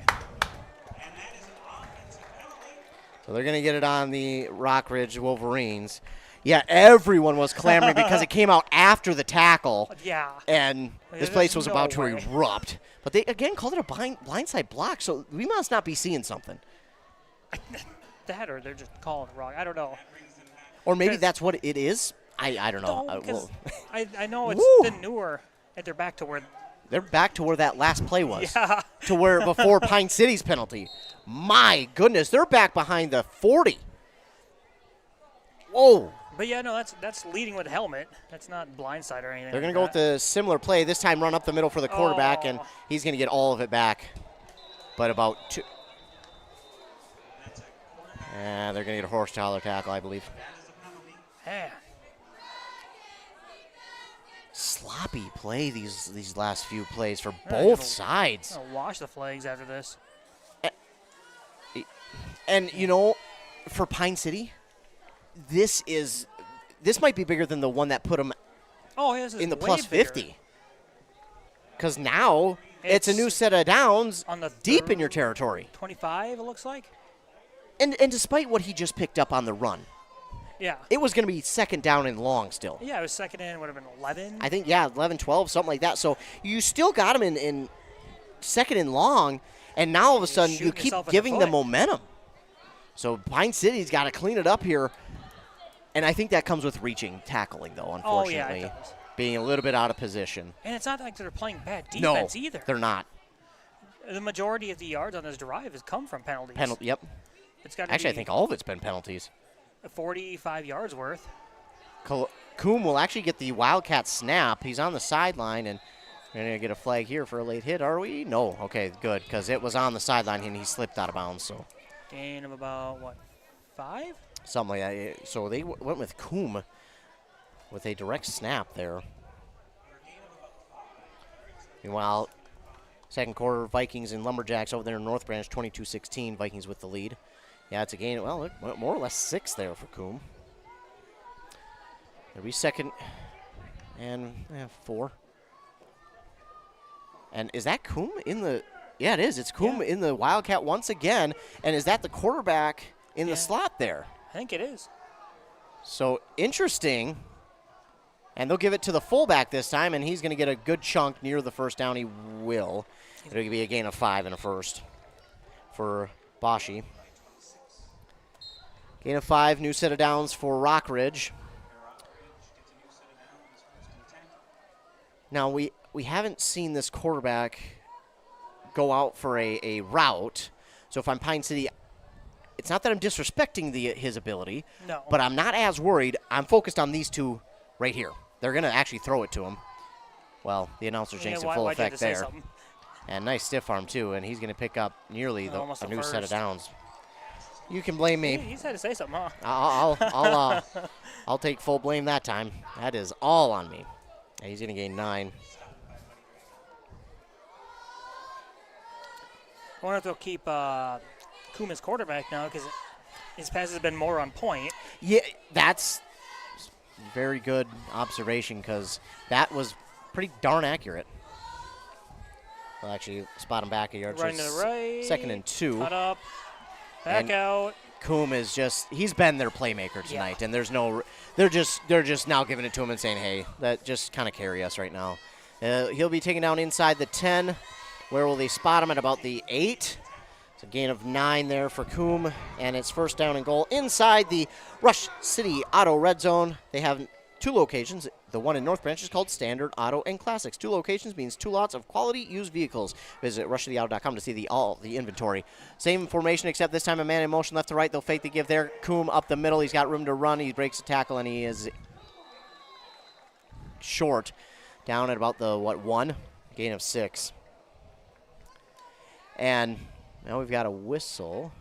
So they're going to get it on the Rockridge Wolverines. Yeah, everyone was clamoring because it came out after the tackle. Yeah. And this There's place was no about to way. erupt. But they, again, called it a blindside block, so we must not be seeing something. That or they're just calling it wrong. I don't know. Or maybe that's what it is. I don't know. No, 'cause I know it's Woo. the newer, and they're back to where. They're back to where that last play was. Yeah. To where before Pine City's penalty. My goodness, they're back behind the 40. Whoa. But yeah, no, that's leading with helmet. That's not blindside or anything. They're going like to go with that. the similar play. This time run up the middle for the quarterback, and he's going to get all of it back. But about two. They're going to get a horse collar tackle, I believe. Yeah. Sloppy play these last few plays for Yeah, both gonna- sides. I'll wash the flags after this. And, for Pine City, this might be bigger than the one that put them Oh, this is in the way plus bigger. 50. Because now it's a new set of downs on the deep in your territory. 25, it looks like. And despite what he just picked up on the run, Yeah. it was going to be second down and long still. Yeah, it was second in, would have been 11. I think, 11, 12, something like that. So you still got him in second and long, and now all of a sudden you shooting keep yourself in the giving them foot. momentum. So Pine City's got to clean it up here. And I think that comes with reaching tackling, though, Oh, yeah, unfortunately. it does. Being a little bit out of position. And it's not like they're playing bad No, defense either. they're not. The majority of the yards on this drive has come from penalties. Yep. It's got Actually, I think all of it's been penalties. 45 yards worth. Coombe will actually get the Wildcat snap. He's on the sideline, and we're going to get a flag here for a late hit, are we? No. Okay, good, because it was on the sideline, and he slipped out of bounds. So Gain of about, 5? something like that. So they went with Coombe with a direct snap there. Meanwhile, second quarter, Vikings and Lumberjacks over there in North Branch, 22-16. Vikings with the lead. Yeah, it's a gain. Well, more or less 6 there for Coombe. It'll be second and 4. And is that Coombe in the? Yeah, it is. It's Coombe in the Wildcat once again. And is that the quarterback in the slot there? I think it is. So interesting. And they'll give it to the fullback this time, and he's going to get a good chunk near the first down. He will. It'll be a gain of 5 and a first for Boschi. Gain of 5, new set of downs for Rockridge. Now, we haven't seen this quarterback go out for a route. So if I'm Pine City, it's not that I'm disrespecting his ability, No. but I'm not as worried. I'm focused on these two right here. They're going to actually throw it to him. Well, the announcer jinx in why'd full you have to effect say there. something? And nice stiff arm, too, and he's going to pick up nearly Almost a the new set of first. downs. You can blame me. He's had to say something, huh? I'll take full blame that time. That is all on me. And he's going to gain 9. I wonder if they'll keep Kuma's quarterback now because his passes have been more on point. Yeah, that's very good observation because that was pretty darn accurate. Well, actually, spot him back a yard. Running to the right. 2nd and 2. Cut up. Back And out. Coom is he's been their playmaker tonight, and they're just now giving it to him and saying, hey, just kind of carry us right now. He'll be taken down inside the 10. Where will they spot him? At about the 8. It's a gain of 9 there for Coom, and it's first down and goal inside the Rush City Auto Red Zone. They have 2 locations. The one in North Branch is called Standard Auto and Classics. 2 locations means 2 lots of quality used vehicles. Visit rushcityauto.com to see all the inventory. Same formation, except this time a man in motion left to right. They'll fake the give there. Coom up the middle. He's got room to run. He breaks the tackle, and he is short. Down at about the, 1? Gain of 6. And now we've got a whistle.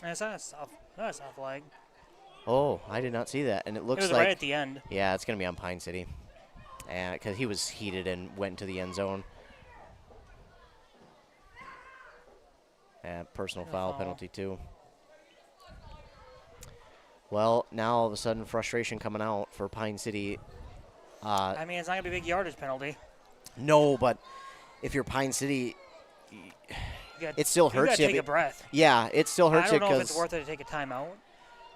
That's not a soft flag. Oh, I did not see that. And it looks It was like right at the end. Yeah, it's going to be on Pine City. And because he was heated and went into the end zone. And personal foul penalty too. Well, now all of a sudden frustration coming out for Pine City. I mean, it's not going to be a big yardage penalty. No, but if you're Pine City, it still hurts you. You. Take a breath. Yeah, it still hurts you I don't know if because it's worth it to take a timeout.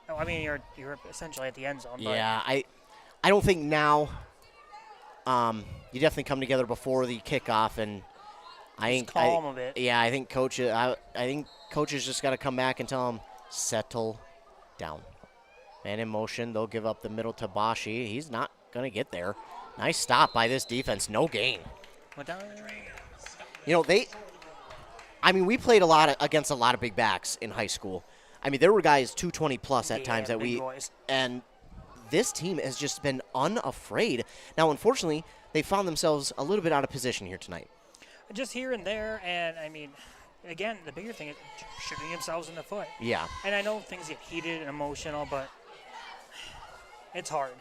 No, I mean, you're essentially at the end zone. But yeah, I don't think now. You definitely come together before the kickoff, and I think calm a bit. Yeah, I think coaches. I think coaches just got to come back and tell them settle down. Man in motion, they'll give up the middle to Bashi. He's not gonna get there. Nice stop by this defense. No gain. You know we played against a lot of big backs in high school. I mean, there were guys 220 plus at times that and this team has just been unafraid. Now, unfortunately, they found themselves a little bit out of position here tonight. Just here and there, and I mean, again, the bigger thing is shooting themselves in the foot. Yeah. And I know things get heated and emotional, but it's hard.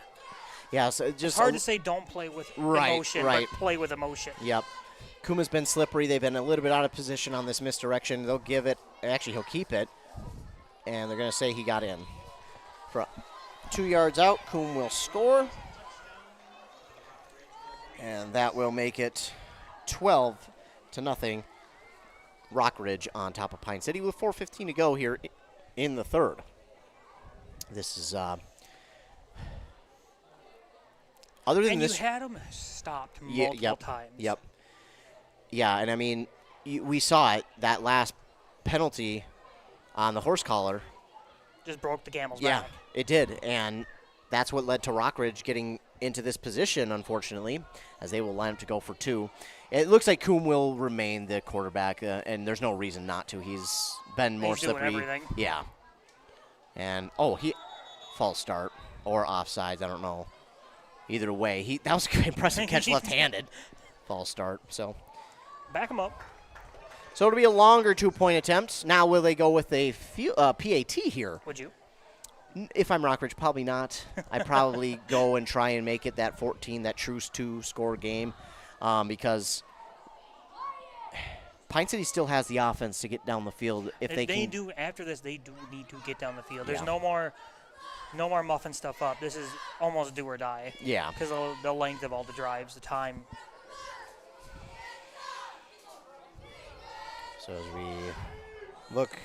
Yeah, so it's hard to say don't play with emotion, but play with emotion. Yep. Kuma's been slippery. They've been a little bit out of position on this misdirection. They'll give it. Actually, he'll keep it. And they're going to say he got in. 2 yards out, Coom will score. And that will make it 12-0. Rockridge on top of Pine City with 4:15 to go here in the third. This is other than this. You had them stopped multiple times. Yep. Yeah, and I mean, we saw it. That last penalty on the horse collar just broke the camel's back. back. It did, and that's what led to Rockridge getting into this position, unfortunately, as they will line up to go for 2. It looks like Coom will remain the quarterback, and there's no reason not to. He's been more slippery. Doing everything. Yeah. And, he false start or offsides, I don't know. Either way, that was a good impressive catch left-handed. False start, so. Back him up. So it'll be a longer 2-point attempt. Now will they go with a PAT here? Would you? If I'm Rockridge, probably not. I'd probably go and try and make it that 14, that truce 2-score game, because Pine City still has the offense to get down the field. If they can do after this, they do need to get down the field. There's no more muffing stuff up. This is almost do or die. Yeah. Because of the length of all the drives, the time. So as we look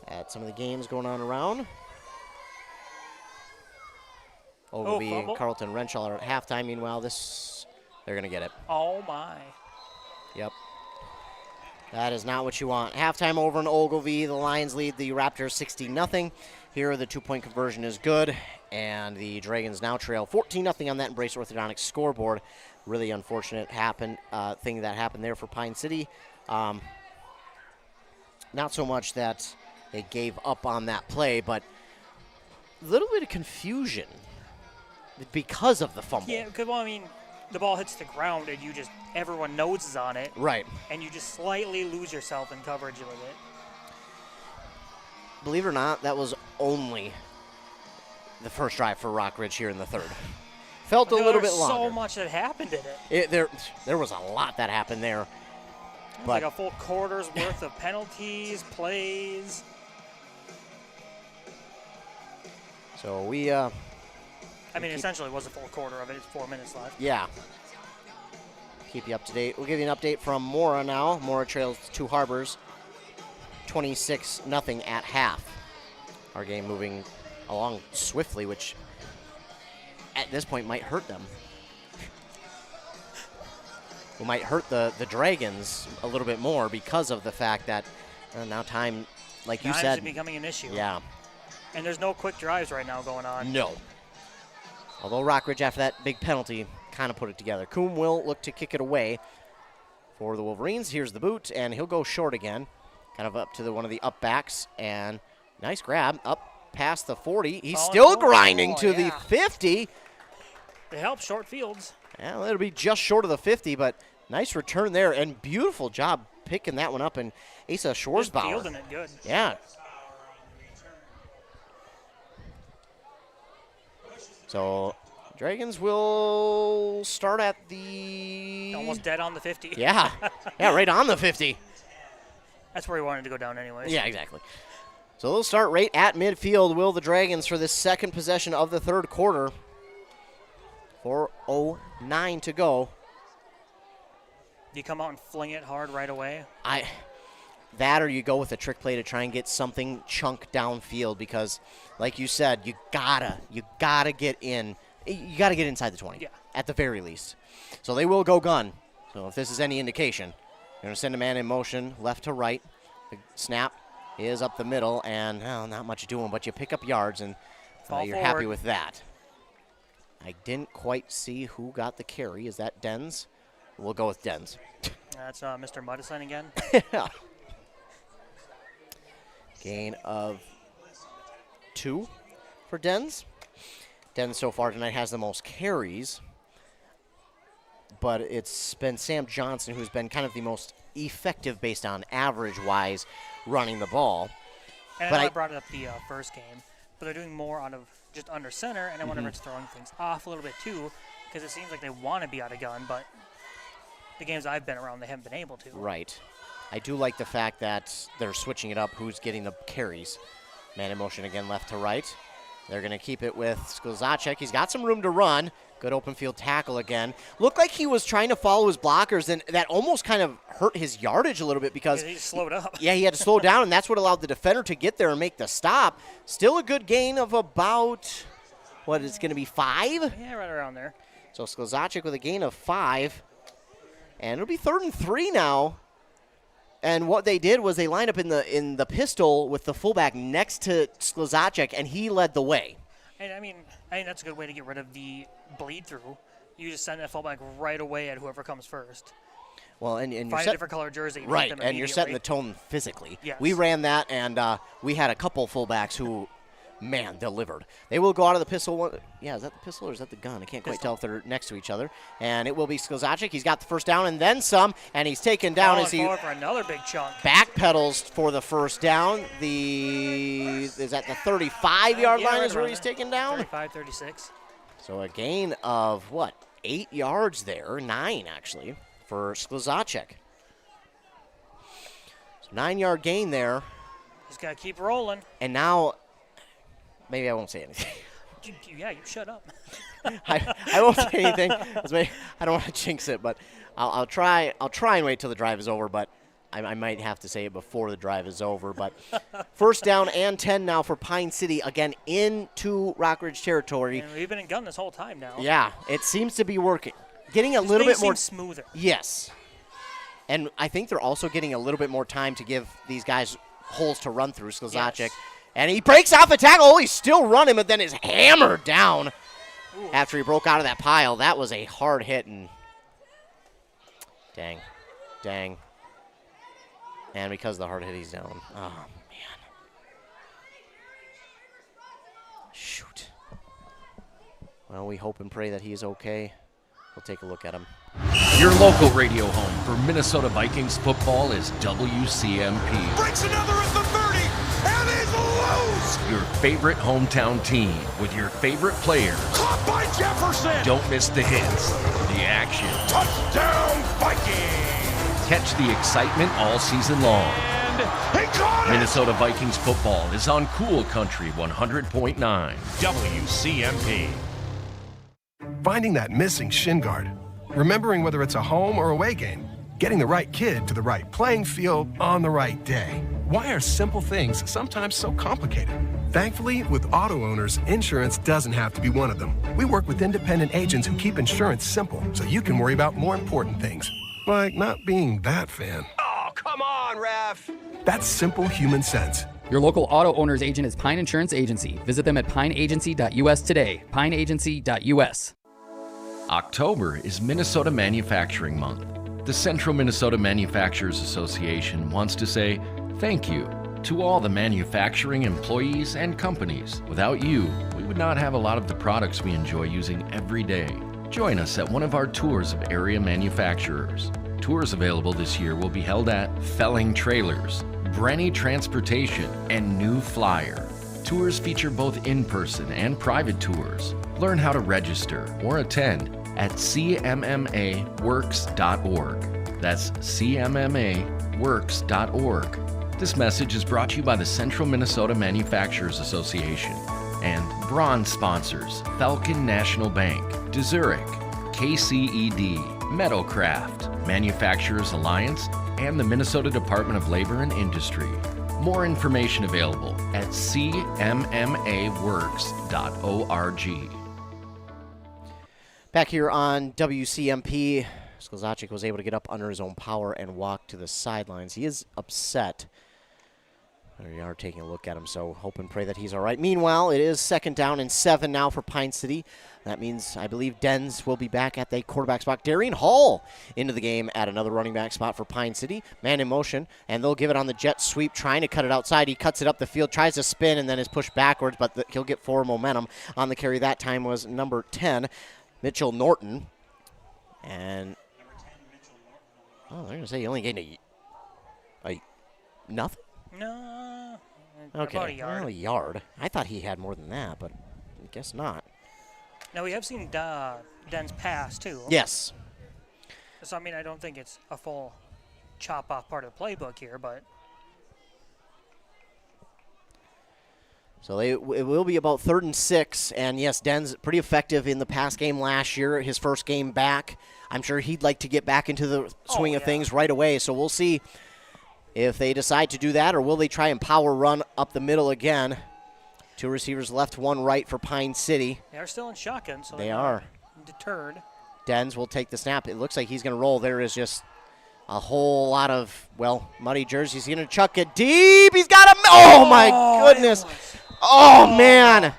at some of the games going on around. Ogilvy and Carlton Renshaw are at halftime. Meanwhile, they're going to get it. Oh, my. Yep. That is not what you want. Halftime over in Ogilvy. The Lions lead the Raptors 60-0. Here, the 2-point conversion is good, and the Dragons now trail 14-0 on that Embrace Orthodontics scoreboard. Really unfortunate thing that happened there for Pine City. Not so much that they gave up on that play, but a little bit of confusion because of the fumble. Yeah, because, well, I mean, the ball hits the ground and everyone noses on it. Right. And you just slightly lose yourself in coverage with it. Believe it or not, that was only the first drive for Rockridge here in the third. Felt a little bit longer. There's so much that happened in it. There was a lot that happened there. It's like a full quarter's worth of penalties, plays. So we essentially it was a full quarter of it. It's 4 minutes left. Yeah. Keep you up to date. We'll give you an update from Mora now. Mora trails 2 Harbors, 26-0 at half. Our game moving along swiftly, which at this point might hurt them. It might hurt the Dragons a little bit more because of the fact that now time, like you said, is becoming an issue. Yeah. And there's no quick drives right now going on. No. Although Rockridge, after that big penalty, kind of put it together. Coombe will look to kick it away for the Wolverines. Here's the boot, and he'll go short again. Kind of up to one of the up backs, and nice grab up past the 40. He's still grinding to the 50. It helps short fields. Yeah, it'll be just short of the 50, but nice return there, and beautiful job picking that one up, and Asa Schwarzbauer. Fielding it good. Yeah. So Dragons will start at the... Almost dead on the 50. Yeah. Yeah, right on the 50. That's where he wanted to go down anyways. Yeah, exactly. So they'll start right at midfield, will the Dragons, for this second possession of the third quarter. 4:09 to go. Do you come out and fling it hard right away? That or you go with a trick play to try and get something chunk downfield because, like you said, you gotta get in. You gotta get inside the 20 at the very least. So they will go gun. So if this is any indication, you're gonna send a man in motion left to right. The snap is up the middle, and not much doing, but you pick up yards, and you're happy with that. I didn't quite see who got the carry. Is that Dens? We'll go with Dens. That's Mr. Muddison again. Yeah. Gain of 2 for Dens. Dens so far tonight has the most carries, but it's been Sam Johnson who's been kind of the most effective based on average-wise running the ball. And I brought it up the first game, but they're doing more out of just under center, and I wonder if it's throwing things off a little bit too, because it seems like they want to be out of gun, but the games I've been around, they haven't been able to. Right. I do like the fact that they're switching it up, who's getting the carries. Man in motion again, left to right. They're going to keep it with Sklzacek. He's got some room to run. Good open field tackle again. Looked like he was trying to follow his blockers, and that almost kind of hurt his yardage a little bit because he slowed up. Yeah, he had to slow down, and that's what allowed the defender to get there and make the stop. Still a good gain of about, what is going to be 5? Yeah, right around there. So Sklzacek with a gain of 5. And it'll be 3rd and 3 now. And what they did was they lined up in the pistol with the fullback next to Sklzacek, and he led the way. And I think that's a good way to get rid of the bleed through. You just send that fullback right away at whoever comes first. Well, and find a different color jersey. Right, and you're setting the tone physically. Yes. We ran that, and we had a couple fullbacks who, man, delivered. They will go out of the pistol. Yeah, is that the pistol or is that the gun? I can't quite tell if they're next to each other. And it will be Sklzacek. He's got the first down and then some, and he's taken down as he for another big chunk. Backpedals for the first down. Is that the 35-yard line is where he's taken down? 35-36. So a gain of, 8 yards there? 9, actually, for Sklzacek. So 9-yard gain there. He's got to keep rolling. And now, maybe I won't say anything. Yeah, you shut up. I won't say anything. I don't want to jinx it, but I'll try and wait till the drive is over, but I might have to say it before the drive is over. But first down and 10 now for Pine City, again into Rockridge territory. And we've been in gun this whole time now. Yeah, it seems to be working. Getting a little bit more smoother. Yes. And I think they're also getting a little bit more time to give these guys holes to run through. Sklzacek. Yes. And he breaks off a tackle. Oh, he's still running, but then is hammered down after he broke out of that pile. That was a hard hit, and dang. And because of the hard hit, he's down. Oh, man. Shoot. Well, we hope and pray that he is okay. We'll take a look at him. Your local radio home for Minnesota Vikings football is WCMP. Breaks another at the 30, and is loose! Your favorite hometown team with your favorite players. Caught by Jefferson! Don't miss the hits, the action. Touchdown, Vikings! Catch the excitement all season long. And he caught it! Minnesota Vikings football is on Cool Country 100.9 WCMP. Finding that missing shin guard. Remembering whether it's a home or away game. Getting the right kid to the right playing field on the right day. Why are simple things sometimes so complicated? Thankfully, with auto owners, insurance doesn't have to be one of them. We work with independent agents who keep insurance simple so you can worry about more important things. Like not being that fan. Oh, come on, ref! That's simple human sense. Your local auto owner's agent is Pine Insurance Agency. Visit them at pineagency.us today. pineagency.us. October is Minnesota Manufacturing Month. The Central Minnesota Manufacturers Association wants to say thank you to all the manufacturing employees and companies. Without you, we would not have a lot of the products we enjoy using every day. Join us at one of our tours of area manufacturers. Tours available this year will be held at Felling Trailers, Brenny Transportation, and New Flyer. Tours feature both in-person and private tours. Learn how to register or attend at cmmaworks.org. That's cmmaworks.org. This message is brought to you by the Central Minnesota Manufacturers Association and bronze sponsors Falcon National Bank, DeZurich, KCED, Meadowcraft, Manufacturers Alliance, and the Minnesota Department of Labor and Industry. More information available at cmmaworks.org. Back here on WCMP, Sklzacic was able to get up under his own power and walk to the sidelines. He is upset. We are taking a look at him, so hope and pray that he's all right. Meanwhile, it is 2nd down and 7 now for Pine City. That means, I believe, Dens will be back at the quarterback spot. Darian Hall into the game at another running back spot for Pine City. Man in motion, and they'll give it on the jet sweep, trying to cut it outside. He cuts it up the field, tries to spin, and then is pushed backwards, but he'll get forward momentum. On the carry that time was number 10, Mitchell Norton. And, oh, they're going to say he only gained a nothing? No. Okay, About a yard. well, a yard. I thought he had more than that, but I guess not. Now, we have seen Dens pass, too. Yes. So, I mean, I don't think it's a full chop-off part of the playbook here, but... So it will be about 3rd and 6, and yes, Dens pretty effective in the pass game last year, his first game back. I'm sure he'd like to get back into the swing of things right away, so we'll see if they decide to do that, or will they try and power run up the middle again. 2 receivers left, 1 right for Pine City. They are still in shotgun, so they are deterred. Dens will take the snap. It looks like he's going to roll. There is just a whole lot of, well, muddy jerseys. He's going to chuck it deep. He's got him. Oh, my goodness. Oh, man.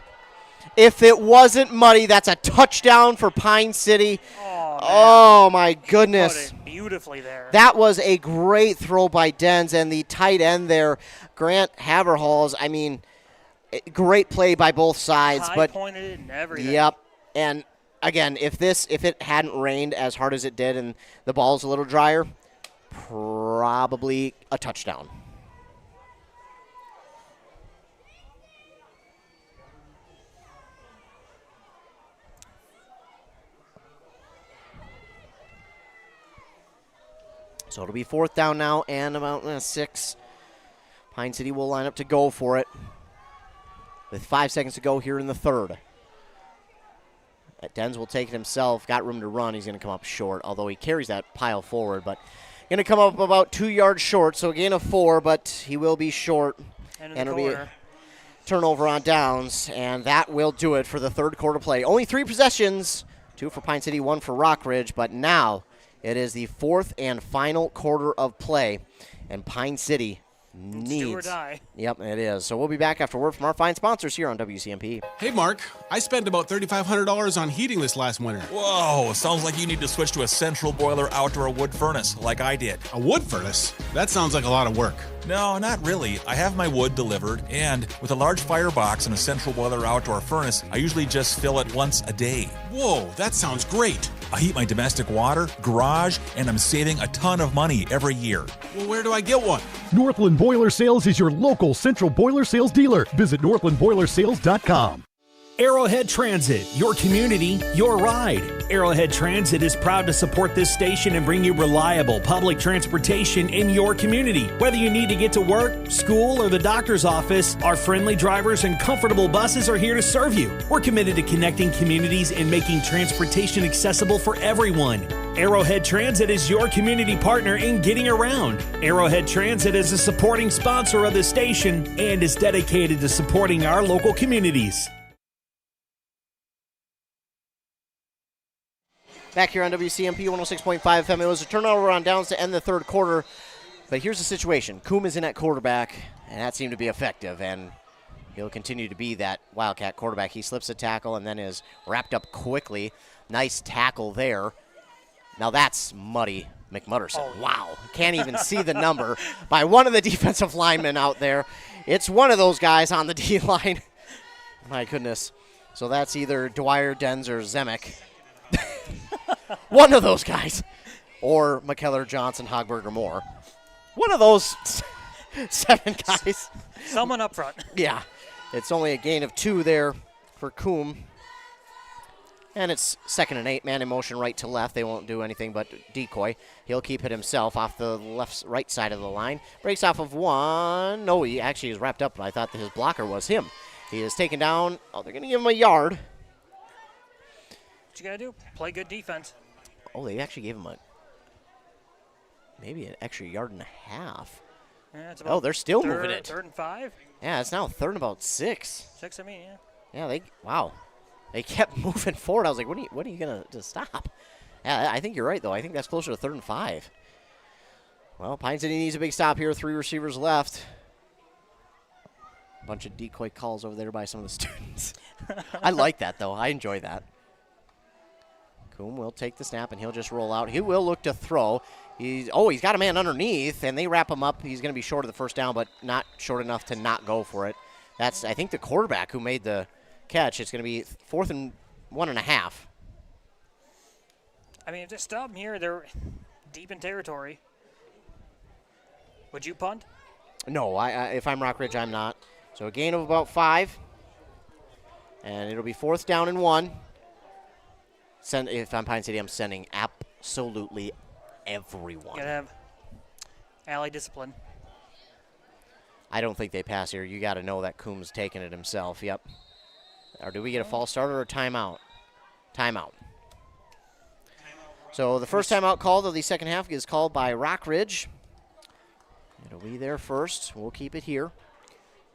If it wasn't muddy, that's a touchdown for Pine City. Oh, my goodness. Put it beautifully there. That was a great throw by Dens, and the tight end there, Grant Haverhalls, I mean, great play by both sides. High pointed and everything. Yep. And, again, if it hadn't rained as hard as it did and the ball's a little drier, probably a touchdown. So it'll be 4th down now and about 6. Pine City will line up to go for it with 5 seconds to go here in the 3rd. Dens will take it himself. Got room to run. He's going to come up short, although he carries that pile forward. But going to come up about 2 yards short, so a gain of 4, but he will be short. And it'll be a turnover on downs, and that will do it for the 3rd quarter play. Only 3 possessions, 2 for Pine City, 1 for Rockridge, but now it is the 4th and final quarter of play, and Pine City needs. Do or die. Yep, it is. So we'll be back after word from our fine sponsors here on WCMP. Hey, Mark, I spent about $3,500 on heating this last winter. Whoa, sounds like you need to switch to a central boiler outdoor wood furnace like I did. A wood furnace? That sounds like a lot of work. No, not really. I have my wood delivered, and with a large firebox and a central boiler outdoor furnace, I usually just fill it once a day. Whoa, that sounds great. I heat my domestic water, garage, and I'm saving a ton of money every year. Well, where do I get one? Northland Boiler Sales is your local central boiler sales dealer. Visit northlandboilersales.com. Arrowhead Transit, your community, your ride. Arrowhead Transit is proud to support this station and bring you reliable public transportation in your community. Whether you need to get to work, school, or the doctor's office, our friendly drivers and comfortable buses are here to serve you. We're committed to connecting communities and making transportation accessible for everyone. Arrowhead Transit is your community partner in getting around. Arrowhead Transit is a supporting sponsor of the station and is dedicated to supporting our local communities. Back here on WCMP 106.5 FM, it was a turnover on downs to end the third quarter. But here's the situation. Coombe is in at quarterback, and that seemed to be effective, and he'll continue to be that Wildcat quarterback. He slips a tackle and then is wrapped up quickly. Nice tackle there. Now that's Muddy McMutterson. Oh. Wow. Can't even see the number by one of the defensive linemen out there. It's one of those guys on the D-line. My goodness. So that's either Dwyer, Denz, or Zemek. One of those guys. Or McKellar, Johnson, Hogberg, or Moore. One of those 7 guys. Someone up front. Yeah. It's only a gain of 2 there for Coombe. And it's 2nd and 8, man in motion right to left. They won't do anything but decoy. He'll keep it himself off the right side of the line. Breaks off of one. No, he actually is wrapped up. I thought that his blocker was him. He is taken down. Oh, they're going to give him a yard. What you got to do? Play good defense. Oh, they actually gave him maybe an extra yard and a half. Yeah, it's about they're still moving it. 3rd and 5. Yeah, it's now 3rd and about 6. 6, I mean, yeah. Yeah, wow. They kept moving forward. I was like, when are you going to stop? Yeah, I think you're right, though. I think that's closer to 3rd and 5. Well, Pine City needs a big stop here. 3 receivers left. A bunch of decoy calls over there by some of the students. I like that, though. I enjoy that. Coombe will take the snap, and he'll just roll out. He will look to throw. He's got a man underneath, and they wrap him up. He's going to be short of the first down, but not short enough to not go for it. That's, I think, the quarterback who made the catch. It's going to be 4th and 1.5. I mean, if they stop him here, they're deep in territory. Would you punt? No, if I'm Rockridge, I'm not. So a gain of about 5. And it'll be 4th down and 1. If I'm Pine City, I'm sending absolutely everyone. Gotta have alley discipline. I don't think they pass here. You got to know that Coombe's taking it himself. Yep. Or do we get a false start or a timeout? Timeout. So the first timeout called of the second half is called by Rockridge. It'll be there first. We'll keep it here.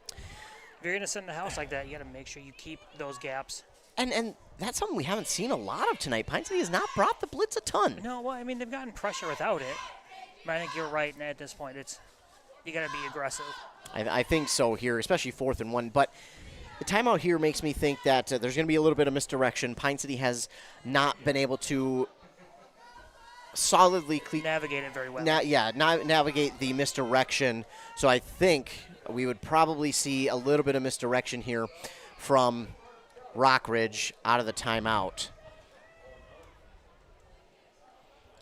If you're going to send the house like that, you got to make sure you keep those gaps. And that's something we haven't seen a lot of tonight. Pine City has not brought the blitz a ton. No, well, I mean, they've gotten pressure without it. But I think you're right, and at this point, you got to be aggressive. I think so here, especially 4th and 1. But the timeout here makes me think that there's going to be a little bit of misdirection. Pine City has not been able to solidly navigate it very well. Navigate the misdirection. So I think we would probably see a little bit of misdirection here from Rockridge out of the timeout.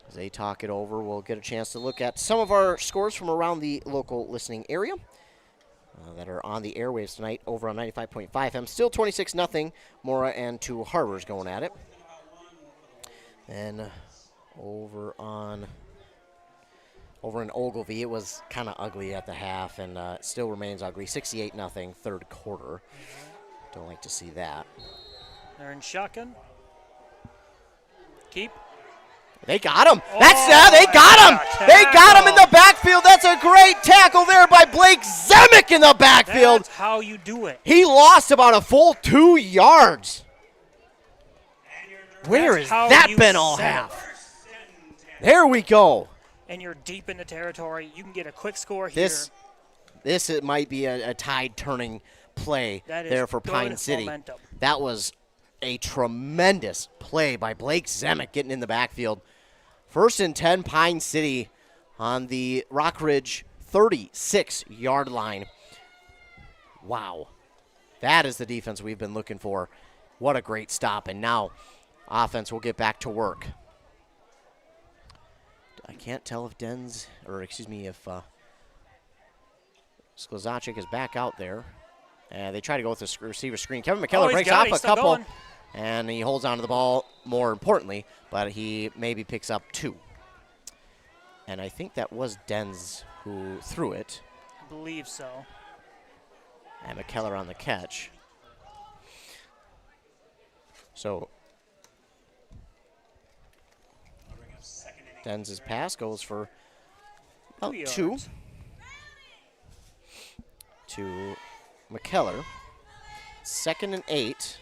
As they talk it over, we'll get a chance to look at some of our scores from around the local listening area that are on the airwaves tonight over on 95.5 FM. Still 26-0. Mora and 2 Harbors going at it. And over in Ogilvie, it was kind of ugly at the half, and it still remains ugly. 68-0, third quarter. Don't like to see that. They're in shotgun. Keep. They got him. They got him. They got him in the backfield. That's a great tackle there by Blake Zemek in the backfield. That's how you do it. He lost about a full 2 yards. Where has that been all half? There we go. And you're deep in the territory. You can get a quick score here. It might be a tide-turning play there for Pine City. Momentum. That was a tremendous play by Blake Zemek getting in the backfield. 1st and 10, Pine City on the Rockridge 36-yard line. Wow. That is the defense we've been looking for. What a great stop. And now offense will get back to work. I can't tell if if Sklezacic is back out there. They try to go with the receiver screen. Kevin McKellar breaks off a couple, and he holds on to the ball, more importantly, but he maybe picks up 2. And I think that was Denz who threw it. I believe so. And McKellar on the catch. So Denz's pass goes for about 2 to McKellar. 2nd and 8.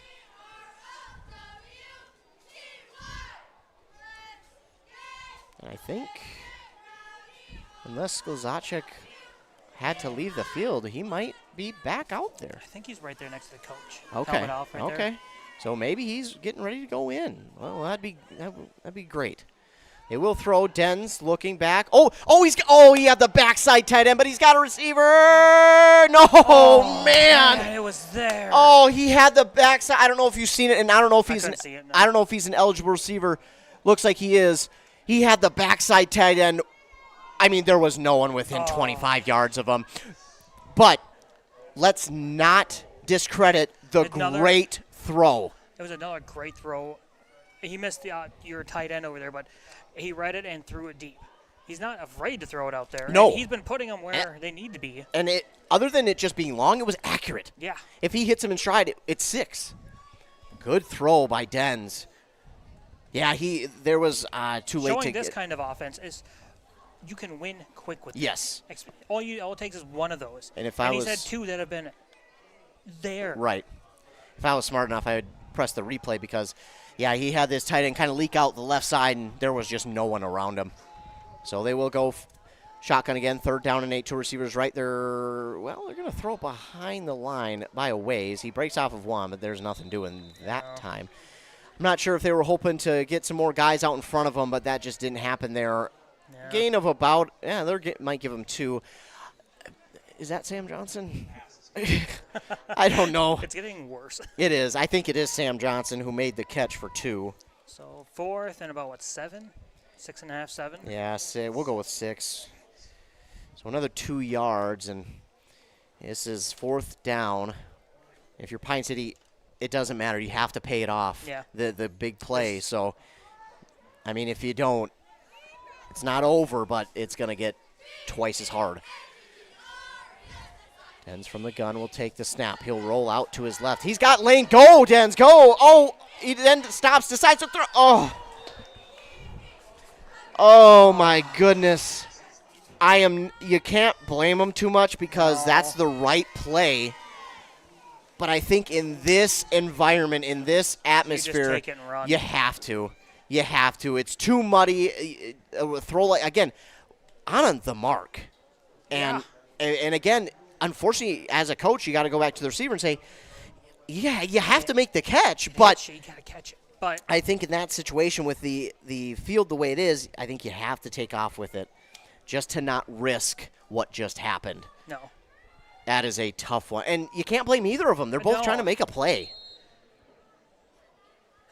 And I think unless Sklezacic had to leave the field, he might be back out there. I think he's right there next to the coach. Okay. Helmet off right there. So maybe he's getting ready to go in. Well, that'd be great. They will throw. Denz looking back. He had the backside tight end, but he's got a receiver. No, man. It was there. Oh, he had the backside. I don't know if you've seen it, and I don't know if I don't know if he's an eligible receiver. Looks like he is. He had the backside tight end. I mean, there was no one within 25 yards of him. But let's not discredit the great throw. It was another great throw. He missed your tight end over there, but he read it and threw it deep. He's not afraid to throw it out there. No. And he's been putting them where they need to be. And other than it just being long, it was accurate. Yeah. If he hits him in stride, it's 6. Good throw by Denz. Yeah, there was too late Showing to this get. kind of offense is you can win quick with Yes. this. All it takes is one of those. And he's had 2 that have been there. Right. If I was smart enough, I would press the replay because, yeah, he had this tight end kind of leak out the left side, and there was just no one around him. So they will go shotgun again, 3rd down and 8, 2 receivers right there. Well, they're going to throw it behind the line by a ways. He breaks off of 1, but there's nothing doing that time. I'm not sure if they were hoping to get some more guys out in front of them, but that just didn't happen there. Yeah. Gain of about, might give him 2. Is that Sam Johnson? I don't know. It's getting worse. It is. I think it is Sam Johnson who made the catch for 2. So 4th and about, 7? 6.5, 7? Yeah, we'll go with 6. So another 2 yards, and this is 4th down. If you're Pine City, it doesn't matter. You have to pay it off. Yeah. The big play. So, I mean, if you don't, it's not over, but it's going to get twice as hard. Denz from the gun will take the snap. He'll roll out to his left. He's got lane. Go, Denz, go. Oh, he then stops, decides to throw. Oh, my goodness. You can't blame him too much because that's the right play. But I think in this environment, in this atmosphere, you just take it and run. You have to. You have to. It's too muddy. Throw again, on the mark. And again, unfortunately, as a coach, you got to go back to the receiver and say, yeah, you have to make the catch, but you got to catch it. But I think in that situation with the field the way it is, I think you have to take off with it just to not risk what just happened. No. That is a tough one. And you can't blame either of them. They're both trying to make a play.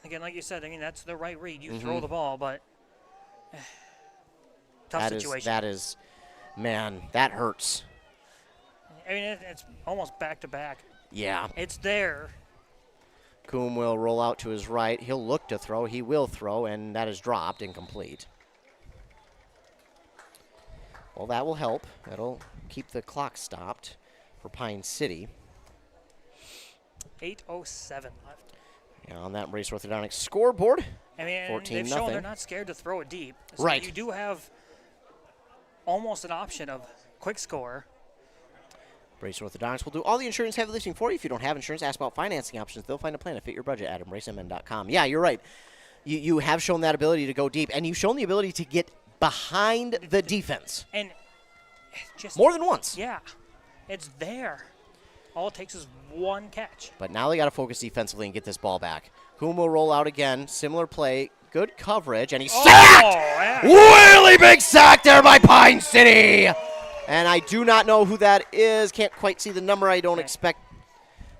Again, like you said, I mean, that's the right read. You throw the ball, but tough situation. Man, that hurts. I mean, it's almost back-to-back. Yeah. It's there. Coombe will roll out to his right. He'll look to throw. He will throw, and that is dropped, incomplete. Well, that will help. That'll keep the clock stopped for Pine City. 8:07 left. Yeah, on that Race Orthodontics scoreboard, I mean, 14-0. they've shown they're not scared to throw it deep. So right. You do have almost an option of quick score. Brace Orthodontics will do all the insurance heavy lifting for you. If you don't have insurance, ask about financing options. They'll find a plan to fit your budget at embracemn.com. Yeah, you're right. You have shown that ability to go deep, and you've shown the ability to get behind the defense. And just more than once. Yeah. It's there. All it takes is one catch. But now they got to focus defensively and get this ball back. Hume will roll out again. Similar play. Good coverage. And he's sacked! Really big sack there by Pine City! And I do not know who that is. Can't quite see the number. I don't expect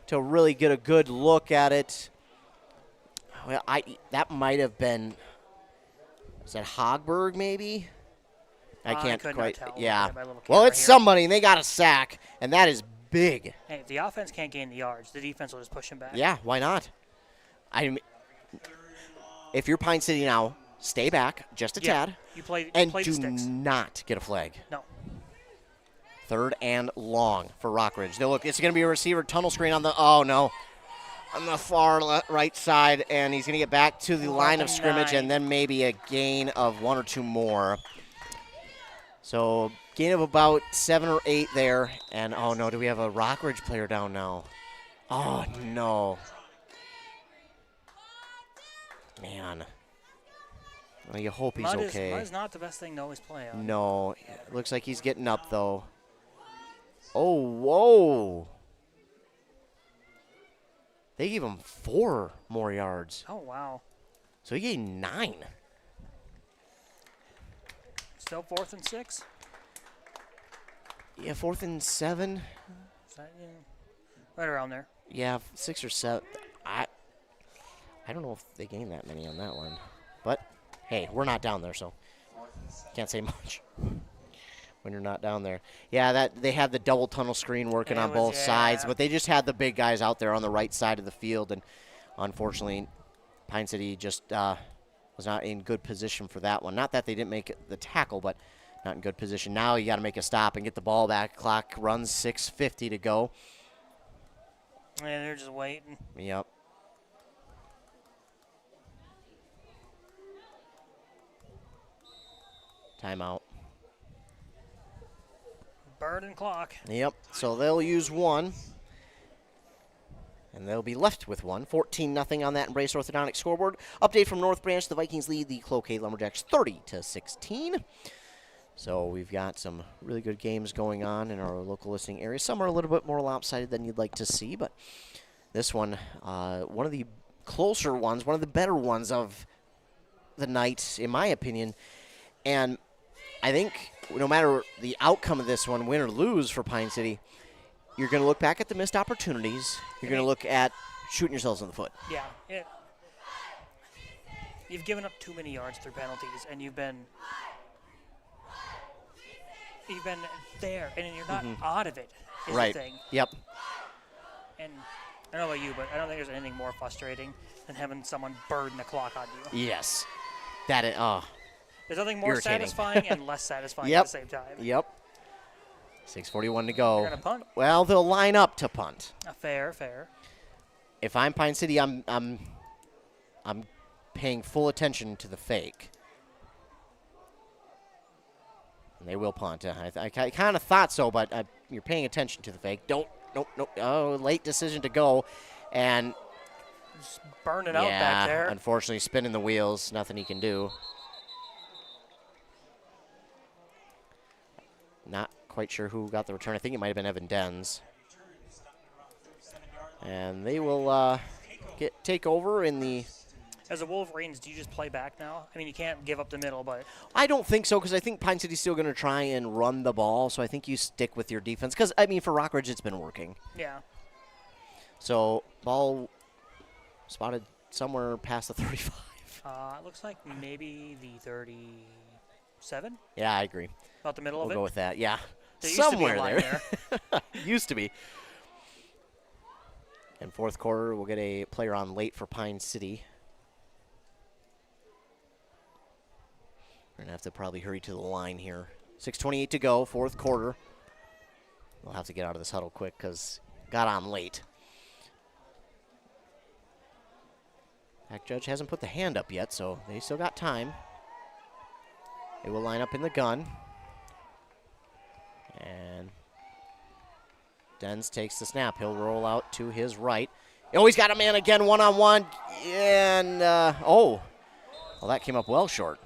to really get a good look at it. Well, that might have been, is that Hogberg maybe? I can't quite. Tell. Yeah. Well, it's somebody, and they got a sack, and that is big. Hey, if the offense can't gain the yards, the defense will just push him back. Yeah, why not? If you're Pine City now, stay back just a tad. You play and the do sticks. not get a flag. No. 3rd and long for Rockridge. Look, it's going to be a receiver tunnel screen on the, oh no, on the far right side, and he's going to get back to the line of scrimmage, and then maybe a gain of 1 or 2 more. So gain of about 7 or 8 there, and oh no, do we have a Rockridge player down now? Oh no. Man. Well, you hope he's okay. Mud is not the best thing to always play on. No. It looks like he's getting up, though. Oh, whoa. They gave him 4 more yards. Oh, wow. So he gained 9. Still 4th and 6? Yeah, 4th and 7. Is that, right around there. Yeah, 6 or 7. I don't know if they gained that many on that one. But, hey, we're not down there, so can't say much when you're not down there. Yeah, they had the double tunnel screen working on both sides, but they just had the big guys out there on the right side of the field, and unfortunately, Pine City just was not in good position for that one. Not that they didn't make the tackle, but not in good position. Now you got to make a stop and get the ball back. Clock runs 6:50 to go. Yeah, they're just waiting. Yep. Timeout. Burning clock. Yep. So they'll use 1. And they'll be left with 1. 14-0 on that Embrace Orthodontic scoreboard. Update from North Branch. The Vikings lead the Cloquet Lumberjacks 30-16. So we've got some really good games going on in our local listening area. Some are a little bit more lopsided than you'd like to see, but this one, one of the closer ones, one of the better ones of the night, in my opinion. And I think no matter the outcome of this one, win or lose for Pine City, you're going to look back at the missed opportunities. You're going to look at shooting yourselves in the foot. Yeah. You've given up too many yards through penalties, and you've been there, and you're not out of it. Is right. The thing. Yep. And I don't know about you, but I don't think there's anything more frustrating than having someone burn the clock on you. Yes. That is, there's nothing more irritating. satisfying and less satisfying at the same time. Yep. 6:41 to go. They're gonna punt. Well, they'll line up to punt. Fair. If I'm Pine City, I'm paying full attention to the fake. And they will punt. I kind of thought so, but you're paying attention to the fake. Nope. Oh, late decision to go. And just burning out back there. Unfortunately, spinning the wheels. Nothing he can do. Not quite sure who got the return. I think it might have been Evan Denz. And they will take over in the... As the Wolverines, do you just play back now? I mean, you can't give up the middle, but... I don't think so, because I think Pine City's still going to try and run the ball, so I think you stick with your defense. Because, I mean, for Rockridge, it's been working. Yeah. So, ball spotted somewhere past the 35. It looks like maybe the 37? Yeah, I agree. About the middle of it? We'll go with that, yeah. There Somewhere used to be a line there. Used to be. In fourth quarter, we'll get a player on late for Pine City. We're going to have to probably hurry to the line here. 6:28 to go, fourth quarter. We'll have to get out of this huddle quick because got on late. Pack Judge hasn't put the hand up yet, so they still got time. They will line up in the gun. And Denz takes the snap. He'll roll out to his right. Oh, he's got a man again, one-on-one. And, well, that came up well short.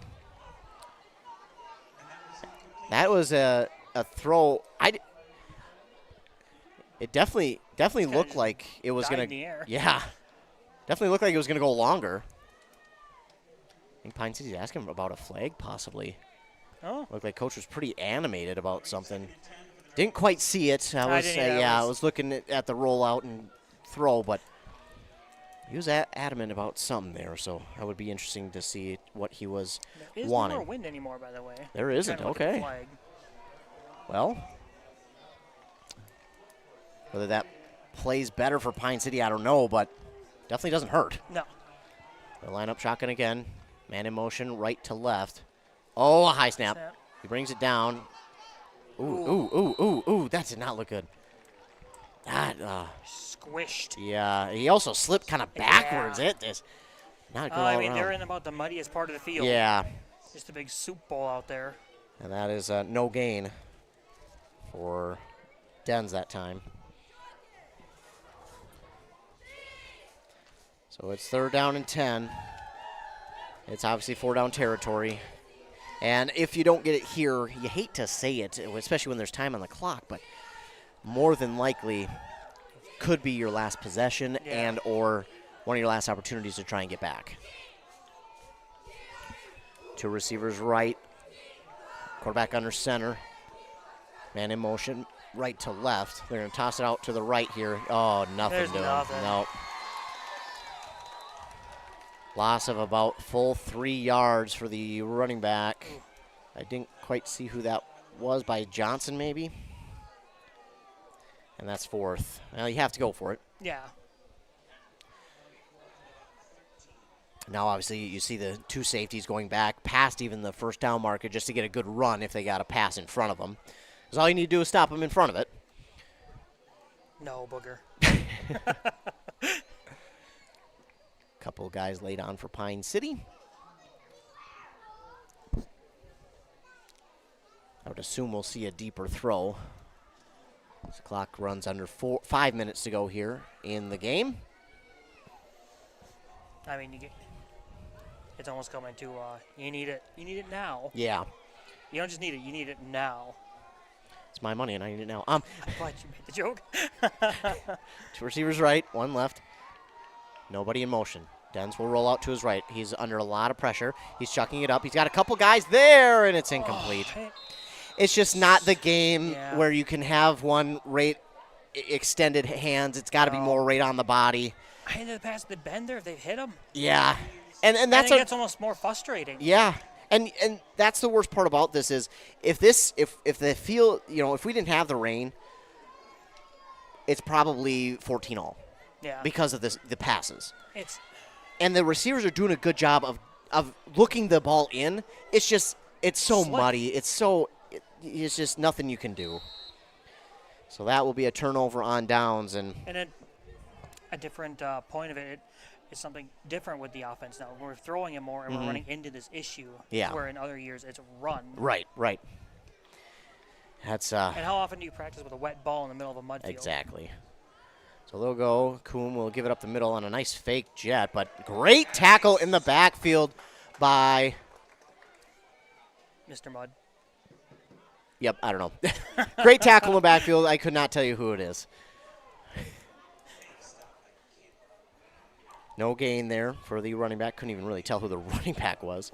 That was a throw. It definitely looked like it was died going in the air. Yeah. Definitely looked like it was going to go longer. I think Pine City's asking about a flag, possibly. Oh. Looked like Coach was pretty animated about something. Didn't quite see it. I was looking at the rollout and throw, but he was adamant about something there, so that would be interesting to see what he was There wanting. isn't more wind anymore, by the way. There isn't, Trying to look at the okay. flag. Well, whether that plays better for Pine City, I don't know, but definitely doesn't hurt. No. They line up shotgun again. Man in motion, right to left. Oh, a high snap. He brings it down. Ooh, that did not look good. That, Squished. yeah, he also slipped kind of backwards. It is not good all I mean, around. they're in about the muddiest part of the field. Yeah. Just a big soup bowl out there. And that is no gain for Dens that time. So it's 3rd down and 10. It's obviously 4-down territory. And if you don't get it here, you hate to say it, especially when there's time on the clock, but more than likely could be your last possession and or one of your last opportunities to try and get back. 2 receivers right. Quarterback under center. Man in motion, right to left. They're going to toss it out to the right here. Oh, nothing There's doing. nothing. Nope. Loss of about full 3 yards for the running back. I didn't quite see who that was, by Johnson maybe. And that's 4th. Well, you have to go for it. Yeah. Now, obviously, you see the 2 safeties going back past even the 1st down marker just to get a good run if they got a pass in front of them. Because all you need to do is stop them in front of it. No, booger. Couple of guys laid on for Pine City. I would assume we'll see a deeper throw. This clock runs under 5 minutes to go here in the game. I mean, it's almost coming to you need it. You need it now. Yeah. You don't just need it. You need it now. It's my money, and I need it now. I'm glad you made the joke. 2 receivers right, 1 left. Nobody in motion. Dens will roll out to his right. He's under a lot of pressure. He's chucking it up. He's got a couple guys there, and it's incomplete. It's just not the game where you can have one right extended hands. It's got to be more right on the body. I think the pass the bender if they've hit him. Yeah. And I that's think that's almost more frustrating. Yeah. And that's the worst part about this is if the field, if we didn't have the rain, it's probably 14-all. Yeah. Because of the passes. And the receivers are doing a good job of looking the ball in. It's so muddy. It's just nothing you can do. So that will be a turnover on downs. And a different point of it is something different with the offense now. We're throwing it more and we're running into this issue. Yeah. Where in other years it's run. Right. That's And how often do you practice with a wet ball in the middle of a mud field? Exactly. So they'll go. Coombe will give it up the middle on a nice fake jet, but great tackle in the backfield by Mr. Mudd. Yep, I don't know. Great tackle in the backfield. I could not tell you who it is. No gain there for the running back. Couldn't even really tell who the running back was.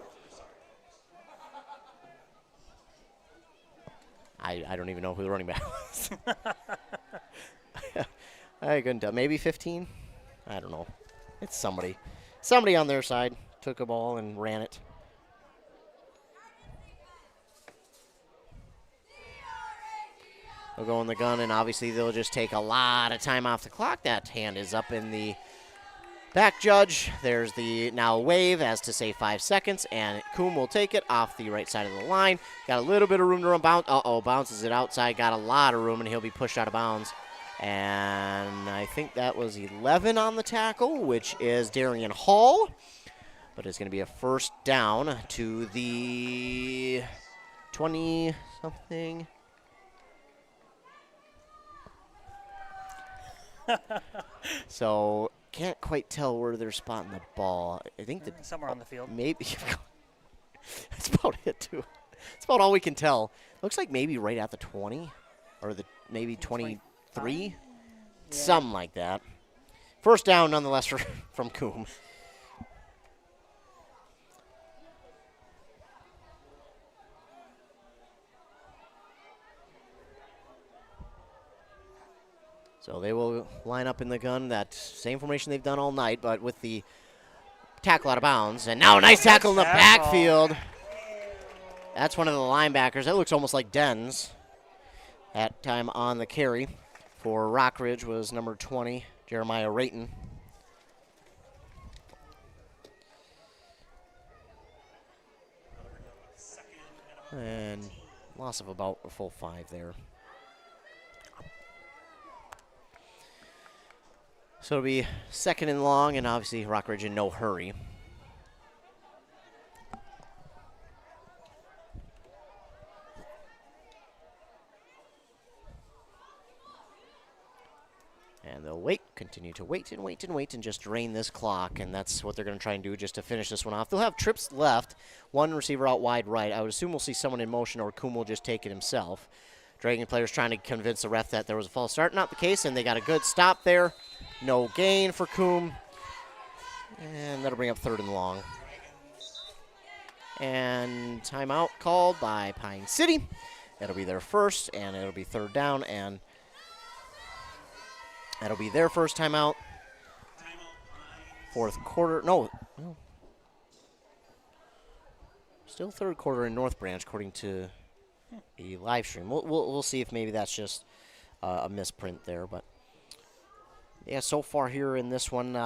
I don't even know who the running back was. I couldn't tell. Maybe 15? I don't know. It's somebody. Somebody on their side took a ball and ran it. They'll go in the gun, and obviously they'll just take a lot of time off the clock. That hand is up in the back judge. There's the now wave as to say 5 seconds, and Coombe will take it off the right side of the line. Got a little bit of room to run. Bounces it outside. Got a lot of room, and he'll be pushed out of bounds. And I think that was 11 on the tackle, which is Darian Hall. But it's going to be a first down to the 20-something. So can't quite tell where they're spotting the ball. I think that somewhere on the field. Maybe that's about it too. That's about all we can tell. Looks like maybe right at the 20, or the maybe 23. Something like that. First down, nonetheless, from Coombe. So they will line up in the gun, that same formation they've done all night, but with the tackle out of bounds. And now a nice tackle in the backfield. That's one of the linebackers. That looks almost like Dens. That time on the carry for Rockridge was number 20, Jeremiah Rayton. And loss of about a full 5 there. So it'll be second and long, and obviously Rockridge in no hurry. And they'll wait, continue to wait and wait and wait and just drain this clock, and that's what they're going to try and do just to finish this one off. They'll have trips left, one receiver out wide right. I would assume we'll see someone in motion, or Coombe will just take it himself. Dragon players trying to convince the ref that there was a false start. Not the case, and they got a good stop there. No gain for Coombe. And that'll bring up third and long. And timeout called by Pine City. That'll be their first, and it'll be third down, and that'll be their first timeout. Fourth quarter. No. Still third quarter in North Branch, according to a live stream. We'll see if maybe that's just a misprint there. But, yeah, so far here in this one,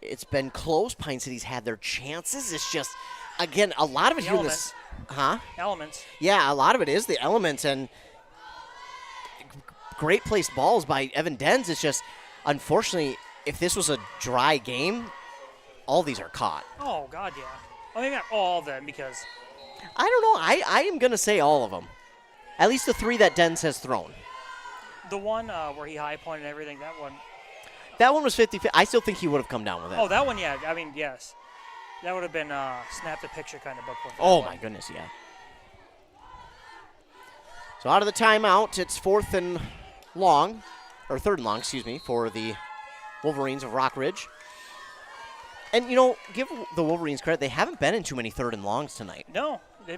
it's been close. Pine City's had their chances. It's just, again, a lot of it here in this. Elements. Yeah, a lot of it is the elements, and great placed balls by Evan Dens. It's just, unfortunately, if this was a dry game, all these are caught. Oh, God, yeah. Well, maybe not all of them, because I don't know. I am going to say all of them. At least the 3 that Dens has thrown. the one where he high pointed and everything, that one was 50-50. I still think he would have come down with it. Oh, that one, yeah. I mean, yes. That would have been snap the picture kind of book. Oh, my goodness, yeah. So out of the timeout, it's fourth and long, or third and long, excuse me, for the Wolverines of Rockridge. And, you know, give the Wolverines credit. They haven't been in too many third and longs tonight. No, they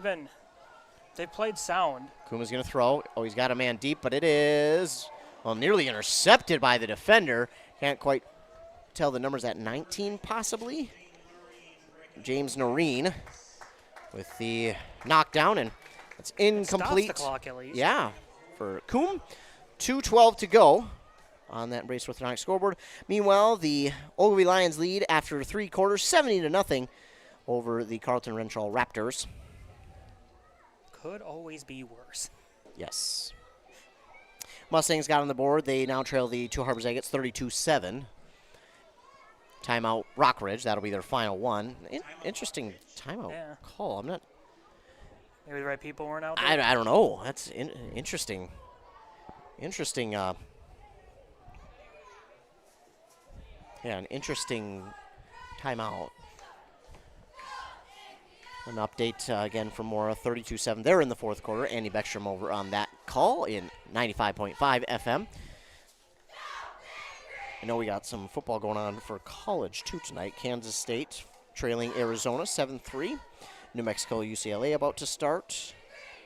played sound. Kuma's going to throw. Oh, he's got a man deep, but it is, well, nearly intercepted by the defender. Can't quite tell the numbers at 19, possibly. James Noreen with the knockdown, and it's incomplete. Stops the clock, at least. Yeah, for Coombe. 2:12 to go on that Brace Orthodontic scoreboard. Meanwhile, the Ogilvie Lions lead after 3 quarters, 70-0 over the Carleton Renshaw Raptors. Could always be worse. Yes. Mustangs got on the board. They now trail the Two Harbors Agates 32-7. Timeout Rockridge. That'll be their final one. Interesting timeout call. I'm not. Maybe the right people weren't out there? I don't know. That's interesting. Interesting. Yeah, an interesting timeout. An update again from Mora, 32-7. They're in the fourth quarter. Andy Beckstrom over on that call in 95.5 FM. I know we got some football going on for college, too, tonight. Kansas State trailing Arizona 7-3. New Mexico UCLA about to start.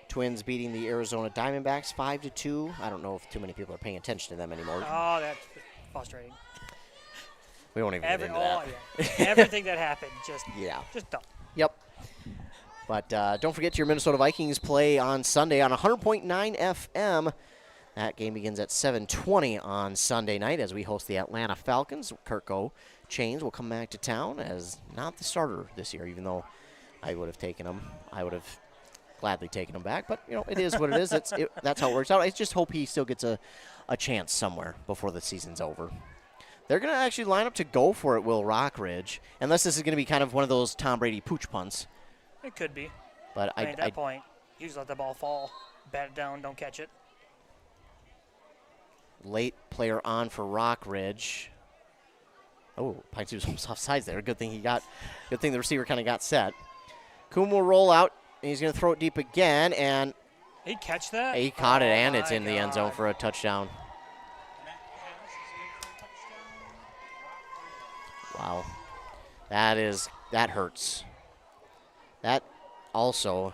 Twins beating the Arizona Diamondbacks 5-2. I don't know if too many people are paying attention to them anymore. Oh, that's frustrating. We won't even get into that. Yeah. Everything that happened, just dumb. Yep. But don't forget your Minnesota Vikings play on Sunday on 100.9 FM. That game begins at 7:20 on Sunday night as we host the Atlanta Falcons. Kirko Chains will come back to town as not the starter this year, even though I would have taken him. I would have gladly taken him back. But, you know, it is what it is. That's how it works out. I just hope he still gets a chance somewhere before the season's over. They're going to actually line up to go for it, Will Rockridge, unless this is going to be kind of one of those Tom Brady pooch punts. It could be. But at that point, you just let the ball fall, bat it down, don't catch it. Late player on for Rockridge. Oh, Pine City was almost offsides there. Good thing the receiver kind of got set. Coombe will roll out, and he's going to throw it deep again, and he catch that? He caught it, and it's in the end zone for a touchdown. Wow. That hurts. That also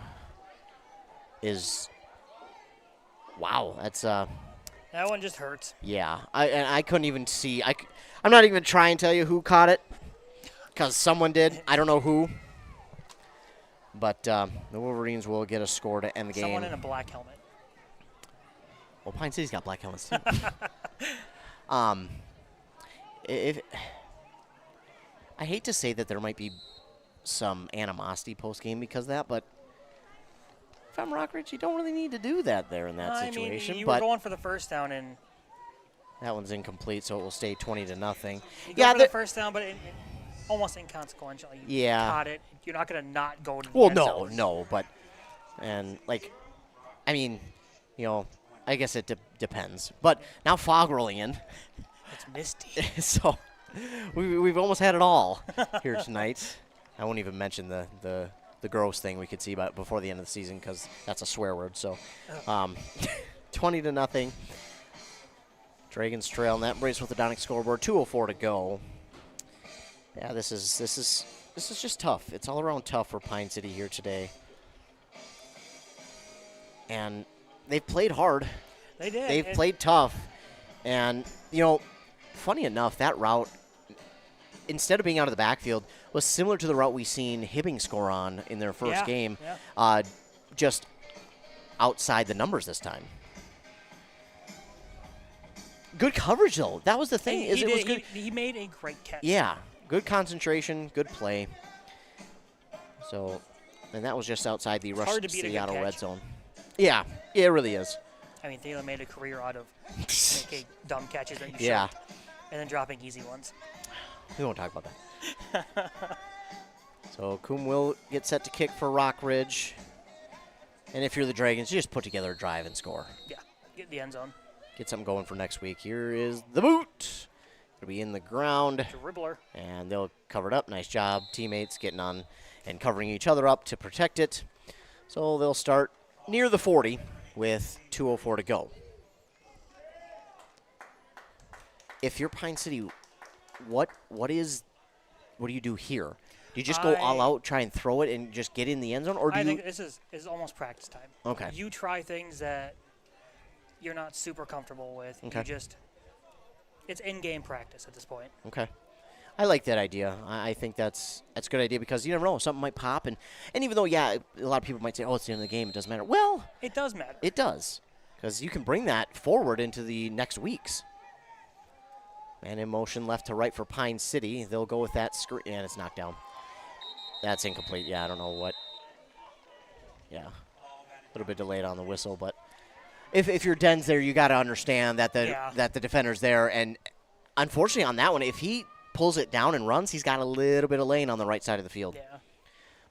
is, wow, that's That one just hurts. yeah. I couldn't even see. I'm not even trying to tell you who caught it, because someone did. I don't know who. But the Wolverines will get a score to end the game. Someone in a black helmet. Well, Pine City's got black helmets too. I hate to say that there might be some animosity post-game because of that, but if I'm Rockridge, you don't really need to do that there in that situation. I mean, you but were going for the first down, and that one's incomplete, so it will stay 20-0. you go for the first down, but almost inconsequential. You caught it. You're not going to not go to the end zone. No, but I mean, I guess it depends. But now fog rolling in. It's misty. So we've almost had it all here tonight. I won't even mention the gross thing we could see about before the end of the season because that's a swear word. So 20-0. Dragons trail in that Brace Orthodontic scoreboard. 2:04 to go. Yeah, this is just tough. It's all around tough for Pine City here today. And they've played hard. They did. They've played tough. And, funny enough, that route, instead of being out of the backfield, was similar to the route we seen Hibbing score on in their first game, just outside the numbers this time. Good coverage, though. That was the thing. He was good. He made a great catch. Yeah, good concentration, good play. So, and that was just outside the Rush Seattle red zone. Yeah, it really is. I mean, Thaler made a career out of making dumb catches that you yeah. shouldn't, and then dropping easy ones. We won't talk about that. So Coombe will get set to kick for Rockridge. And if you're the Dragons, you just put together a drive and score. Yeah, get in the end zone. Get something going for next week. Here is the boot. It'll be in the ground. Dribbler. And they'll cover it up. Nice job. Teammates getting on and covering each other up to protect it. So they'll start near the 40 with 2:04 to go. If you're Pine City, what do you do here? Do you just go all out, try and throw it, and just get in the end zone, or do I think this is almost practice time. Okay. You try things that you're not super comfortable with. Okay. It's in-game practice at this point. Okay. I like that idea. I think that's a good idea because you never know. Something might pop. And even though, a lot of people might say, it's the end of the game. It doesn't matter. Well. It does matter. It does. Because you can bring that forward into the next weeks. Man in motion left to right for Pine City. They'll go with that screen. And it's knocked down. That's incomplete. Yeah, I don't know what. Yeah. A little bit delayed on the whistle. But if you're Dens there, you got to understand that the defender's there. And unfortunately on that one, if he pulls it down and runs, he's got a little bit of lane on the right side of the field. Yeah.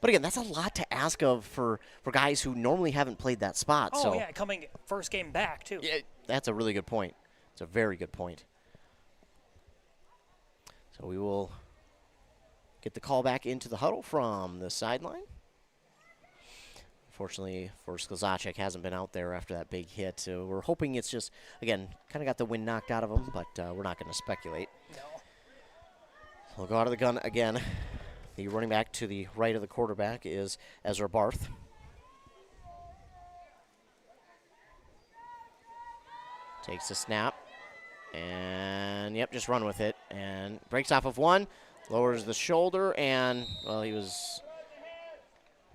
But again, that's a lot to ask of for guys who normally haven't played that spot. Oh, yeah, coming first game back, too. Yeah, that's a really good point. It's a very good point. So we will get the call back into the huddle from the sideline. Unfortunately, for Sklzacek, hasn't been out there after that big hit. So we're hoping it's just, again, kind of got the wind knocked out of him, but we're not going to speculate. No. We'll go out of the gun again. The running back to the right of the quarterback is Ezra Barth. Takes the snap. And, just run with it. And breaks off of one. Lowers the shoulder. And, he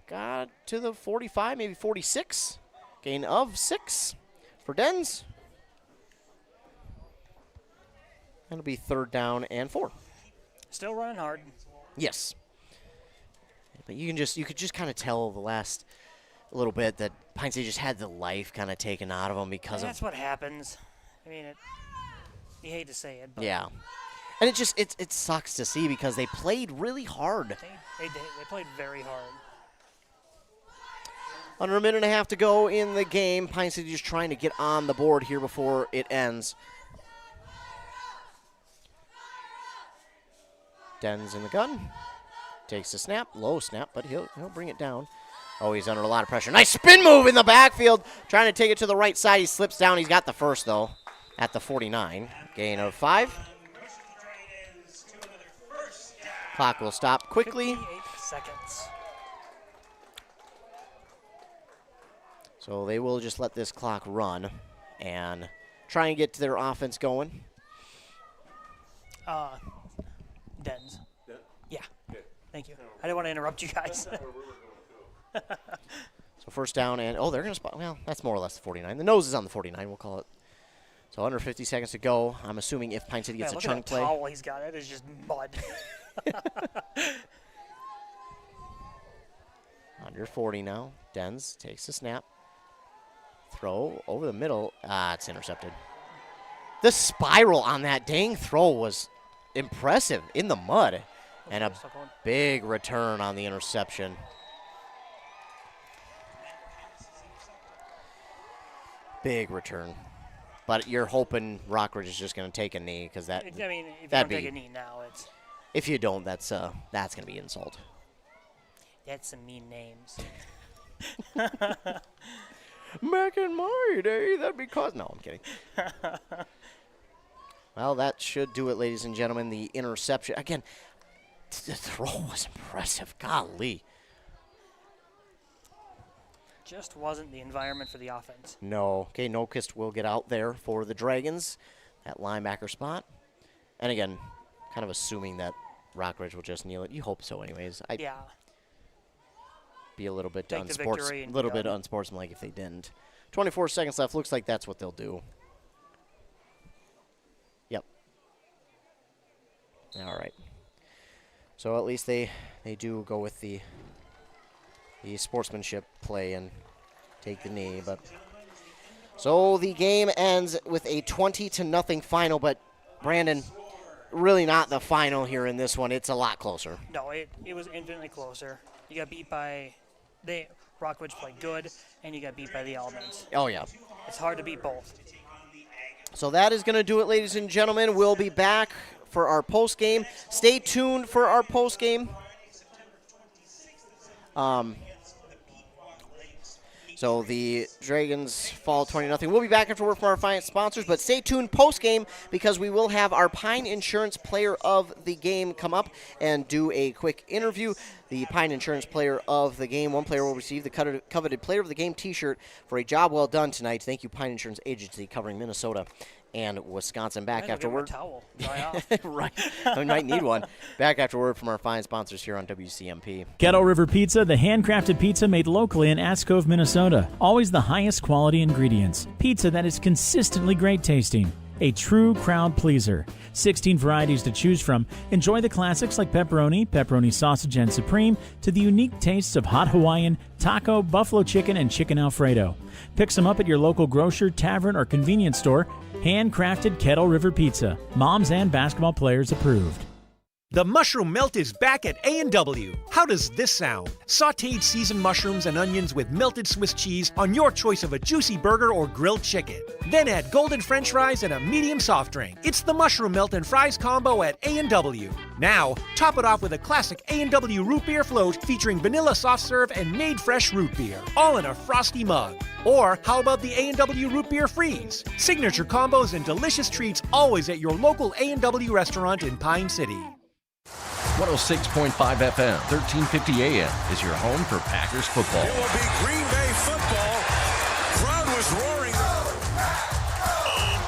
got to the 45, maybe 46. Gain of 6 for Dens. That'll be 3rd down and 4. Still running hard. Yes. But you could just kind of tell the last little bit that Pine City just had the life kind of taken out of them because that's what happens. I mean, you hate to say it, but yeah. And it sucks to see because they played really hard. They did. They played very hard. Under a minute and a half to go in the game. Pine City just trying to get on the board here before it ends. Dens in the gun. Takes the snap. Low snap, but he'll bring it down. Oh, he's under a lot of pressure. Nice spin move in the backfield. Trying to take it to the right side. He slips down. He's got the first, though, at the 49. Gain of 5. Clock will stop quickly. 58 seconds. So they will just let this clock run and try and get to their offense going. Dens. Yeah. Thank you. I didn't want to interrupt you guys. So first down, and they're going to spot. Well, that's more or less the 49. The nose is on the 49, we'll call it. So under 50 seconds to go. I'm assuming if Pine City gets a chunk play. Look at that towel he's got. It is just mud. Under 40 now. Dens takes the snap. Throw over the middle. It's intercepted. The spiral on that dang throw was impressive in the mud. And a big return on the interception. Big return. But you're hoping Rockridge is just going to take a knee because that. I mean, if you don't take a knee now, it's. If you don't, that's going to be insult. That's some mean names. Back in my day, that'd be cause. No, I'm kidding. Well, that should do it, ladies and gentlemen. The interception again. The throw was impressive. Golly. Just wasn't the environment for the offense. No. Okay, Nokist will get out there for the Dragons, that linebacker spot. And again, kind of assuming that Rockridge will just kneel it. You hope so anyways. Yeah. Be a little bit unsportsmanlike if they didn't. 24 seconds left. Looks like that's what they'll do. Yep. All right. So at least they do go with the sportsmanship play and take the knee. But so the game ends with a 20-0 final. But Brandon, really not the final here in this one. It's a lot closer. No, it was infinitely closer. You got beat by Rockridge played good, and you got beat by the Elements. Oh yeah. It's hard to beat both. So that is going to do it, ladies and gentlemen. We'll be back for our post game. Stay tuned for our post game. So the Dragons fall 20-0. We'll be back after word from our fine sponsors, but stay tuned post-game because we will have our Pine Insurance Player of the Game come up and do a quick interview. The Pine Insurance Player of the Game. One player will receive the coveted Player of the Game t-shirt for a job well done tonight. Thank you, Pine Insurance Agency, covering Minnesota and Wisconsin. Back after word. Towel. Dry off. Right. We might need one. Back after word from our fine sponsors here on WCMP. Kettle River Pizza, the handcrafted pizza made locally in Ask Cove, Minnesota. Always the highest quality ingredients. Pizza that is consistently great tasting. A true crowd pleaser. 16 varieties to choose from. Enjoy the classics like pepperoni, pepperoni sausage and supreme, to the unique tastes of hot Hawaiian, taco, buffalo chicken, and chicken Alfredo. Pick some up at your local grocer, tavern, or convenience store. Handcrafted Kettle River Pizza. Moms and basketball players approved. The mushroom melt is back at A&W. How does this sound? Sautéed seasoned mushrooms and onions with melted Swiss cheese on your choice of a juicy burger or grilled chicken. Then add golden french fries and a medium soft drink. It's the mushroom melt and fries combo at A&W. Now, top it off with a classic A&W root beer float featuring vanilla soft serve and made fresh root beer, all in a frosty mug. Or how about the A&W root beer freeze? Signature combos and delicious treats always at your local A&W restaurant in Pine City. 106.5 FM, 1350 AM is your home for Packers football. It will be Green Bay football. Crowd was roaring.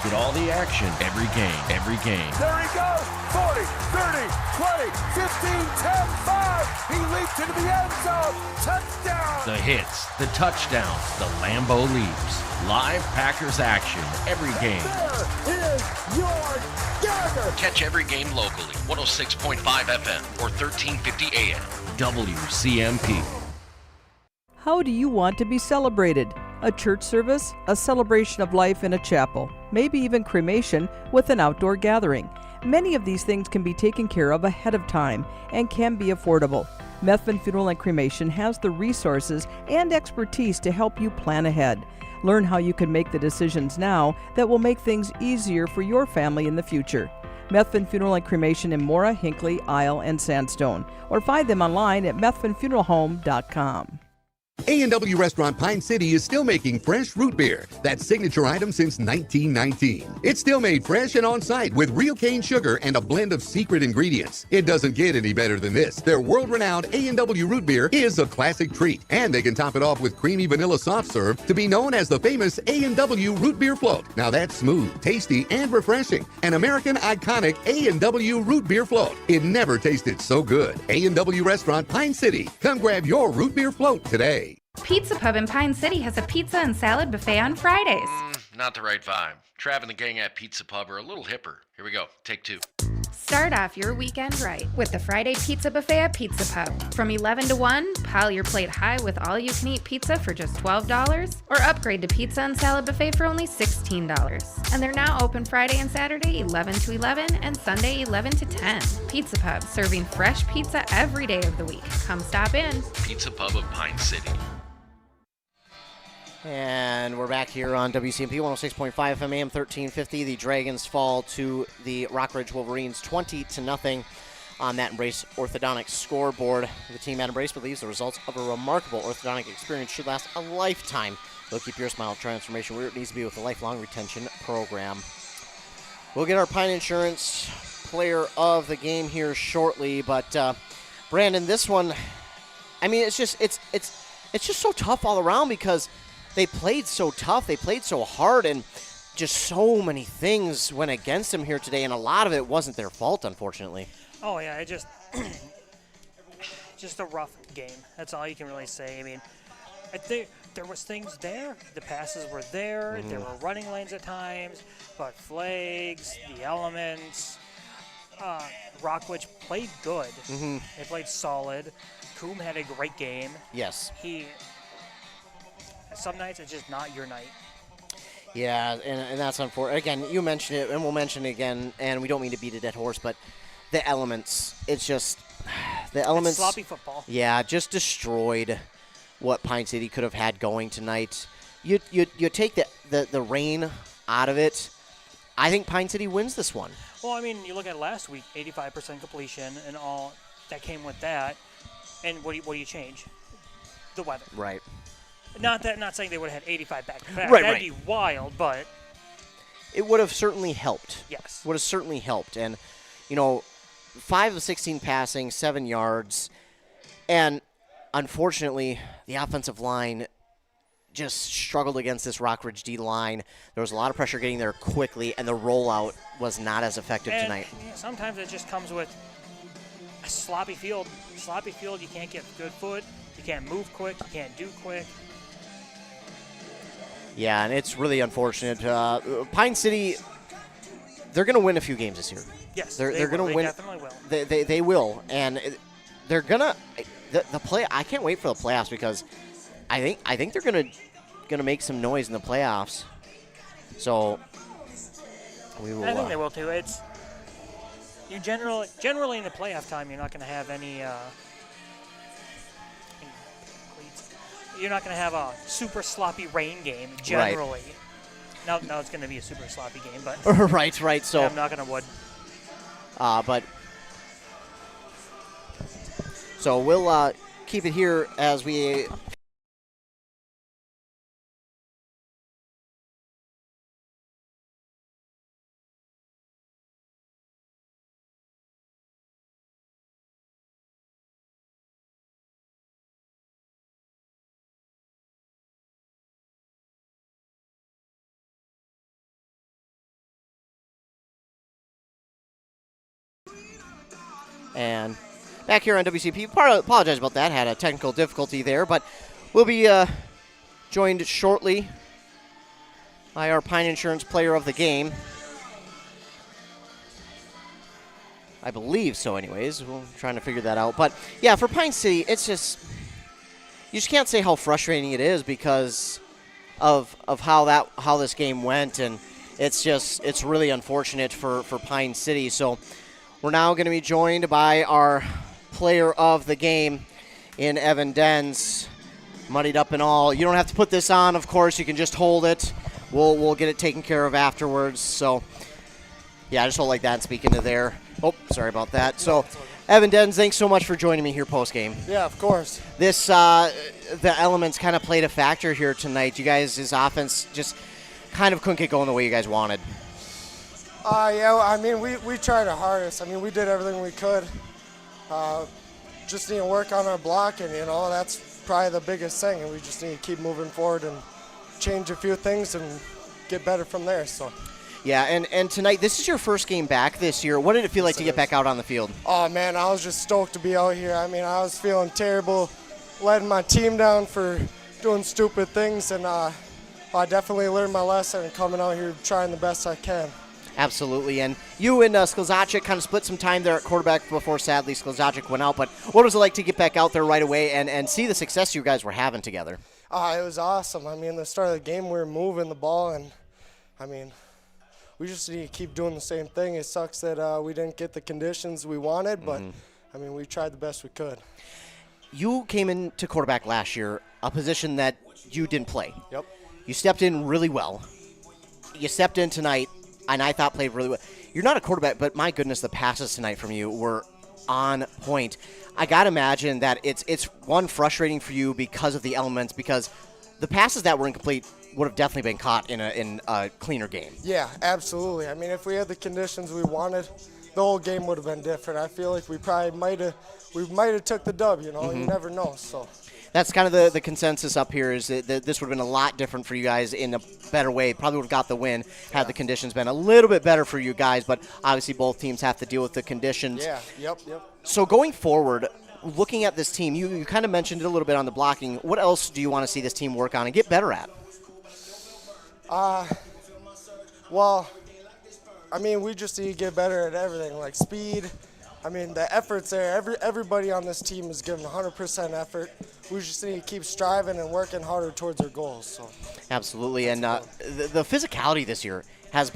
Get all the action every game, every game. There he goes. 40, 30, 20, 15, 10, 5. He leaped into the end zone. Touchdown. The hits, the touchdowns, the Lambeau leaps. Live Packers action every game. There is your dagger. Catch every game locally. 106.5 FM or 1350 AM. WCMP. How do you want to be celebrated? A church service, a celebration of life in a chapel, maybe even cremation with an outdoor gathering. Many of these things can be taken care of ahead of time and can be affordable. Methvin Funeral and Cremation has the resources and expertise to help you plan ahead. Learn how you can make the decisions now that will make things easier for your family in the future. Methvin Funeral and Cremation in Mora, Hinckley, Isle, and Sandstone. Or find them online at methvinfuneralhome.com. A&W Restaurant Pine City is still making fresh root beer, that signature item since 1919. It's still made fresh and on-site with real cane sugar and a blend of secret ingredients. It doesn't get any better than this. Their world-renowned A&W root beer is a classic treat, and they can top it off with creamy vanilla soft serve to be known as the famous A&W root beer float. Now that's smooth, tasty, and refreshing. An American iconic A&W root beer float. It never tasted so good. A&W Restaurant Pine City. Come grab your root beer float today. Pizza Pub in Pine City has a pizza and salad buffet on Fridays. Not the right vibe. Trav and the gang at Pizza Pub are a little hipper. Here we go. Take 2. Start off your weekend right with the Friday Pizza Buffet at Pizza Pub. From 11 to 1, pile your plate high with all-you-can-eat pizza for just $12, or upgrade to pizza and salad buffet for only $16. And they're now open Friday and Saturday 11 to 11 and Sunday 11 to 10. Pizza Pub, serving fresh pizza every day of the week. Come stop in. Pizza Pub of Pine City. And we're back here on WCMP 106.5 FM AM 1350. The Dragons fall to the Rockridge Wolverines 20-0 on that Embrace Orthodontics scoreboard. The team at Embrace believes the results of a remarkable orthodontic experience should last a lifetime. They'll keep your smile transformation where it needs to be with a lifelong retention program. We'll get our Pine Insurance player of the game here shortly, but Brandon, this one, I mean, it's just so tough all around because they played so tough, they played so hard, and just so many things went against them here today, and a lot of it wasn't their fault, unfortunately. Oh, yeah, it just a rough game. That's all you can really say. I mean, I think there was things there. The passes were there. There were running lanes at times, but flags, the elements. Rockridge played good. They played solid. Coombe had a great game. Yes. Some nights it's just not your night. Yeah, and that's unfortunate. Again, you mentioned it, and we'll mention it again, and we don't mean to beat a dead horse, but the elements, it's just, the elements. It's sloppy football. Yeah, just destroyed what Pine City could have had going tonight. You take the rain out of it, I think Pine City wins this one. Well, I mean, you look at last week, 85% completion and all that came with that, and what do you change? The weather. Right. Not saying they would have had 85 back-to-back. Right, That'd be wild, but it would have certainly helped. Yes. Would have certainly helped. And, 5 of 16 passing, 7 yards. And unfortunately, the offensive line just struggled against this Rockridge D line. There was a lot of pressure getting there quickly, and the rollout was not as effective tonight. Sometimes it just comes with a sloppy field. Sloppy field, you can't get good foot. You can't move quick. You can't do quick. Yeah, and it's really unfortunate. Pine City, they're going to win a few games this year. Yes, they're going to win. They definitely will. They will, and they're going to the play. I can't wait for the playoffs because I think they're going to make some noise in the playoffs. So we will. I think they will too. It's you generally in the playoff time, you're not going to have any. You're not going to have a super sloppy rain game, generally. Right. Now it's going to be a super sloppy game, but... right. So I'm not going to wood. So we'll keep it here as we... And back here on WCP, apologize about that, had a technical difficulty there, but we'll be joined shortly by our Pine Insurance player of the game. I believe so anyways. We're trying to figure that out. But, yeah, for Pine City, it's just, you just can't say how frustrating it is because of how this game went, and it's really unfortunate for Pine City. So we're now going to be joined by our player of the game in Evan Denz. Muddied up and all. You don't have to put this on, of course. You can just hold it. We'll get it taken care of afterwards. So, yeah, just hold like that and speak into there. Oh, sorry about that. So, Evan Denz, thanks so much for joining me here post-game. Yeah, of course. This the elements kind of played a factor here tonight. You guys' offense just kind of couldn't get going the way you guys wanted. Yeah, I mean, we tried our hardest. I mean, we did everything we could. Just need to work on our block, and, that's probably the biggest thing. And we just need to keep moving forward and change a few things and get better from there. So. Yeah, and tonight, this is your first game back this year. What did it feel like to get back out on the field? Oh, man, I was just stoked to be out here. I mean, I was feeling terrible letting my team down for doing stupid things, and I definitely learned my lesson and coming out here trying the best I can. Absolutely, and you and Sklzacic kind of split some time there at quarterback before, sadly, Sklzacic went out. But what was it like to get back out there right away and see the success you guys were having together? It was awesome. I mean, the start of the game, we were moving the ball, and, I mean, we just need to keep doing the same thing. It sucks that we didn't get the conditions we wanted, but, I mean, we tried the best we could. You came into quarterback last year, a position that you didn't play. Yep. You stepped in really well. You stepped in tonight, and I thought played really well. You're not a quarterback, but my goodness, the passes tonight from you were on point. I got to imagine that it's one, frustrating for you because of the elements, because the passes that were incomplete would have definitely been caught in a cleaner game. Yeah, absolutely. I mean, if we had the conditions we wanted, the whole game would have been different. I feel like we probably might have took the dub, You never know, so. That's kind of the consensus up here, is that this would have been a lot different for you guys in a better way. Probably would have got the win had the conditions been a little bit better for you guys, but obviously both teams have to deal with the conditions. Yeah, yep. So going forward, looking at this team, you kind of mentioned it a little bit on the blocking. What else do you want to see this team work on and get better at? Well, I mean, we just need to get better at everything, like speed. I mean, the effort's there. Everybody on this team is giving 100% effort. We just need to keep striving and working harder towards our goals. So. Absolutely, and the physicality this year has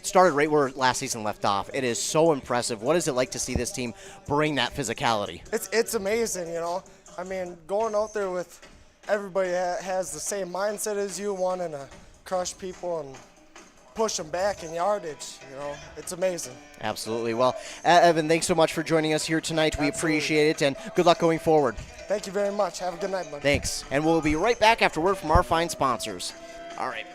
started right where last season left off. It is so impressive. What is it like to see this team bring that physicality? It's amazing, I mean, going out there with everybody has the same mindset as you, wanting to crush people and push them back in yardage. It's amazing. Absolutely. Well, Evan, thanks so much for joining us here tonight. We appreciate it, and good luck going forward. Thank you very much. Have a good night, buddy. Thanks. And we'll be right back after word from our fine sponsors. All right.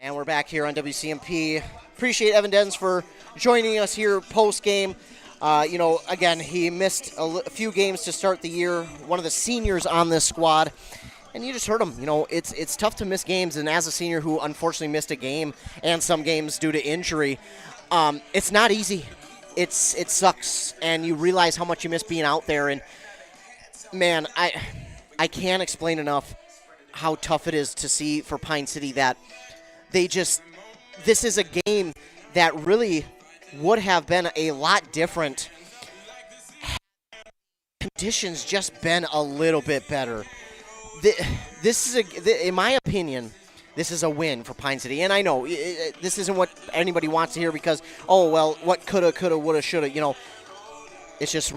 And we're back here on WCMP. Appreciate Evan Dens for joining us here post-game. Again, he missed a few games to start the year, one of the seniors on this squad. And you just heard him. It's tough to miss games. And as a senior who unfortunately missed a game and some games due to injury, it's not easy. It sucks. And you realize how much you miss being out there. And, man, I can't explain enough how tough it is to see for Pine City that this is a game that really would have been a lot different had conditions just been a little bit better. In my opinion, this is a win for Pine City. And I know this isn't what anybody wants to hear because, what coulda, woulda, shoulda, it's just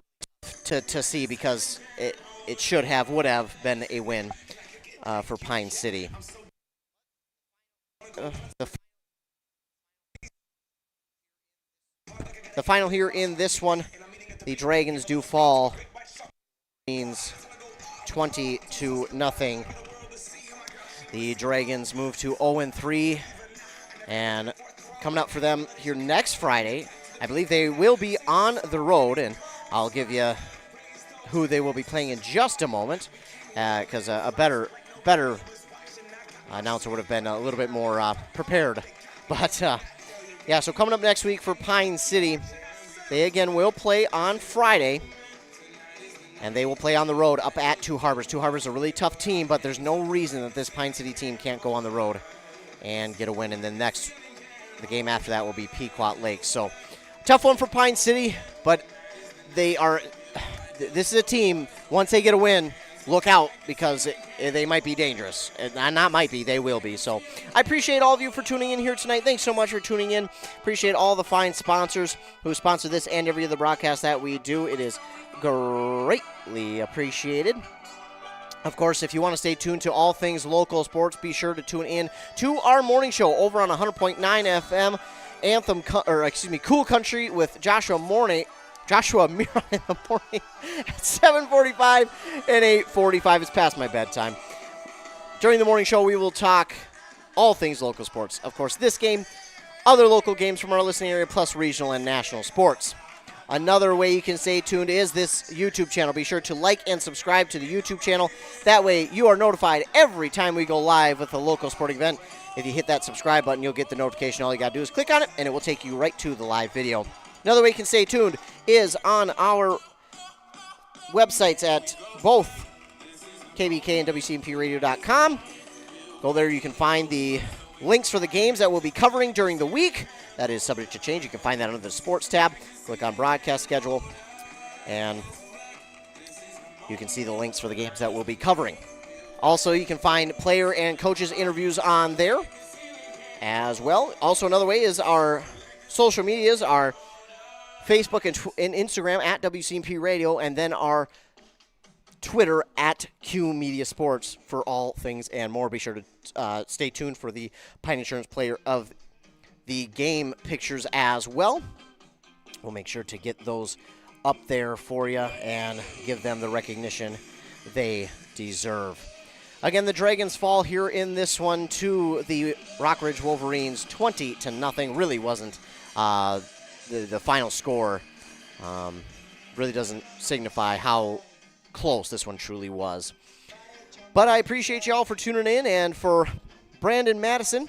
to see because it should have, would have been a win for Pine City. The final here in this one, the Dragons do fall. Means 20-0. The Dragons move to 0-3, and coming up for them here next Friday, I believe they will be on the road, and I'll give you who they will be playing in just a moment, because a better announcer would have been a little bit more prepared. But, so coming up next week for Pine City, they again will play on Friday, and they will play on the road up at Two Harbors. Two Harbors is a really tough team, but there's no reason that this Pine City team can't go on the road and get a win. And then the game after that will be Pequot Lake. So Tough one for Pine City, but they are. This is a team, once they get a win, look out because they might be dangerous. And not might be, they will be. So I appreciate all of you for tuning in here tonight. Thanks so much for tuning in. Appreciate all the fine sponsors who sponsor this and every other broadcast that we do. It is greatly appreciated. Of course, if you want to stay tuned to all things local sports, be sure to tune in to our morning show over on 100.9 FM, Cool Country with Joshua Miron in the morning at 7:45 and 8:45. It's past my bedtime. During the morning show, we will talk all things local sports. Of course, this game, other local games from our listening area, plus regional and national sports. Another way you can stay tuned is this YouTube channel. Be sure to like and subscribe to the YouTube channel. That way, you are notified every time we go live with a local sporting event. If you hit that subscribe button, you'll get the notification. All you got to do is click on it, and it will take you right to the live video. Another way you can stay tuned is on our websites at both KBK and WCMPradio.com. Go there, you can find the links for the games that we'll be covering during the week. That is subject to change. You can find that under the sports tab. Click on broadcast schedule, and you can see the links for the games that we'll be covering. Also, you can find player and coaches interviews on there as well. Also, another way is our social medias, our Facebook and Instagram at WCMP Radio, and then our Twitter at Q Media Sports for all things and more. Be sure to stay tuned for the Pine Insurance Player of the Game pictures as well. We'll make sure to get those up there for you and give them the recognition they deserve. Again, the Dragons fall here in this one to the Rockridge Wolverines 20-0. Really wasn't the final score. Really doesn't signify how close this one truly was. But I appreciate you all for tuning in, and for Brandon Madison,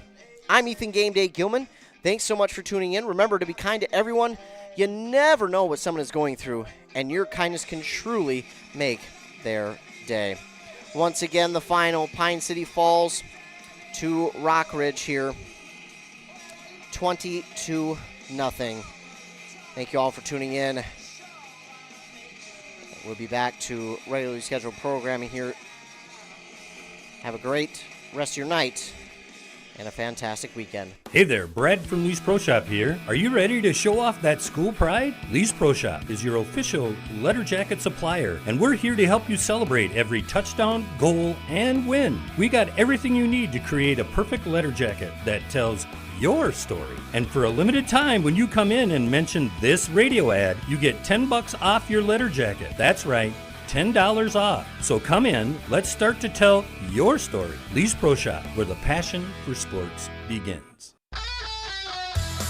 I'm Ethan Game Day Gilman. Thanks so much for tuning in. Remember to be kind to everyone. You never know what someone is going through, and your kindness can truly make their day. Once again, the final, Pine City falls to Rockridge here, 20-0. Thank you all for tuning in. We'll be back to regularly scheduled programming here. Have a great rest of your night and a fantastic weekend. Hey there, Brad from Lee's Pro Shop here. Are you ready to show off that school pride? Lee's Pro Shop is your official letter jacket supplier, and we're here to help you celebrate every touchdown, goal, and win. We got everything you need to create a perfect letter jacket that tells your story. And for a limited time, when you come in and mention this radio ad, you get $10 off your letter jacket. That's right, $10 off. So come in, let's start to tell your story. Lee's Pro Shop, where the passion for sports begins.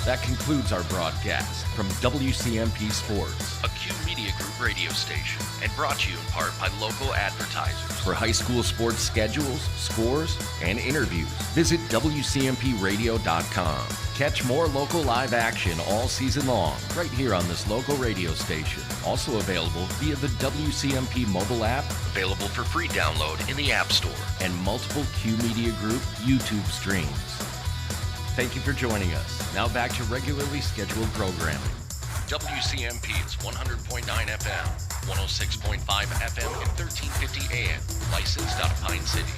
That concludes our broadcast from WCMP Sports, a Q Media Group radio station, and brought to you in part by local advertisers. For high school sports schedules, scores, and interviews, visit WCMPradio.com. Catch more local live action all season long, right here on this local radio station. Also available via the WCMP mobile app, available for free download in the App Store, and multiple Q Media Group YouTube streams. Thank you for joining us. Now back to regularly scheduled programming. WCMP is 100.9 FM, 106.5 FM, and 1350 AM. Licensed out of Pine City.